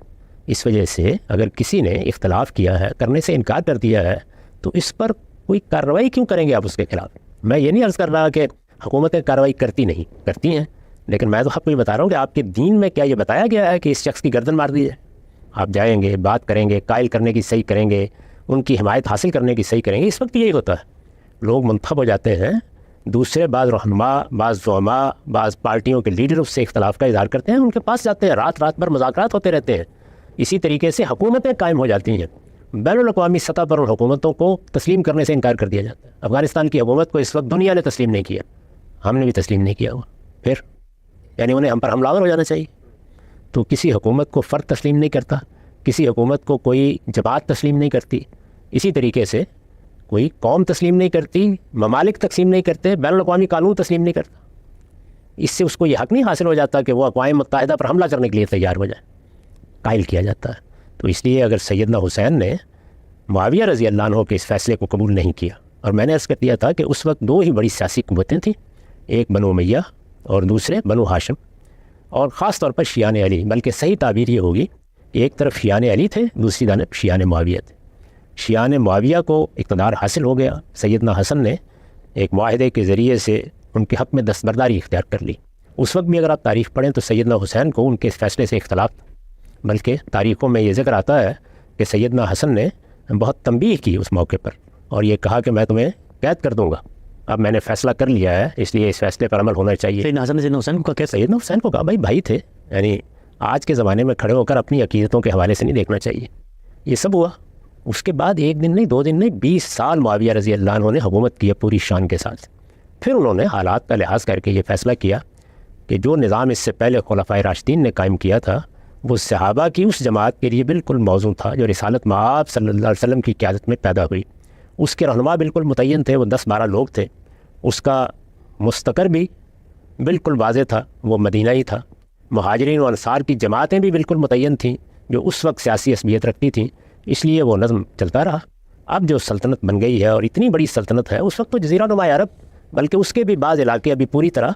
اس وجہ سے اگر کسی نے اختلاف کیا ہے, کرنے سے انکار کر دیا ہے, تو اس پر کوئی کارروائی کیوں کریں گے آپ اس کے خلاف؟ میں یہ نہیں عرض کر رہا کہ حکومتیں کارروائی کرتی نہیں, کرتی ہیں, لیکن میں تو آپ کو یہ بتا رہا ہوں کہ آپ کے دین میں کیا یہ بتایا گیا ہے کہ اس شخص کی گردن مار دی جائے؟ آپ جائیں گے, بات کریں گے, قائل کرنے کی صحیح کریں گے, ان کی حمایت حاصل کرنے کی صحیح کریں گے. اس وقت یہی ہوتا ہے, لوگ منتخب ہو جاتے ہیں, دوسرے بعض رہنما, بعض زعماء, بعض پارٹیوں کے لیڈر اس سے اختلاف کا اظہار کرتے ہیں, ان کے پاس جاتے ہیں, رات رات بھر مذاکرات ہوتے رہتے ہیں. اسی طریقے سے حکومتیں قائم ہو جاتی ہیں. بین الاقوامی سطح پر ان حکومتوں کو تسلیم کرنے سے انکار کر دیا جاتا ہے. افغانستان کی حکومت کو اس وقت دنیا نے تسلیم نہیں کیا, ہم نے بھی تسلیم نہیں کیا ہوا. پھر یعنی انہیں ہم پر حملہ آور ہو جانا چاہیے. تو کسی حکومت کو فرد تسلیم نہیں کرتا, کسی حکومت کو کوئی جماعت تسلیم نہیں کرتی. اسی طریقے سے کوئی قوم تسلیم نہیں کرتی, ممالک تقسیم نہیں کرتے, بین الاقوامی قانون تسلیم نہیں کرتا. اس سے اس کو یہ حق نہیں حاصل ہو جاتا کہ وہ اقوام متحدہ پر حملہ کرنے کے لیے تیار ہو جائے, قائل کیا جاتا ہے. تو اس لیے اگر سیدنا حسین نے معاویہ رضی اللہ عنہ کے اس فیصلے کو قبول نہیں کیا, اور میں نے عرض کر دیا تھا کہ اس وقت دو ہی بڑی سیاسی قوتیں تھیں, ایک بنو امیہ اور دوسرے بنو ہاشم, اور خاص طور پر شیعان علی, بلکہ صحیح تعبیر یہ ہوگی ایک طرف شیعان علی تھے, دوسری جانب شیعان معاویہ تھے. شیعان معاویہ کو اقتدار حاصل ہو گیا, سیدنا حسن نے ایک معاہدے کے ذریعے سے ان کے حق میں دستبرداری اختیار کر لی. اس وقت بھی اگر آپ تاریخ پڑھیں تو سیدنا حسین کو ان کے اس فیصلے سے اختلاف تھا, بلکہ تاریخوں میں یہ ذکر آتا ہے کہ سیدنا حسن نے بہت تنبیہ کی اس موقع پر, اور یہ کہا کہ میں تمہیں قید کر دوں گا, اب میں نے فیصلہ کر لیا ہے, اس لیے اس فیصلے پر عمل ہونا چاہیے. سیدنا حسن نے سیدنا حسین کو کیا؟ سیدنا حسین کو کہا بھائی تھے, یعنی آج کے زمانے میں کھڑے ہو کر اپنی عقیدتوں کے حوالے سے نہیں دیکھنا چاہیے. یہ سب ہوا. اس کے بعد ایک دن نہیں, 2 دن نہیں, 20 سال معاویہ رضی اللہ عنہ نے حکومت کی پوری شان کے ساتھ. پھر انہوں نے حالات کا لحاظ کر کے یہ فیصلہ کیا کہ جو نظام اس سے پہلے خلفائے راشدین نے قائم کیا تھا وہ صحابہ کی اس جماعت کے لیے بالکل موزوں تھا جو رسالت مآب صلی اللہ علیہ وسلم کی قیادت میں پیدا ہوئی. اس کے رہنما بالکل متعین تھے, وہ 10-12 لوگ تھے. اس کا مستقر بھی بالکل واضح تھا, وہ مدینہ ہی تھا. مہاجرین و انصار کی جماعتیں بھی بالکل متعین تھیں جو اس وقت سیاسی اصلیت رکھتی تھیں. اس لیے وہ نظم چلتا رہا, اب جو سلطنت بن گئی ہے اور اتنی بڑی سلطنت ہے، اس وقت تو جزیرہ نما عرب بلکہ اس کے بھی بعض علاقے ابھی پوری طرح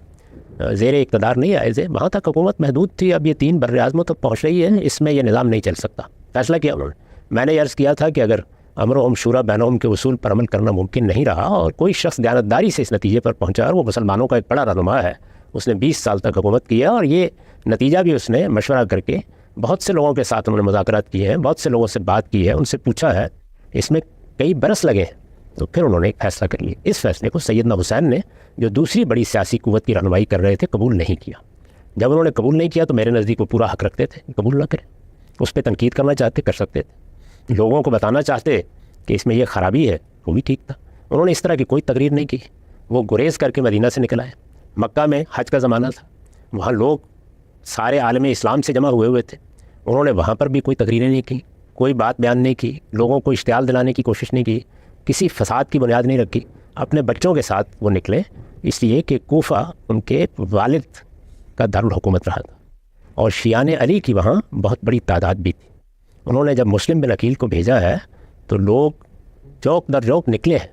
زیر اقتدار نہیں آئے تھے، وہاں تک حکومت محدود تھی. اب یہ 3 بر اعظموں تک پہنچ رہی ہے، اس میں یہ نظام نہیں چل سکتا. فیصلہ کیا انہوں نے. میں نے عرض کیا تھا کہ اگر امرهم شورى بینہم کے اصول پر عمل کرنا ممکن نہیں رہا اور کوئی شخص دیانتداری سے اس نتیجے پر پہنچا، اور وہ مسلمانوں کا ایک بڑا رہنما ہے، اس نے 20 سال تک حکومت کیا اور یہ نتیجہ بھی اس نے مشورہ کر کے بہت سے لوگوں کے ساتھ انہوں نے مذاکرات کیے ہیں، بہت سے لوگوں سے بات کی ہے، ان سے پوچھا ہے، اس میں کئی برس لگے ہیں، تو پھر انہوں نے ایک فیصلہ کر لیا. اس فیصلے کو سیدنا حسین نے جو دوسری بڑی سیاسی قوت کی رہنمائی کر رہے تھے قبول نہیں کیا. جب انہوں نے قبول نہیں کیا تو میرے نزدیک وہ پورا حق رکھتے تھے، قبول نہ کریں. اس پہ تنقید کرنا چاہتے کر سکتے تھے، لوگوں کو بتانا چاہتے کہ اس میں یہ خرابی ہے، وہ بھی ٹھیک تھا. انہوں نے اس طرح کی کوئی تقریر نہیں کی. وہ گریز کر کے مدینہ سے نکل آئے. مکہ میں حج کا زمانہ تھا، وہاں لوگ سارے عالم اسلام سے جمع ہوئے تھے. انہوں نے وہاں پر بھی کوئی تقریریں نہیں کی، کوئی بات بیان نہیں کی، لوگوں کو اشتعال دلانے کی کوشش نہیں کی، کسی فساد کی بنیاد نہیں رکھی. اپنے بچوں کے ساتھ وہ نکلے، اس لیے کہ کوفہ ان کے والد کا دارالحکومت رہا تھا اور شیعان علی کی وہاں بہت بڑی تعداد بھی تھی. انہوں نے جب مسلم بن عقیل کو بھیجا ہے تو لوگ چوک در چوک نکلے ہیں.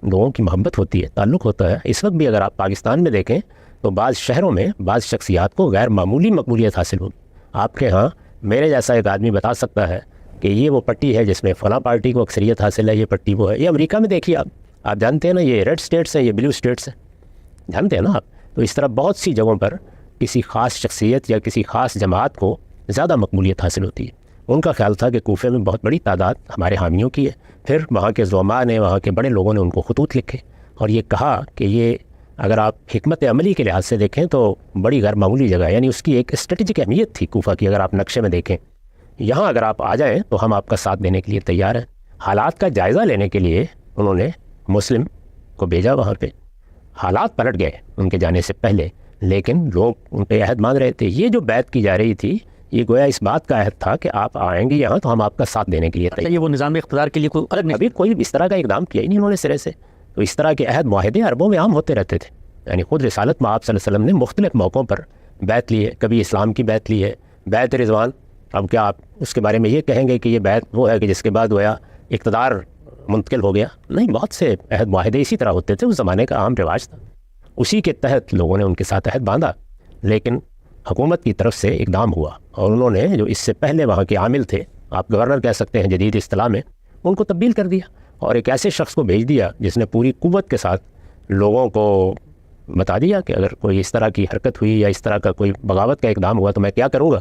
لوگوں کی محبت ہوتی ہے، تعلق ہوتا ہے. اس وقت بھی اگر آپ پاکستان میں دیکھیں تو بعض شہروں میں بعض شخصیات کو غیر معمولی مقبولیت حاصل ہوگی. آپ کے ہاں میرے جیسا ایک آدمی بتا سکتا ہے کہ یہ وہ پٹی ہے جس میں فلاں پارٹی کو اکثریت حاصل ہے، یہ پٹی وہ ہے. یہ امریکہ میں دیکھیے، آپ جانتے ہیں نا، یہ ریڈ سٹیٹس ہیں، یہ بلو سٹیٹس ہیں، جانتے ہیں نا آپ. تو اس طرح بہت سی جگہوں پر کسی خاص شخصیت یا کسی خاص جماعت کو زیادہ مقبولیت حاصل ہوتی ہے. ان کا خیال تھا کہ کوفے میں بہت بڑی تعداد ہمارے حامیوں کی ہے. پھر وہاں کے زعماء نے، وہاں کے بڑے لوگوں نے ان کو خطوط لکھے اور یہ کہا کہ یہ اگر آپ حکمت عملی کے لحاظ سے دیکھیں تو بڑی غیر معمولی جگہ ہے. یعنی اس کی ایک اسٹریٹجک اہمیت تھی کوفہ کی. اگر آپ نقشے میں دیکھیں، یہاں اگر آپ آ جائیں تو ہم آپ کا ساتھ دینے کے لیے تیار ہیں. حالات کا جائزہ لینے کے لیے انہوں نے مسلم کو بھیجا وہاں پہ. حالات پلٹ گئے ان کے جانے سے پہلے، لیکن لوگ ان پہ عہد مان رہے تھے. یہ جو بیعت کی جا رہی تھی یہ گویا اس بات کا عہد تھا کہ آپ آئیں گے یہاں تو ہم آپ کا ساتھ دینے کے لیے تیار. یہ وہ نظام اقتدار کے لیے کوئی الگ نہیں، ابھی کوئی اس طرح کا اقدام کیا ہی نہیں انہوں نے سرے سے. تو اس طرح کے عہد معاہدے عربوں میں عام ہوتے رہتے تھے. یعنی خود رسالت میں آپ صلی اللہ علیہ وسلم نے مختلف موقعوں پر بیعت لی ہے. کبھی اسلام کی بیعت لی ہے، بیعت رضوان. اب کیا آپ اس کے بارے میں یہ کہیں گے کہ یہ بیعت وہ ہے کہ جس کے بعد گویا اقتدار منتقل ہو گیا؟ نہیں، بہت سے عہد معاہدے اسی طرح ہوتے تھے، اس زمانے کا عام رواج تھا. اسی کے تحت لوگوں نے ان کے ساتھ عہد باندھا. لیکن حکومت کی طرف سے اقدام ہوا اور انہوں نے جو اس سے پہلے وہاں کے عامل تھے، آپ گورنر کہہ سکتے ہیں جدید اصطلاح میں، ان کو تبدیل کر دیا اور ایک ایسے شخص کو بھیج دیا جس نے پوری قوت کے ساتھ لوگوں کو بتا دیا کہ اگر کوئی اس طرح کی حرکت ہوئی یا اس طرح کا کوئی بغاوت کا اقدام ہوا تو میں کیا کروں گا.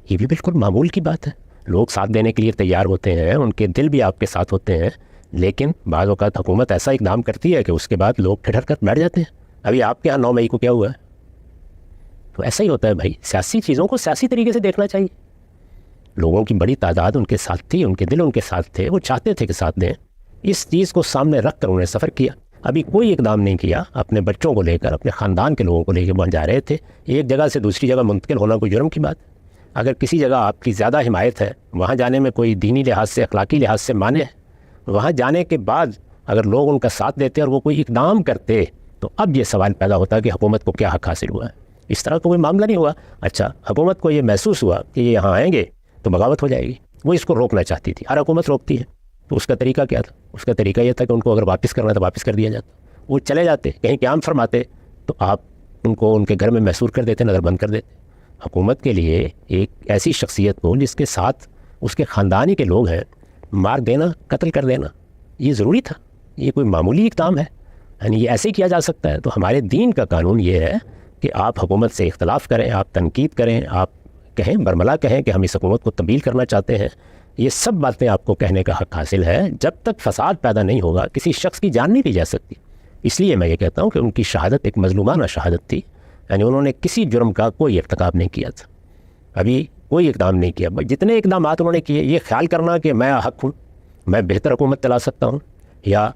یہ بھی بالکل معمول کی بات ہے. لوگ ساتھ دینے کے لیے تیار ہوتے ہیں، ان کے دل بھی آپ کے ساتھ ہوتے ہیں، لیکن بعض اوقات حکومت ایسا اقدام کرتی ہے کہ اس کے بعد لوگ ٹھٹر کر بیٹھ جاتے ہیں. ابھی آپ کے یہاں 9 مئی کو کیا ہوا ہے؟ تو ایسا ہی ہوتا ہے بھائی. سیاسی چیزوں کو سیاسی طریقے سے دیکھنا چاہیے. لوگوں کی بڑی تعداد ان کے ساتھ تھی، ان کے دل ان کے ساتھ تھے، وہ چاہتے تھے کہ ساتھ دیں. اس چیز کو سامنے رکھ کر انہوں نے سفر کیا. ابھی کوئی اقدام نہیں کیا. اپنے بچوں کو لے کر، اپنے خاندان کے لوگوں کو لے کے وہاں جا رہے تھے. ایک جگہ سے دوسری جگہ منتقل ہونا کوئی جرم کی بات ہے. اگر کسی جگہ آپ کی زیادہ حمایت ہے، وہاں جانے میں کوئی دینی لحاظ سے، اخلاقی لحاظ سے مانے ہے، وہاں جانے کے بعد اگر لوگ ان کا ساتھ دیتے اور وہ کوئی اقدام کرتے تو اب یہ سوال پیدا ہوتا کہ حکومت کو کیا حق حاصل ہوا ہے. اس طرح کا کوئی معاملہ نہیں ہوا. اچھا، حکومت کو یہ محسوس ہوا کہ یہ یہاں آئیں گے تو بغاوت ہو جائے گی، وہ اس کو روکنا چاہتی تھی. ہر حکومت روکتی ہے. تو اس کا طریقہ کیا تھا؟ اس کا طریقہ یہ تھا کہ ان کو اگر واپس کرنا تھا واپس کر دیا جاتا. وہ چلے جاتے، کہیں قیام فرماتے تو آپ ان کو ان کے گھر میں محصور کر دیتے، نظر بند کر دیتے. حکومت کے لیے ایک ایسی شخصیت کو جس کے ساتھ اس کے خاندانی کے لوگ ہیں، مار دینا، قتل کر دینا، یہ ضروری تھا؟ یہ کوئی معمولی اقدام ہے؟ یعنی یہ ایسے ہی کیا جا سکتا ہے؟ تو ہمارے دین کا قانون یہ ہے کہ آپ حکومت سے اختلاف کریں، آپ تنقید کریں، آپ کہیں، برملا کہیں کہ ہم اس حکومت کو تبدیل کرنا چاہتے ہیں. یہ سب باتیں آپ کو کہنے کا حق حاصل ہے. جب تک فساد پیدا نہیں ہوگا کسی شخص کی جان نہیں لی جا سکتی. اس لیے میں یہ کہتا ہوں کہ ان کی شہادت ایک مظلومانہ شہادت تھی. یعنی انہوں نے کسی جرم کا کوئی ارتکاب نہیں کیا تھا. ابھی کوئی اقدام نہیں کیا. جتنے اقدامات انہوں نے کیے، یہ خیال کرنا کہ میں حق ہوں، میں بہتر حکومت چلا سکتا ہوں، یا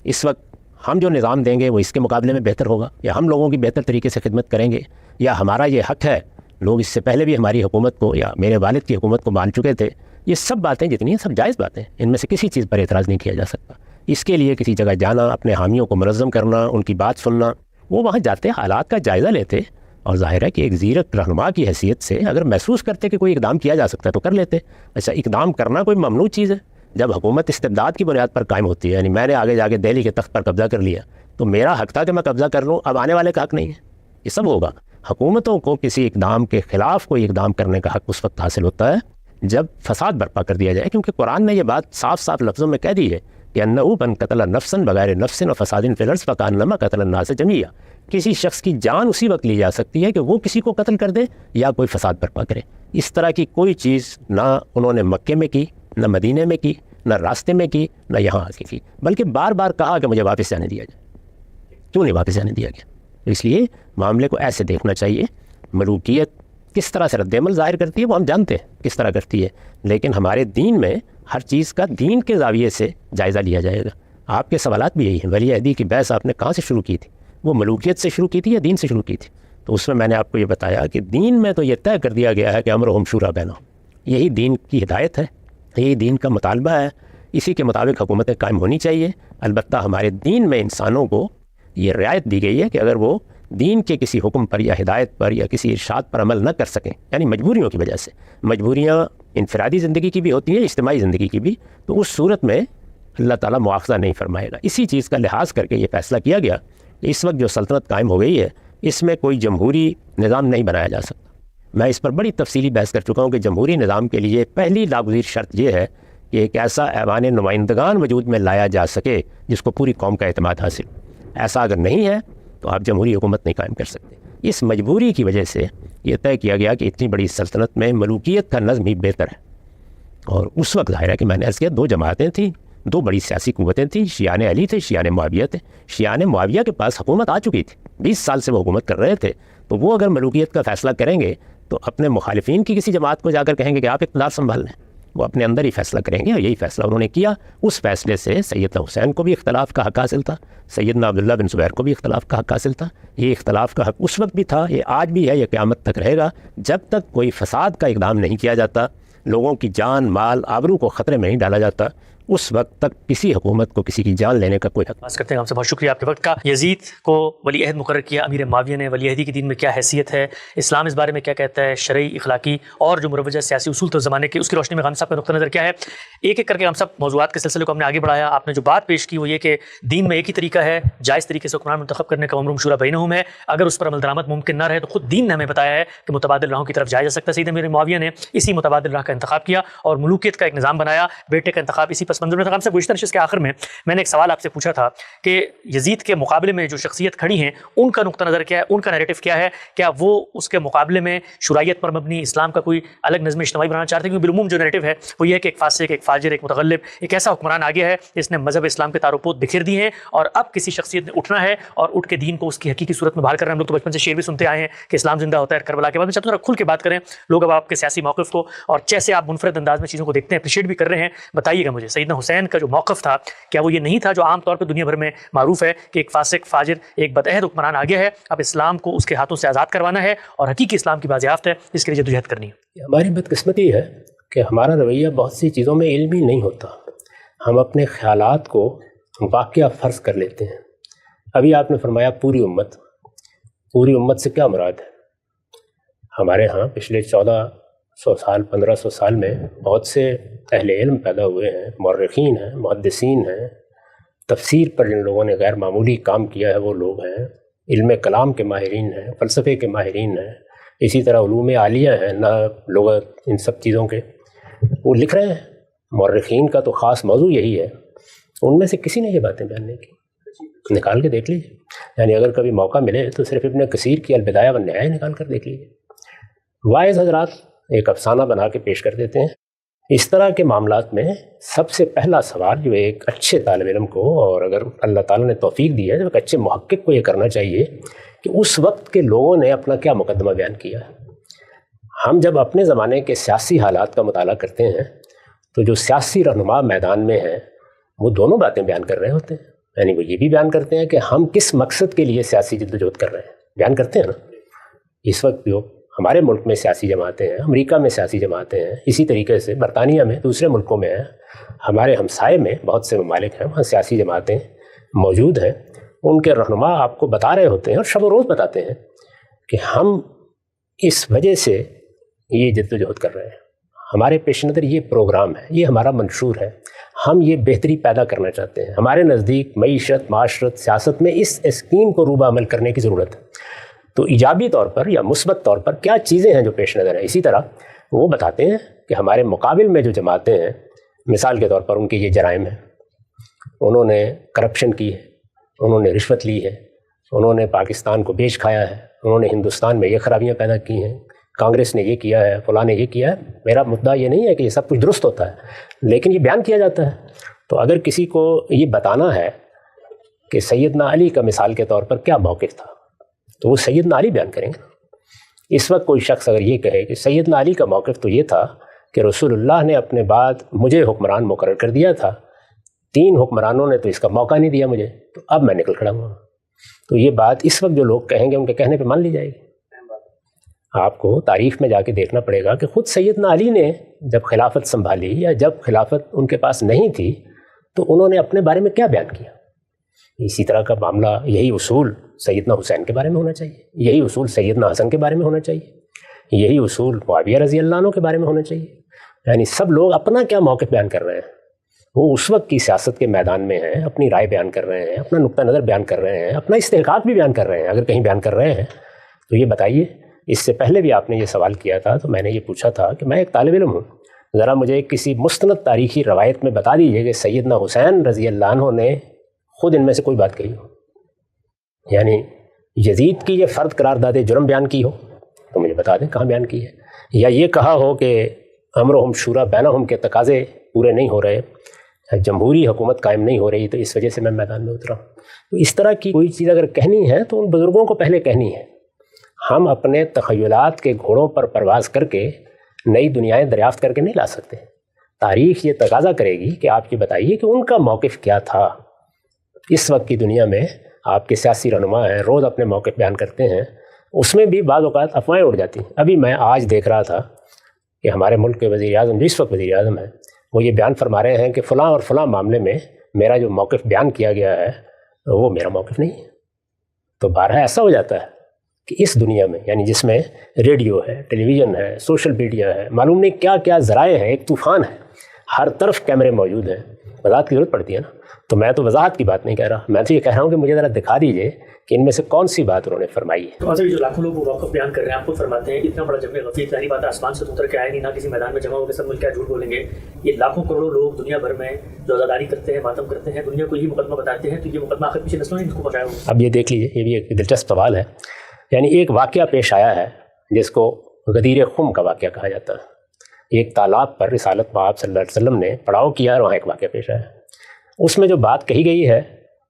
اس وقت ہم جو نظام دیں گے وہ اس کے مقابلے میں بہتر ہوگا، یا ہم لوگوں کی بہتر طریقے سے خدمت کریں گے، یا ہمارا یہ حق ہے. لوگ اس سے پہلے بھی ہماری حکومت کو یا میرے والد کی حکومت کو مان چکے تھے. یہ سب باتیں جتنی ہیں سب جائز باتیں، ان میں سے کسی چیز پر اعتراض نہیں کیا جا سکتا. اس کے لیے کسی جگہ جانا، اپنے حامیوں کو منظم کرنا، ان کی بات سننا، وہ وہاں جاتے حالات کا جائزہ لیتے، اور ظاہر ہے کہ ایک زیرک رہنما کی حیثیت سے اگر محسوس کرتے کہ کوئی اقدام کیا جا سکتا ہے تو کر لیتے. اچھا، اقدام کرنا کوئی ممنوع چیز ہے؟ جب حکومت استبداد کی بنیاد پر قائم ہوتی ہے، یعنی میں نے آگے جا کے دہلی کے تخت پر قبضہ کر لیا تو میرا حق تھا کہ میں قبضہ کر لوں، اب آنے والے کا حق نہیں ہے. یہ سب ہوگا. حکومتوں کو کسی اقدام کے خلاف کوئی اقدام کرنے کا حق اس وقت حاصل ہوتا ہے جب فساد برپا کر دیا جائے، کیونکہ قرآن نے یہ بات صاف صاف لفظوں میں کہہ دی ہے کہ انہو من قتل نفسا بغیر نفس و فساد فی الارض فکانما قتل الناس جمیعا. کسی شخص کی جان اسی وقت لی جا سکتی ہے کہ وہ کسی کو قتل کر دے یا کوئی فساد برپا کرے. اس طرح کی کوئی چیز نہ انہوں نے مکے میں کی، نہ مدینے میں کی، نہ راستے میں کی، نہ یہاں آ کے کی، بلکہ بار بار کہا کہ مجھے واپس جانے دیا جائے. کیوں نہیں واپس جانے دیا گیا؟ اس لیے معاملے کو ایسے دیکھنا چاہیے. ملوکیت کس طرح سے رد عمل ظاہر کرتی ہے وہ ہم جانتے ہیں کس طرح کرتی ہے، لیکن ہمارے دین میں ہر چیز کا دین کے زاویے سے جائزہ لیا جائے گا. آپ کے سوالات بھی یہی ہیں. ولی عہدی کی بحث آپ نے کہاں سے شروع کی تھی؟ وہ ملوکیت سے شروع کی تھی یا دین سے شروع کی تھی؟ تو اس میں نے آپ کو یہ بتایا کہ دین میں تو یہ طے کر دیا گیا ہے کہ امرہم شورا بینہم. یہی دین کی ہدایت ہے، یہی دین کا مطالبہ ہے، اسی کے مطابق حکومتیں قائم ہونی چاہیے. البتہ ہمارے دین میں انسانوں کو یہ رعایت دی گئی ہے کہ اگر وہ دین کے کسی حکم پر یا ہدایت پر یا کسی ارشاد پر عمل نہ کر سکیں، یعنی مجبوریوں کی وجہ سے، مجبوریاں انفرادی زندگی کی بھی ہوتی ہیں، اجتماعی زندگی کی بھی، تو اس صورت میں اللہ تعالیٰ مواخذہ نہیں فرمائے گا. اسی چیز کا لحاظ کر کے یہ فیصلہ کیا گیا کہ اس وقت جو سلطنت قائم ہو گئی ہے اس میں کوئی جمہوری نظام نہیں بنایا جا سکتا. میں اس پر بڑی تفصیلی بحث کر چکا ہوں کہ جمہوری نظام کے لیے پہلی ناگزیر شرط یہ ہے کہ ایک ایسا ایوان نمائندگان وجود میں لایا جا سکے جس کو پوری قوم کا اعتماد حاصل. ایسا اگر نہیں ہے تو آپ جمہوری حکومت نہیں قائم کر سکتے. اس مجبوری کی وجہ سے یہ طے کیا گیا کہ اتنی بڑی سلطنت میں ملوکیت کا نظم ہی بہتر ہے. اور اس وقت ظاہر ہے کہ میں نے عرض کیا 2 جماعتیں تھیں، 2 بڑی سیاسی قوتیں تھیں، شیعان علی تھے، شیعان معاویہ تھے. شیعان معاویہ کے پاس حکومت آ چکی تھی، 20 سال سے وہ حکومت کر رہے تھے، تو وہ اگر ملوکیت کا فیصلہ کریں گے تو اپنے مخالفین کی کسی جماعت کو جا کر کہیں گے کہ آپ اقتدار سنبھال لیں. وہ اپنے اندر ہی فیصلہ کریں گے، اور یہی فیصلہ انہوں نے کیا. اس فیصلے سے سیدنا حسین کو بھی اختلاف کا حق حاصل تھا، سیدنا عبداللہ بن زبیر کو بھی اختلاف کا حق حاصل تھا. یہ اختلاف کا حق اس وقت بھی تھا، یہ آج بھی ہے، یہ قیامت تک رہے گا. جب تک کوئی فساد کا اقدام نہیں کیا جاتا، لوگوں کی جان مال آبرو کو خطرے میں نہیں ڈالا جاتا، اس وقت تک کسی حکومت کو کسی کی جان لینے کا کوئی حق. بات کرتے ہیں آپ سے. بہت شکریہ آپ کے وقت کا. یزید کو ولی عہد مقرر کیا امیر معاویہ نے. ولی عہدی کے دین میں کیا حیثیت ہے؟ اسلام اس بارے میں کیا کہتا ہے؟ شرعی، اخلاقی اور جو مروجہ سیاسی اصول تو زمانے کے، اس کی روشنی میں غام صاحب کا نقطہ نظر کیا ہے؟ ایک ایک کر کے ہم سب موضوعات کے سلسلے کو ہم نے آگے بڑھایا. آپ نے جو بات پیش کی وہ یہ کہ دین میں ایک ہی طریقہ ہے جائز طریقے سے حکمران منتخب کرنے کا، امرہم شورا بینہم ہے. اگر اس پر عمل درآمد ممکن نہ رہے تو خود دین نے ہمیں بتایا ہے کہ متبادل راہوں کی طرف جایا جا سکتا ہے. سیدنا امیر معاویہ نے اسی متبادل راہ کا انتخاب کیا اور ملوکیت کا ایک نظام بنایا. بیٹے کا انتخاب اسی پس منظر میں تھا. گزشتہ نشست کے آخر میں نے ایک سوال آپ سے پوچھا تھا کہ یزید کے مقابلے میں جو شخصیت کھڑی ہیں ان کا نقطہ نظر کیا ہے، ان کا نیریٹو کیا ہے؟ کیا وہ اس کے مقابلے میں شرعیت پر مبنی اسلام کا کوئی الگ نظم اجتماعی بنانا چاہتے ہیں؟ کیونکہ بالعموم جو نیریٹو ہے وہ یہ ہے کہ ایک فاسق، ایک فاجر، ایک متغلب، ایک ایسا حکمران آ گیا ہے جس نے مذہب اسلام کے تاروپوت بکھیر دی ہیں اور اب کسی شخصیت نے اٹھنا ہے اور اٹھ کے دین کو اس کی حقیقی صورت میں بحال کرنا ہے. ہم لوگ تو بچپن سے شعر بھی سنتے آئے ہیں کہ اسلام زندہ ہوتا ہے کربلا کے بعد. میں چاہتا ہوں کھل کے بات کریں لوگ اب آپ کے سیاسی موقف کو اور جیسے آپ منفرد انداز میں چیزوں کو دیکھتے ہیں، اپریشیٹ بھی کر رہے ہیں. بتائیے گا مجھے سیدنا حسین کا جو موقف تھا کیا وہ یہ نہیں تھا جو عام طور پہ دنیا بھر میں معروف ہے کہ ایک فاسق، فاجر، ایک بدعہد حکمران آ گیا ہے، اب اسلام کو اس کے ہاتھوں سے آزاد کروانا ہے اور حقیقی اسلام کی بازیافت ہے، اس کے لیے جدوجہد کرنی ہے؟ ہماری بدقسمتی ہے کہ ہمارا رویہ بہت سی چیزوں میں علمی نہیں ہوتا. ہم اپنے خیالات کو واقعہ فرض کر لیتے ہیں. ابھی آپ نے فرمایا پوری امت سے کیا مراد ہے؟ ہمارے ہاں پچھلے 1400 سال 1500 سال میں بہت سے اہل علم پیدا ہوئے ہیں، مورخین ہیں، محدثین ہیں. تفسیر پر جن لوگوں نے غیر معمولی کام کیا ہے وہ لوگ ہیں. علم کلام کے ماہرین ہیں، فلسفے کے ماہرین ہیں، اسی طرح علوم عالیہ ہیں، نہ لغت، ان سب چیزوں کے وہ لکھ رہے ہیں. مورخین کا تو خاص موضوع یہی ہے. ان میں سے کسی نے یہ باتیں بیان نہیں کی. نکال کے دیکھ لیجیے. یعنی اگر کبھی موقع ملے تو صرف ابن کثیر کی البدایہ والنہایہ نکال کر دیکھ لیجیے. واعظ حضرات ایک افسانہ بنا کے پیش کر دیتے ہیں. اس طرح کے معاملات میں سب سے پہلا سوال جو ایک اچھے طالب علم کو، اور اگر اللہ تعالیٰ نے توفیق دی ہے تو ایک اچھے محقق کو یہ کرنا چاہیے کہ اس وقت کے لوگوں نے اپنا کیا مقدمہ بیان کیا ہے. ہم جب اپنے زمانے کے سیاسی حالات کا مطالعہ کرتے ہیں تو جو سیاسی رہنما میدان میں ہیں وہ دونوں باتیں بیان کر رہے ہوتے ہیں. یعنی وہ یہ بھی بیان کرتے ہیں کہ ہم کس مقصد کے لیے سیاسی جدوجہد کر رہے ہیں، بیان کرتے ہیں نا. اس وقت جو ہمارے ملک میں سیاسی جماعتیں ہیں، امریکہ میں سیاسی جماعتیں ہیں، اسی طریقے سے برطانیہ میں، دوسرے ملکوں میں ہیں، ہمارے ہمسائے میں بہت سے ممالک ہیں وہاں سیاسی جماعتیں موجود ہیں. ان کے رہنما آپ کو بتا رہے ہوتے ہیں اور شب و روز بتاتے ہیں کہ ہم اس وجہ سے یہ جدوجہد کر رہے ہیں. ہمارے پیش نظر یہ پروگرام ہے، یہ ہمارا منشور ہے. ہم یہ بہتری پیدا کرنا چاہتے ہیں. ہمارے نزدیک معیشت، معاشرت، سیاست میں اس اسکیم کو روبہ عمل کرنے کی ضرورت ہے. تو ایجابی طور پر یا مثبت طور پر کیا چیزیں ہیں جو پیش نظر ہیں. اسی طرح وہ بتاتے ہیں کہ ہمارے مقابل میں جو جماعتیں ہیں، مثال کے طور پر ان کے یہ جرائم ہیں، انہوں نے کرپشن کی ہے، انہوں نے رشوت لی ہے، انہوں نے پاکستان کو بیچ کھایا ہے، انہوں نے ہندوستان میں یہ خرابیاں پیدا کی ہیں، کانگریس نے یہ کیا ہے، فلاں نے یہ کیا ہے. میرا مدعا یہ نہیں ہے کہ یہ سب کچھ درست ہوتا ہے، لیکن یہ بیان کیا جاتا ہے. تو اگر کسی کو یہ بتانا ہے کہ سیدنا علی کا مثال کے طور پر کیا موقف تھا، تو وہ سیدنا علی بیان کریں گے. اس وقت کوئی شخص اگر یہ کہے کہ سیدنا علی کا موقف تو یہ تھا کہ رسول اللہ نے اپنے بعد مجھے حکمران مقرر کر دیا تھا، 3 حکمرانوں نے تو اس کا موقع نہیں دیا مجھے، تو اب میں نکل کھڑا ہوں. تو یہ بات اس وقت جو لوگ کہیں گے ان کے کہنے پہ مان لی جائے گی. آپ کو تاریخ میں جا کے دیکھنا پڑے گا کہ خود سیدنا علی نے جب خلافت سنبھالی یا جب خلافت ان کے پاس نہیں تھی تو انہوں نے اپنے بارے میں کیا بیان کیا. اسی طرح کا معاملہ، یہی اصول سیدنا حسین کے بارے میں ہونا چاہیے، یہی اصول سیدنا حسن کے بارے میں ہونا چاہیے، یہی اصول معاویہ رضی اللہ عنہ کے بارے میں ہونا چاہیے. یعنی سب لوگ اپنا کیا موقف بیان کر رہے ہیں، وہ اس وقت کی سیاست کے میدان میں ہیں، اپنی رائے بیان کر رہے ہیں، اپنا نقطہ نظر بیان کر رہے ہیں، اپنا استحقاق بھی بیان کر رہے ہیں. اگر کہیں بیان کر رہے ہیں تو یہ بتائیے. اس سے پہلے بھی آپ نے یہ سوال کیا تھا تو میں نے یہ پوچھا تھا کہ میں ایک طالب علم ہوں، ذرا مجھے کسی مستند تاریخی روایت میں بتا دیجئے کہ سیدنا حسین رضی اللہ عنہ نے خود ان میں سے کوئی بات کہی ہو، یعنی یزید کی یہ فرد قرار داد جرم بیان کی ہو تو مجھے بتا دیں کہاں بیان کی ہے، یا یہ کہا ہو کہ امرہم شورا بینہم کے تقاضے پورے نہیں ہو رہے، جمہوری حکومت قائم نہیں ہو رہی تو اس وجہ سے میں میدان میں اترا ہوں. تو اس طرح کی کوئی چیز اگر کہنی ہے تو ان بزرگوں کو پہلے کہنی ہے. ہم اپنے تخیلات کے گھوڑوں پر پرواز کر کے نئی دنیایں دریافت کر کے نہیں لا سکتے. تاریخ یہ تقاضا کرے گی کہ آپ یہ بتائیے کہ ان کا موقف کیا تھا. اس وقت کی دنیا میں آپ کے سیاسی رہنما ہیں، روز اپنے موقف بیان کرتے ہیں، اس میں بھی بعض اوقات افواہیں اڑ جاتی ہیں. ابھی میں آج دیکھ رہا تھا کہ ہمارے ملک کے وزیر اعظم، جو اس وقت وزیر اعظم ہیں، وہ یہ بیان فرما رہے ہیں کہ فلاں اور فلاں معاملے میں میرا جو موقف بیان کیا گیا ہے وہ میرا موقف نہیں ہے. تو بارہا ایسا ہو جاتا ہے کہ اس دنیا میں، یعنی جس میں ریڈیو ہے، ٹیلی ویژن ہے، سوشل میڈیا ہے، معلوم نہیں کیا کیا ذرائع ہیں، ایک طوفان ہے، ہر طرف کیمرے موجود ہیں، وضاحت کی ضرورت پڑتی ہے نا. تو میں تو وضاحت کی بات نہیں کہہ رہا، میں تو یہ کہہ رہا ہوں کہ مجھے ذرا دکھا دیجئے کہ ان میں سے کون سی بات انہوں نے فرمائی ہے. تو جو لاکھوں لوگ وہ موقف بیان کر رہے ہیں، آپ خود فرماتے ہیں اتنا بڑا جنگ غفیر، پہلی بات آسمان سے اتر کے آئے نہیں، نہ کسی میدان میں جمع ہو کے سب مل کے جھوٹ بولیں گے. یہ لاکھوں کروڑوں لوگ دنیا بھر میں جو عزاداری کرتے ہیں، ماتم کرتے ہیں، دنیا کو یہ مقدمہ بتاتے ہیں، تو یہ مقدمہ آخر پیچھے نسلوں نے ان کو پہنچایا ہوگا. اب یہ دیکھ لیجیے، یہ بھی ایک دلچسپ سوال ہے. یعنی ایک واقعہ پیش آیا ہے جس کو غدیر خم کا واقعہ کہا جاتا ہے. ایک تالاب پر رسالت مآب صلی اللہ علیہ وسلم نے پڑاؤ کیا اور وہاں ایک واقعہ پیش آیا. اس میں جو بات کہی گئی ہے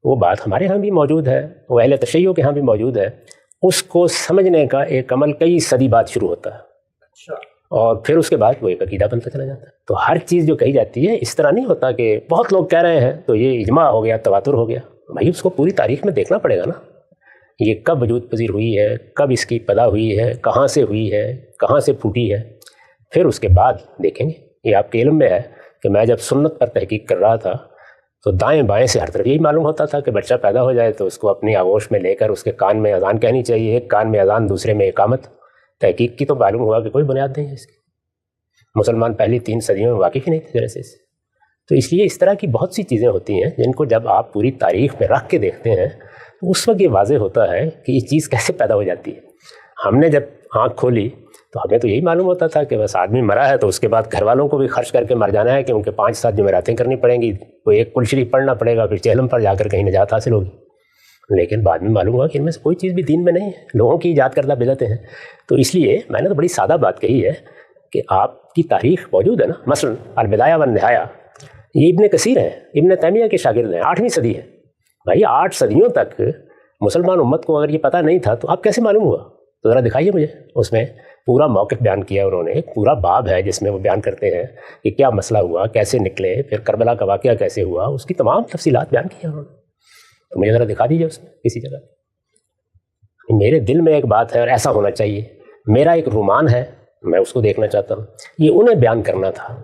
وہ بات ہمارے ہاں بھی موجود ہے، وہ اہل تشیع کے ہاں بھی موجود ہے. اس کو سمجھنے کا ایک عمل کئی صدی بعد شروع ہوتا ہے، اور پھر اس کے بعد وہ ایک عقیدہ بنتا چلا جاتا ہے. تو ہر چیز جو کہی جاتی ہے اس طرح نہیں ہوتا کہ بہت لوگ کہہ رہے ہیں تو یہ اجماع ہو گیا، تواتر ہو گیا. بھائی اس کو پوری تاریخ میں دیکھنا پڑے گا نا، یہ کب وجود پذیر ہوئی ہے، کب اس کی پیدا ہوئی ہے، کہاں سے ہوئی ہے، کہاں سے پھوٹی ہے، پھر اس کے بعد دیکھیں گے. یہ آپ کے علم میں ہے کہ میں جب سنت پر تحقیق کر رہا تھا تو دائیں بائیں سے ہر طرف یہی معلوم ہوتا تھا کہ بچہ پیدا ہو جائے تو اس کو اپنی آغوش میں لے کر اس کے کان میں اذان کہنی چاہیے، ایک کان میں اذان دوسرے میں اقامت. تحقیق کی تو معلوم ہوا کہ کوئی بنیاد نہیں ہے اس کی. مسلمان پہلی 3 صدیوں میں واقف ہی نہیں تھے جیسے سے. تو اس لیے اس طرح کی بہت سی چیزیں ہوتی ہیں جن کو جب آپ پوری تاریخ میں رکھ کے دیکھتے ہیں تو اس وقت یہ واضح ہوتا ہے کہ یہ چیز کیسے پیدا ہو جاتی ہے. ہم نے جب آنکھ کھولی تو ہمیں تو یہی معلوم ہوتا تھا کہ بس آدمی مرا ہے تو اس کے بعد گھر والوں کو بھی خرچ کر کے مر جانا ہے، کیونکہ 5-7 جمعراتیں کرنی پڑیں گی، کوئی ایک کل شریف پڑھنا پڑے گا، پھر چہلم پر جا کر کہیں نجات حاصل ہوگی. لیکن بعد میں معلوم ہوا کہ ان میں سے کوئی چیز بھی دین میں نہیں ہے، لوگوں کی ایجاد کردہ بدعتیں ہیں. تو اس لیے میں نے تو بڑی سادہ بات کہی ہے کہ آپ کی تاریخ موجود ہے نا. مثلا البدایہ والنہایہ، یہ ابن کثیر ہیں، ابن تیمیہ کے شاگرد ہیں، 8ویں صدی ہے. بھائی 8 صدیوں تک مسلمان امت کو اگر یہ پتہ نہیں تھا تو آپ کیسے معلوم ہوا؟ تو ذرا دکھائیے مجھے. اس میں پورا موقف بیان کیا انہوں نے، ایک پورا باب ہے جس میں وہ بیان کرتے ہیں کہ کیا مسئلہ ہوا، کیسے نکلے، پھر کربلا کا واقعہ کیسے ہوا، اس کی تمام تفصیلات بیان کی ہیں انہوں نے. تو مجھے ذرا دکھا دیجیے اس میں کسی جگہ. میرے دل میں ایک بات ہے اور ایسا ہونا چاہیے، میرا ایک رومان ہے، میں اس کو دیکھنا چاہتا ہوں. یہ انہیں بیان کرنا تھا.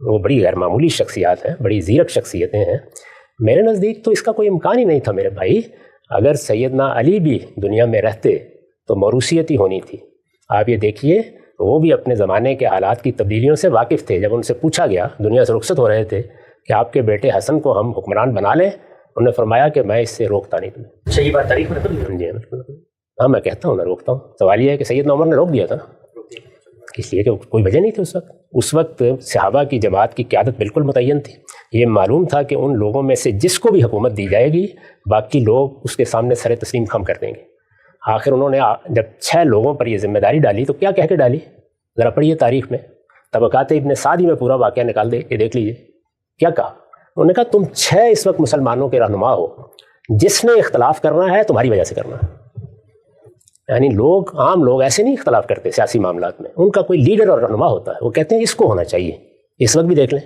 وہ بڑی غیر معمولی شخصیات ہیں، بڑی زیرک شخصیتیں ہیں. میرے نزدیک تو اس کا کوئی امکان ہی نہیں تھا میرے بھائی. اگر سیدنا علی بھی دنیا میں رہتے تو موروثیت ہی ہونی تھی. آپ یہ دیکھیے وہ بھی اپنے زمانے کے حالات کی تبدیلیوں سے واقف تھے. جب ان سے پوچھا گیا، دنیا سے رخصت ہو رہے تھے، کہ آپ کے بیٹے حسن کو ہم حکمران بنا لیں. انہوں نے فرمایا کہ میں اس سے روکتا نہیں تمہیں. اچھا، یہ بات تاریخ میں نقل ہوئی ہے؟ جی ہاں میں کہتا ہوں میں روکتا ہوں. سوال یہ ہے کہ سیدنا عمر نے روک دیا تھا نا، اس لیے کہ کوئی وجہ نہیں تھی اس وقت صحابہ کی جماعت کی قیادت بالکل متعین تھی. یہ معلوم تھا کہ ان لوگوں میں سے جس کو بھی حکومت دی جائے گی باقی لوگ اس کے سامنے سر تسلیم خم کر دیں گے. آخر انہوں نے جب 6 لوگوں پر یہ ذمہ داری ڈالی تو کیا کہہ کے ڈالی؟ ذرا پڑھیے تاریخ میں طبقات ابن سعدی میں پورا واقعہ نکال دے کے دیکھ لیجیے. کیا کہا انہوں نے؟ کہا تم 6 اس وقت مسلمانوں کے رہنما ہو، جس نے اختلاف کرنا ہے تمہاری وجہ سے کرنا ہے. یعنی عام لوگ ایسے نہیں اختلاف کرتے سیاسی معاملات میں، ان کا کوئی لیڈر اور رہنما ہوتا ہے، وہ کہتے ہیں اس کو ہونا چاہیے. اس وقت بھی دیکھ لیں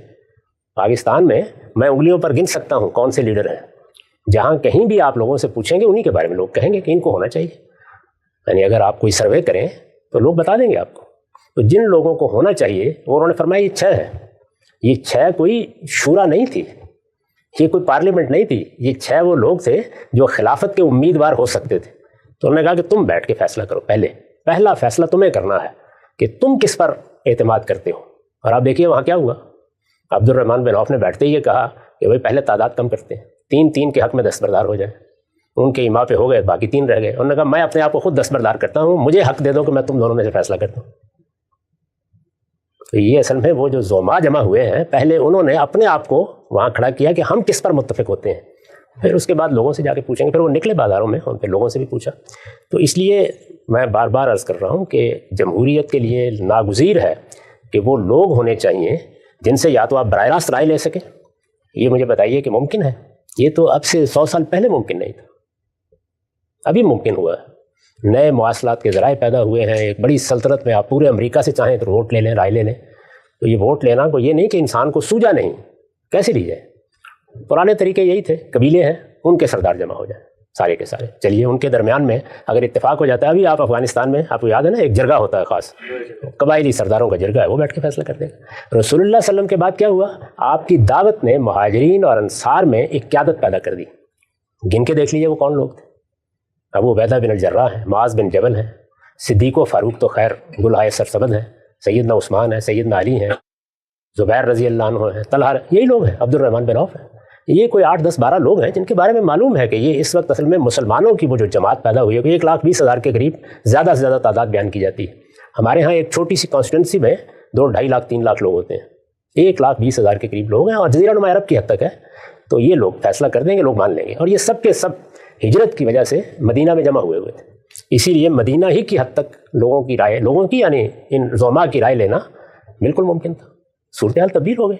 پاکستان میں میں انگلیوں پر گن سکتا ہوں کون سے لیڈر ہیں، جہاں کہیں بھی آپ لوگوں سے پوچھیں گے انہی کے بارے میں لوگ کہیں گے کہ ان کو ہونا چاہیے. یعنی اگر آپ کوئی سروے کریں تو لوگ بتا دیں گے آپ کو. تو جن لوگوں کو ہونا چاہیے وہ انہوں نے فرمایا یہ 6 ہے. یہ 6 کوئی شورا نہیں تھی، یہ کوئی پارلیمنٹ نہیں تھی، یہ 6 وہ لوگ تھے جو خلافت کے امیدوار ہو سکتے تھے. تو انہوں نے کہا کہ تم بیٹھ کے فیصلہ کرو. پہلا فیصلہ تمہیں کرنا ہے کہ تم کس پر اعتماد کرتے ہو. اور آپ دیکھیے وہاں کیا ہوا. عبد الرحمن بن عوف نے بیٹھتے ہی یہ کہا کہ بھائی پہلے تعداد کم کرتے ہیں، 3 کے حق میں دستبردار ہو جائے. ان کے امام پہ ہو گئے، باقی 3 رہ گئے. انہوں نے کہا میں اپنے آپ کو خود دستبردار کرتا ہوں، مجھے حق دے دو کہ میں تم دونوں میں سے فیصلہ کرتا ہوں. تو یہ اصل میں وہ جو زوما جمع ہوئے ہیں، پہلے انہوں نے اپنے آپ کو وہاں کھڑا کیا کہ ہم کس پر متفق ہوتے ہیں. پھر اس کے بعد لوگوں سے جا کے پوچھیں گے. پھر وہ نکلے بازاروں میں، ان پہ لوگوں سے بھی پوچھا. تو اس لیے میں بار بار عرض کر رہا ہوں کہ جمہوریت کے لیے ناگزیر ہے کہ وہ لوگ ہونے چاہیے جن سے یا تو آپ براہ راست رائے لے سکیں. یہ مجھے بتائیے کہ ممکن ہے؟ یہ تو اب سے 100 سال پہلے ممکن نہیں تھا، ابھی ممکن ہوا ہے. نئے مواصلات کے ذرائع پیدا ہوئے ہیں. ایک بڑی سلطنت میں آپ پورے امریکہ سے چاہیں تو ووٹ لے لیں، رائے لے لیں. تو یہ ووٹ لینا کو یہ نہیں کہ انسان کو سوجا نہیں، کیسے لی جائے. پرانے طریقے یہی تھے، قبیلے ہیں ان کے سردار جمع ہو جائیں سارے کے سارے. چلیے ان کے درمیان میں اگر اتفاق ہو جاتا ہے، ابھی آپ افغانستان میں آپ کو یاد ہے نا ایک جرگہ ہوتا ہے خاص، قبائلی سرداروں کا جرگہ ہے، وہ بیٹھ کے فیصلہ کرتے ہیں. رسول اللہ صلی اللہ علیہ وسلم کے بعد کیا ہوا؟ آپ کی دعوت نے مہاجرین اور انصار میں ایک قیادت پیدا کر دی. گن کے دیکھ لیجیے وہ کون لوگ تھے. ابو عبیدہ بن الجراح ہیں، معاذ بن جبل ہیں، صدیق و فاروق تو خیر گلہائے سرسبد ہیں، سیدنا عثمان ہیں، سیدنا علی ہیں، زبیر رضی اللہ عنہ ہیں، طلحہ، یہی لوگ ہیں. عبد الرحمن بن عوف ہیں. یہ کوئی 8 10 12 لوگ ہیں جن کے بارے میں معلوم ہے کہ یہ اس وقت اصل میں مسلمانوں کی وہ جو جماعت پیدا ہوئی ہے، 1,20,000 کے قریب زیادہ سے زیادہ تعداد بیان کی جاتی ہے. ہمارے ہاں ایک چھوٹی سی کانسٹیٹنسی میں 2 2.5 لاکھ 3 لاکھ لوگ ہوتے ہیں. 1,20,000 کے قریب لوگ ہیں اور جزیرہ نما عرب کی حد تک ہے. تو یہ لوگ فیصلہ کر دیں گے، لوگ مان لیں گے. اور یہ سب کے سب ہجرت کی وجہ سے مدینہ میں جمع ہوئے تھے. اسی لیے مدینہ ہی کی حد تک لوگوں کی رائے، لوگوں کی یعنی ان زعماء کی رائے لینا بالکل ممکن تھا. صورتحال تبدیل ہو گئی،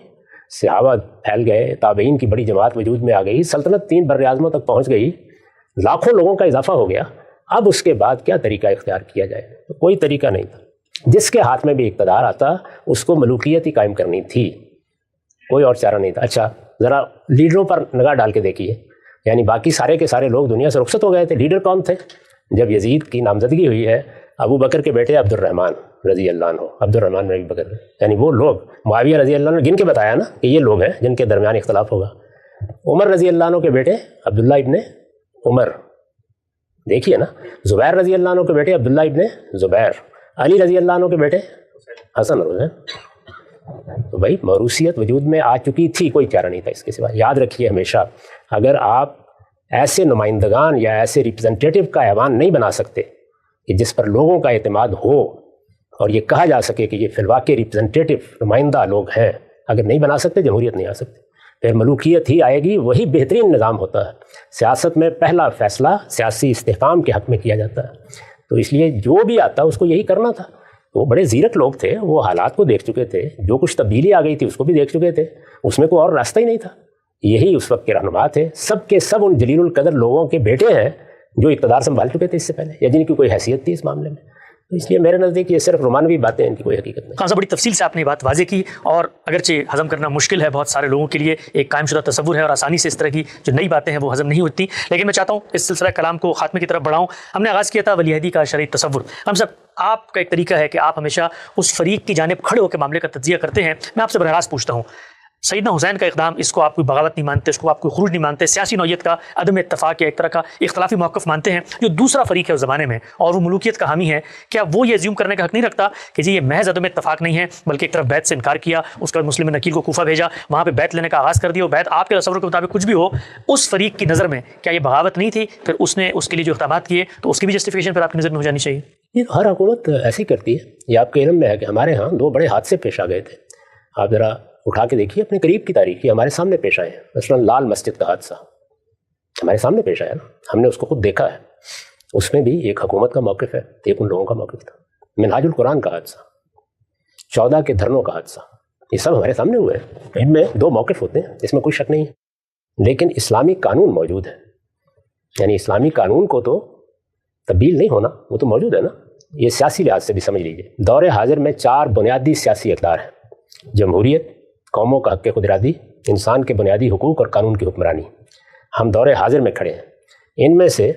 صحابہ پھیل گئے، تابعین کی بڑی جماعت وجود میں آ گئی، سلطنت 3 بر اعظموں تک پہنچ گئی، لاکھوں لوگوں کا اضافہ ہو گیا. اب اس کے بعد کیا طریقہ اختیار کیا جائے؟ تو کوئی طریقہ نہیں تھا. جس کے ہاتھ میں بھی اقتدار آتا اس کو ملوکیت ہی قائم کرنی تھی، کوئی اور چارہ نہیں تھا. اچھا ذرا لیڈروں پر نگاہ ڈال کے دیکھیے. یعنی باقی سارے کے سارے لوگ دنیا سے رخصت ہو گئے تھے. لیڈر کون تھے؟ جب یزید کی نامزدگی ہوئی ہے، ابو بکر کے بیٹے عبد الرحمن رضی اللہ عنہ، عبد الرحمن بن ابی بکر، یعنی وہ لوگ معاویہ رضی اللہ عنہ نے گن کے بتایا نا کہ یہ لوگ ہیں جن کے درمیان اختلاف ہوگا. عمر رضی اللہ عنہ کے بیٹے عبداللہ ابن عمر، دیکھیے نا، زبیر رضی اللہ عنہ کے بیٹے عبداللہ ابن زبیر، علی رضی اللہ عنہ کے بیٹے حسن اور حسین. تو بھائی موروثیت وجود میں آ چکی تھی، کوئی چارہ نہیں تھا اس کے سوا. یاد رکھیے ہمیشہ، اگر آپ ایسے نمائندگان یا ایسے ریپرزنٹیٹیو کا ایوان نہیں بنا سکتے کہ جس پر لوگوں کا اعتماد ہو اور یہ کہا جا سکے کہ یہ فی الواقع ریپرزنٹیٹیو نمائندہ لوگ ہیں، اگر نہیں بنا سکتے جمہوریت نہیں آ سکتی. پھر ملوکیت ہی آئے گی. وہی بہترین نظام ہوتا ہے. سیاست میں پہلا فیصلہ سیاسی استحکام کے حق میں کیا جاتا ہے. تو اس لیے جو بھی آتا اس کو یہی کرنا تھا. وہ بڑے زیرک لوگ تھے، وہ حالات کو دیکھ چکے تھے، جو کچھ تبدیلی آ گئی تھی اس کو بھی دیکھ چکے تھے، اس میں کوئی اور راستہ ہی نہیں تھا. یہی اس وقت کے رہنما تھے. سب کے سب ان جلیل القدر لوگوں کے بیٹے ہیں جو اقتدار سنبھال چکے تھے اس سے پہلے، یا جن کی کوئی حیثیت تھی اس معاملے میں. تو اس لیے میرے نزدیک یہ صرف رومانوی باتیں، ان کی کوئی حقیقت نہیں. خان صاحب بڑی تفصیل سے آپ نے یہ بات واضح کی، اور اگرچہ ہضم کرنا مشکل ہے بہت سارے لوگوں کے لیے، ایک قائم شدہ تصور ہے اور آسانی سے اس طرح کی جو نئی باتیں ہیں وہ ہضم نہیں ہوتی، لیکن میں چاہتا ہوں اس سلسلہ کلام کو خاتمے کی طرف بڑھاؤں. ہم نے آغاز کیا تھا ولی عہدی کا شرعی تصور. ہم سب آپ کا ایک طریقہ ہے کہ آپ ہمیشہ اس فریق کی جانب کھڑے ہو کے معاملے کا تجزیہ کرتے ہیں. میں آپ سے براہ راست پوچھتا ہوں، سیدنا حسین کا اقدام، اس کو آپ کوئی بغاوت نہیں مانتے، اس کو آپ کوئی خروج نہیں مانتے، سیاسی نوعیت کا عدم اتفاق یا ایک طرح کا اختلافی موقف مانتے ہیں. جو دوسرا فریق ہے اس زمانے میں اور وہ ملوکیت کا حامی ہے، کیا وہ یہ زیوم کرنے کا حق نہیں رکھتا کہ جی یہ محض عدم اتفاق نہیں ہے، بلکہ ایک طرف بیعت سے انکار کیا، اس کے بعد مسلم نکیل کو کوفہ بھیجا، وہاں پہ بیعت لینے کا آغاز کر دیا، بیعت آپ کے تصور کے مطابق کچھ بھی ہو، اس فریق کی نظر میں کیا یہ بغاوت نہیں تھی؟ پھر اس نے اس کے لیے جو اقدامات کیے تو اس کی بھی جسٹیفیکیشن پھر آپ کی نظر میں ہو جانی چاہیے. یہ ہر حکومت ایسی کرتی ہے. یہ آپ کے علم میں ہے کہ ہمارے ہاں 2 بڑے حادثے پیش آ گئے تھے. آپ ذرا اٹھا کے دیکھیے اپنے قریب کی تاریخ، یہ ہمارے سامنے پیش آئے ہیں. مثلا لال مسجد کا حادثہ ہمارے سامنے پیش آیا نا، ہم نے اس کو خود دیکھا ہے. اس میں بھی ایک حکومت کا موقف ہے، ایک ان لوگوں کا موقف تھا. منہاج القرآن کا حادثہ، 14 کے دھرنوں کا حادثہ، یہ سب ہمارے سامنے ہوئے ہیں. ان میں 2 موقف ہوتے ہیں، اس میں کوئی شک نہیں ہے. لیکن اسلامی قانون موجود ہے، یعنی اسلامی قانون کو تو تبدیل نہیں ہونا، وہ تو موجود ہے نا. یہ سیاسی لحاظ سے بھی سمجھ لیجیے. دور حاضر میں 4 بنیادی سیاسی اقدار ہیں: جمہوریت، قوموں کا حق خود ارادی، انسان کے بنیادی حقوق اور قانون کی حکمرانی. ہم دور حاضر میں کھڑے ہیں. ان میں سے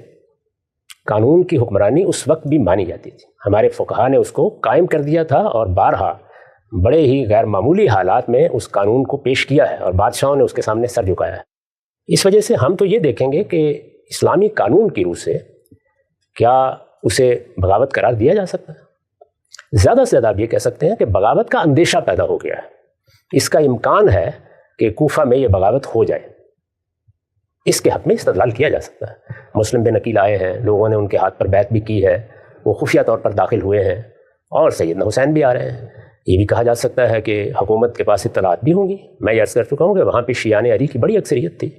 قانون کی حکمرانی اس وقت بھی مانی جاتی تھی، ہمارے فقہا نے اس کو قائم کر دیا تھا اور بارہا بڑے ہی غیر معمولی حالات میں اس قانون کو پیش کیا ہے اور بادشاہوں نے اس کے سامنے سر جھکایا ہے. اس وجہ سے ہم تو یہ دیکھیں گے کہ اسلامی قانون کی روح سے کیا اسے بغاوت قرار دیا جا سکتا ہے. زیادہ سے زیادہ آپ یہ کہہ سکتے ہیں کہ بغاوت کا اندیشہ پیدا ہو گیا ہے. اس کا امکان ہے کہ کوفہ میں یہ بغاوت ہو جائے. اس کے حق میں استدلال کیا جا سکتا ہے. مسلم بے نکیل آئے ہیں، لوگوں نے ان کے ہاتھ پر بیعت بھی کی ہے، وہ خفیہ طور پر داخل ہوئے ہیں، اور سیدنا حسین بھی آ رہے ہیں. یہ بھی کہا جا سکتا ہے کہ حکومت کے پاس اطلاعات بھی ہوں گی. میں یہ عرض کر چکا ہوں کہ وہاں پہ شیعان علی کی بڑی اکثریت تھی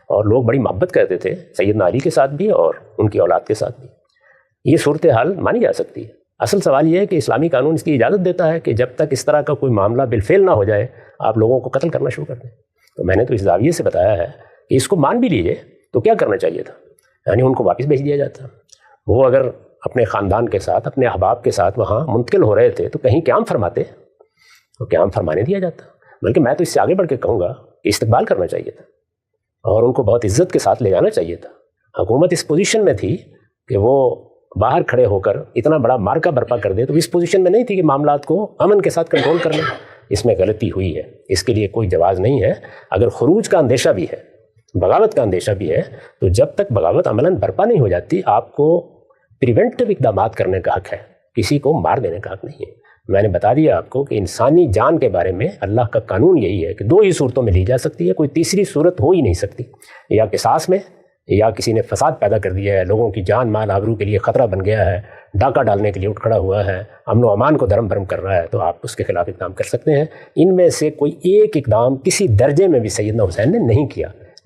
اور لوگ بڑی محبت کرتے تھے سیدنا علی کے ساتھ بھی اور ان کی اولاد کے ساتھ بھی. یہ صورتحال مانی جا سکتی ہے. اصل سوال یہ ہے کہ اسلامی قانون اس کی اجازت دیتا ہے کہ جب تک اس طرح کا کوئی معاملہ بالفعل نہ ہو جائے آپ لوگوں کو قتل کرنا شروع کر دیں. تو میں نے تو اس زاویے سے بتایا ہے کہ اس کو مان بھی لیجئے تو کیا کرنا چاہیے تھا، یعنی ان کو واپس بھیج دیا جاتا. وہ اگر اپنے خاندان کے ساتھ، اپنے احباب کے ساتھ وہاں منتقل ہو رہے تھے تو کہیں قیام فرماتے تو قیام فرمانے دیا جاتا. بلکہ میں تو اس سے آگے بڑھ کے کہوں گا کہ استقبال کرنا چاہیے تھا اور ان کو بہت عزت کے ساتھ لے جانا چاہیے تھا. حکومت اس پوزیشن میں تھی کہ وہ باہر کھڑے ہو کر اتنا بڑا مارکا برپا کر دے، تو اس پوزیشن میں نہیں تھی کہ معاملات کو امن کے ساتھ کنٹرول کر لیں. اس میں غلطی ہوئی ہے، اس کے لیے کوئی جواز نہیں ہے. اگر خروج کا اندیشہ بھی ہے، بغاوت کا اندیشہ بھی ہے، تو جب تک بغاوت عملاً برپا نہیں ہو جاتی آپ کو پریونٹیو اقدامات کرنے کا حق ہے، کسی کو مار دینے کا حق نہیں ہے. میں نے بتا دیا آپ کو کہ انسانی جان کے بارے میں اللہ کا قانون یہی ہے کہ 2 ہی صورتوں میں لی جا سکتی ہے، کوئی تیسری صورت ہو ہی نہیں سکتی. یا قصاص میں، یا کسی نے فساد پیدا کر دیا ہے، لوگوں کی جان مال آبرو کے لیے خطرہ بن گیا ہے، ڈاکہ ڈالنے کے لیے اٹھ کھڑا ہوا ہے، امن و امان کو دھرم بھرم کر رہا ہے، تو آپ اس کے خلاف اقدام کر سکتے ہیں. ان میں سے کوئی ایک اقدام کسی درجے میں بھی سیدنا حسین نے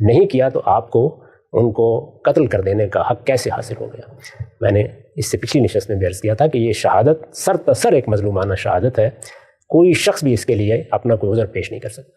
نہیں کیا تو آپ کو ان کو قتل کر دینے کا حق کیسے حاصل ہو گیا. میں نے اس سے پچھلی نشست میں بھی عرض کیا تھا کہ یہ شہادت سر تسر ایک مظلومانہ شہادت ہے. کوئی شخص بھی اس کے لیے اپنا کوئی عذر پیش نہیں کر سکتا.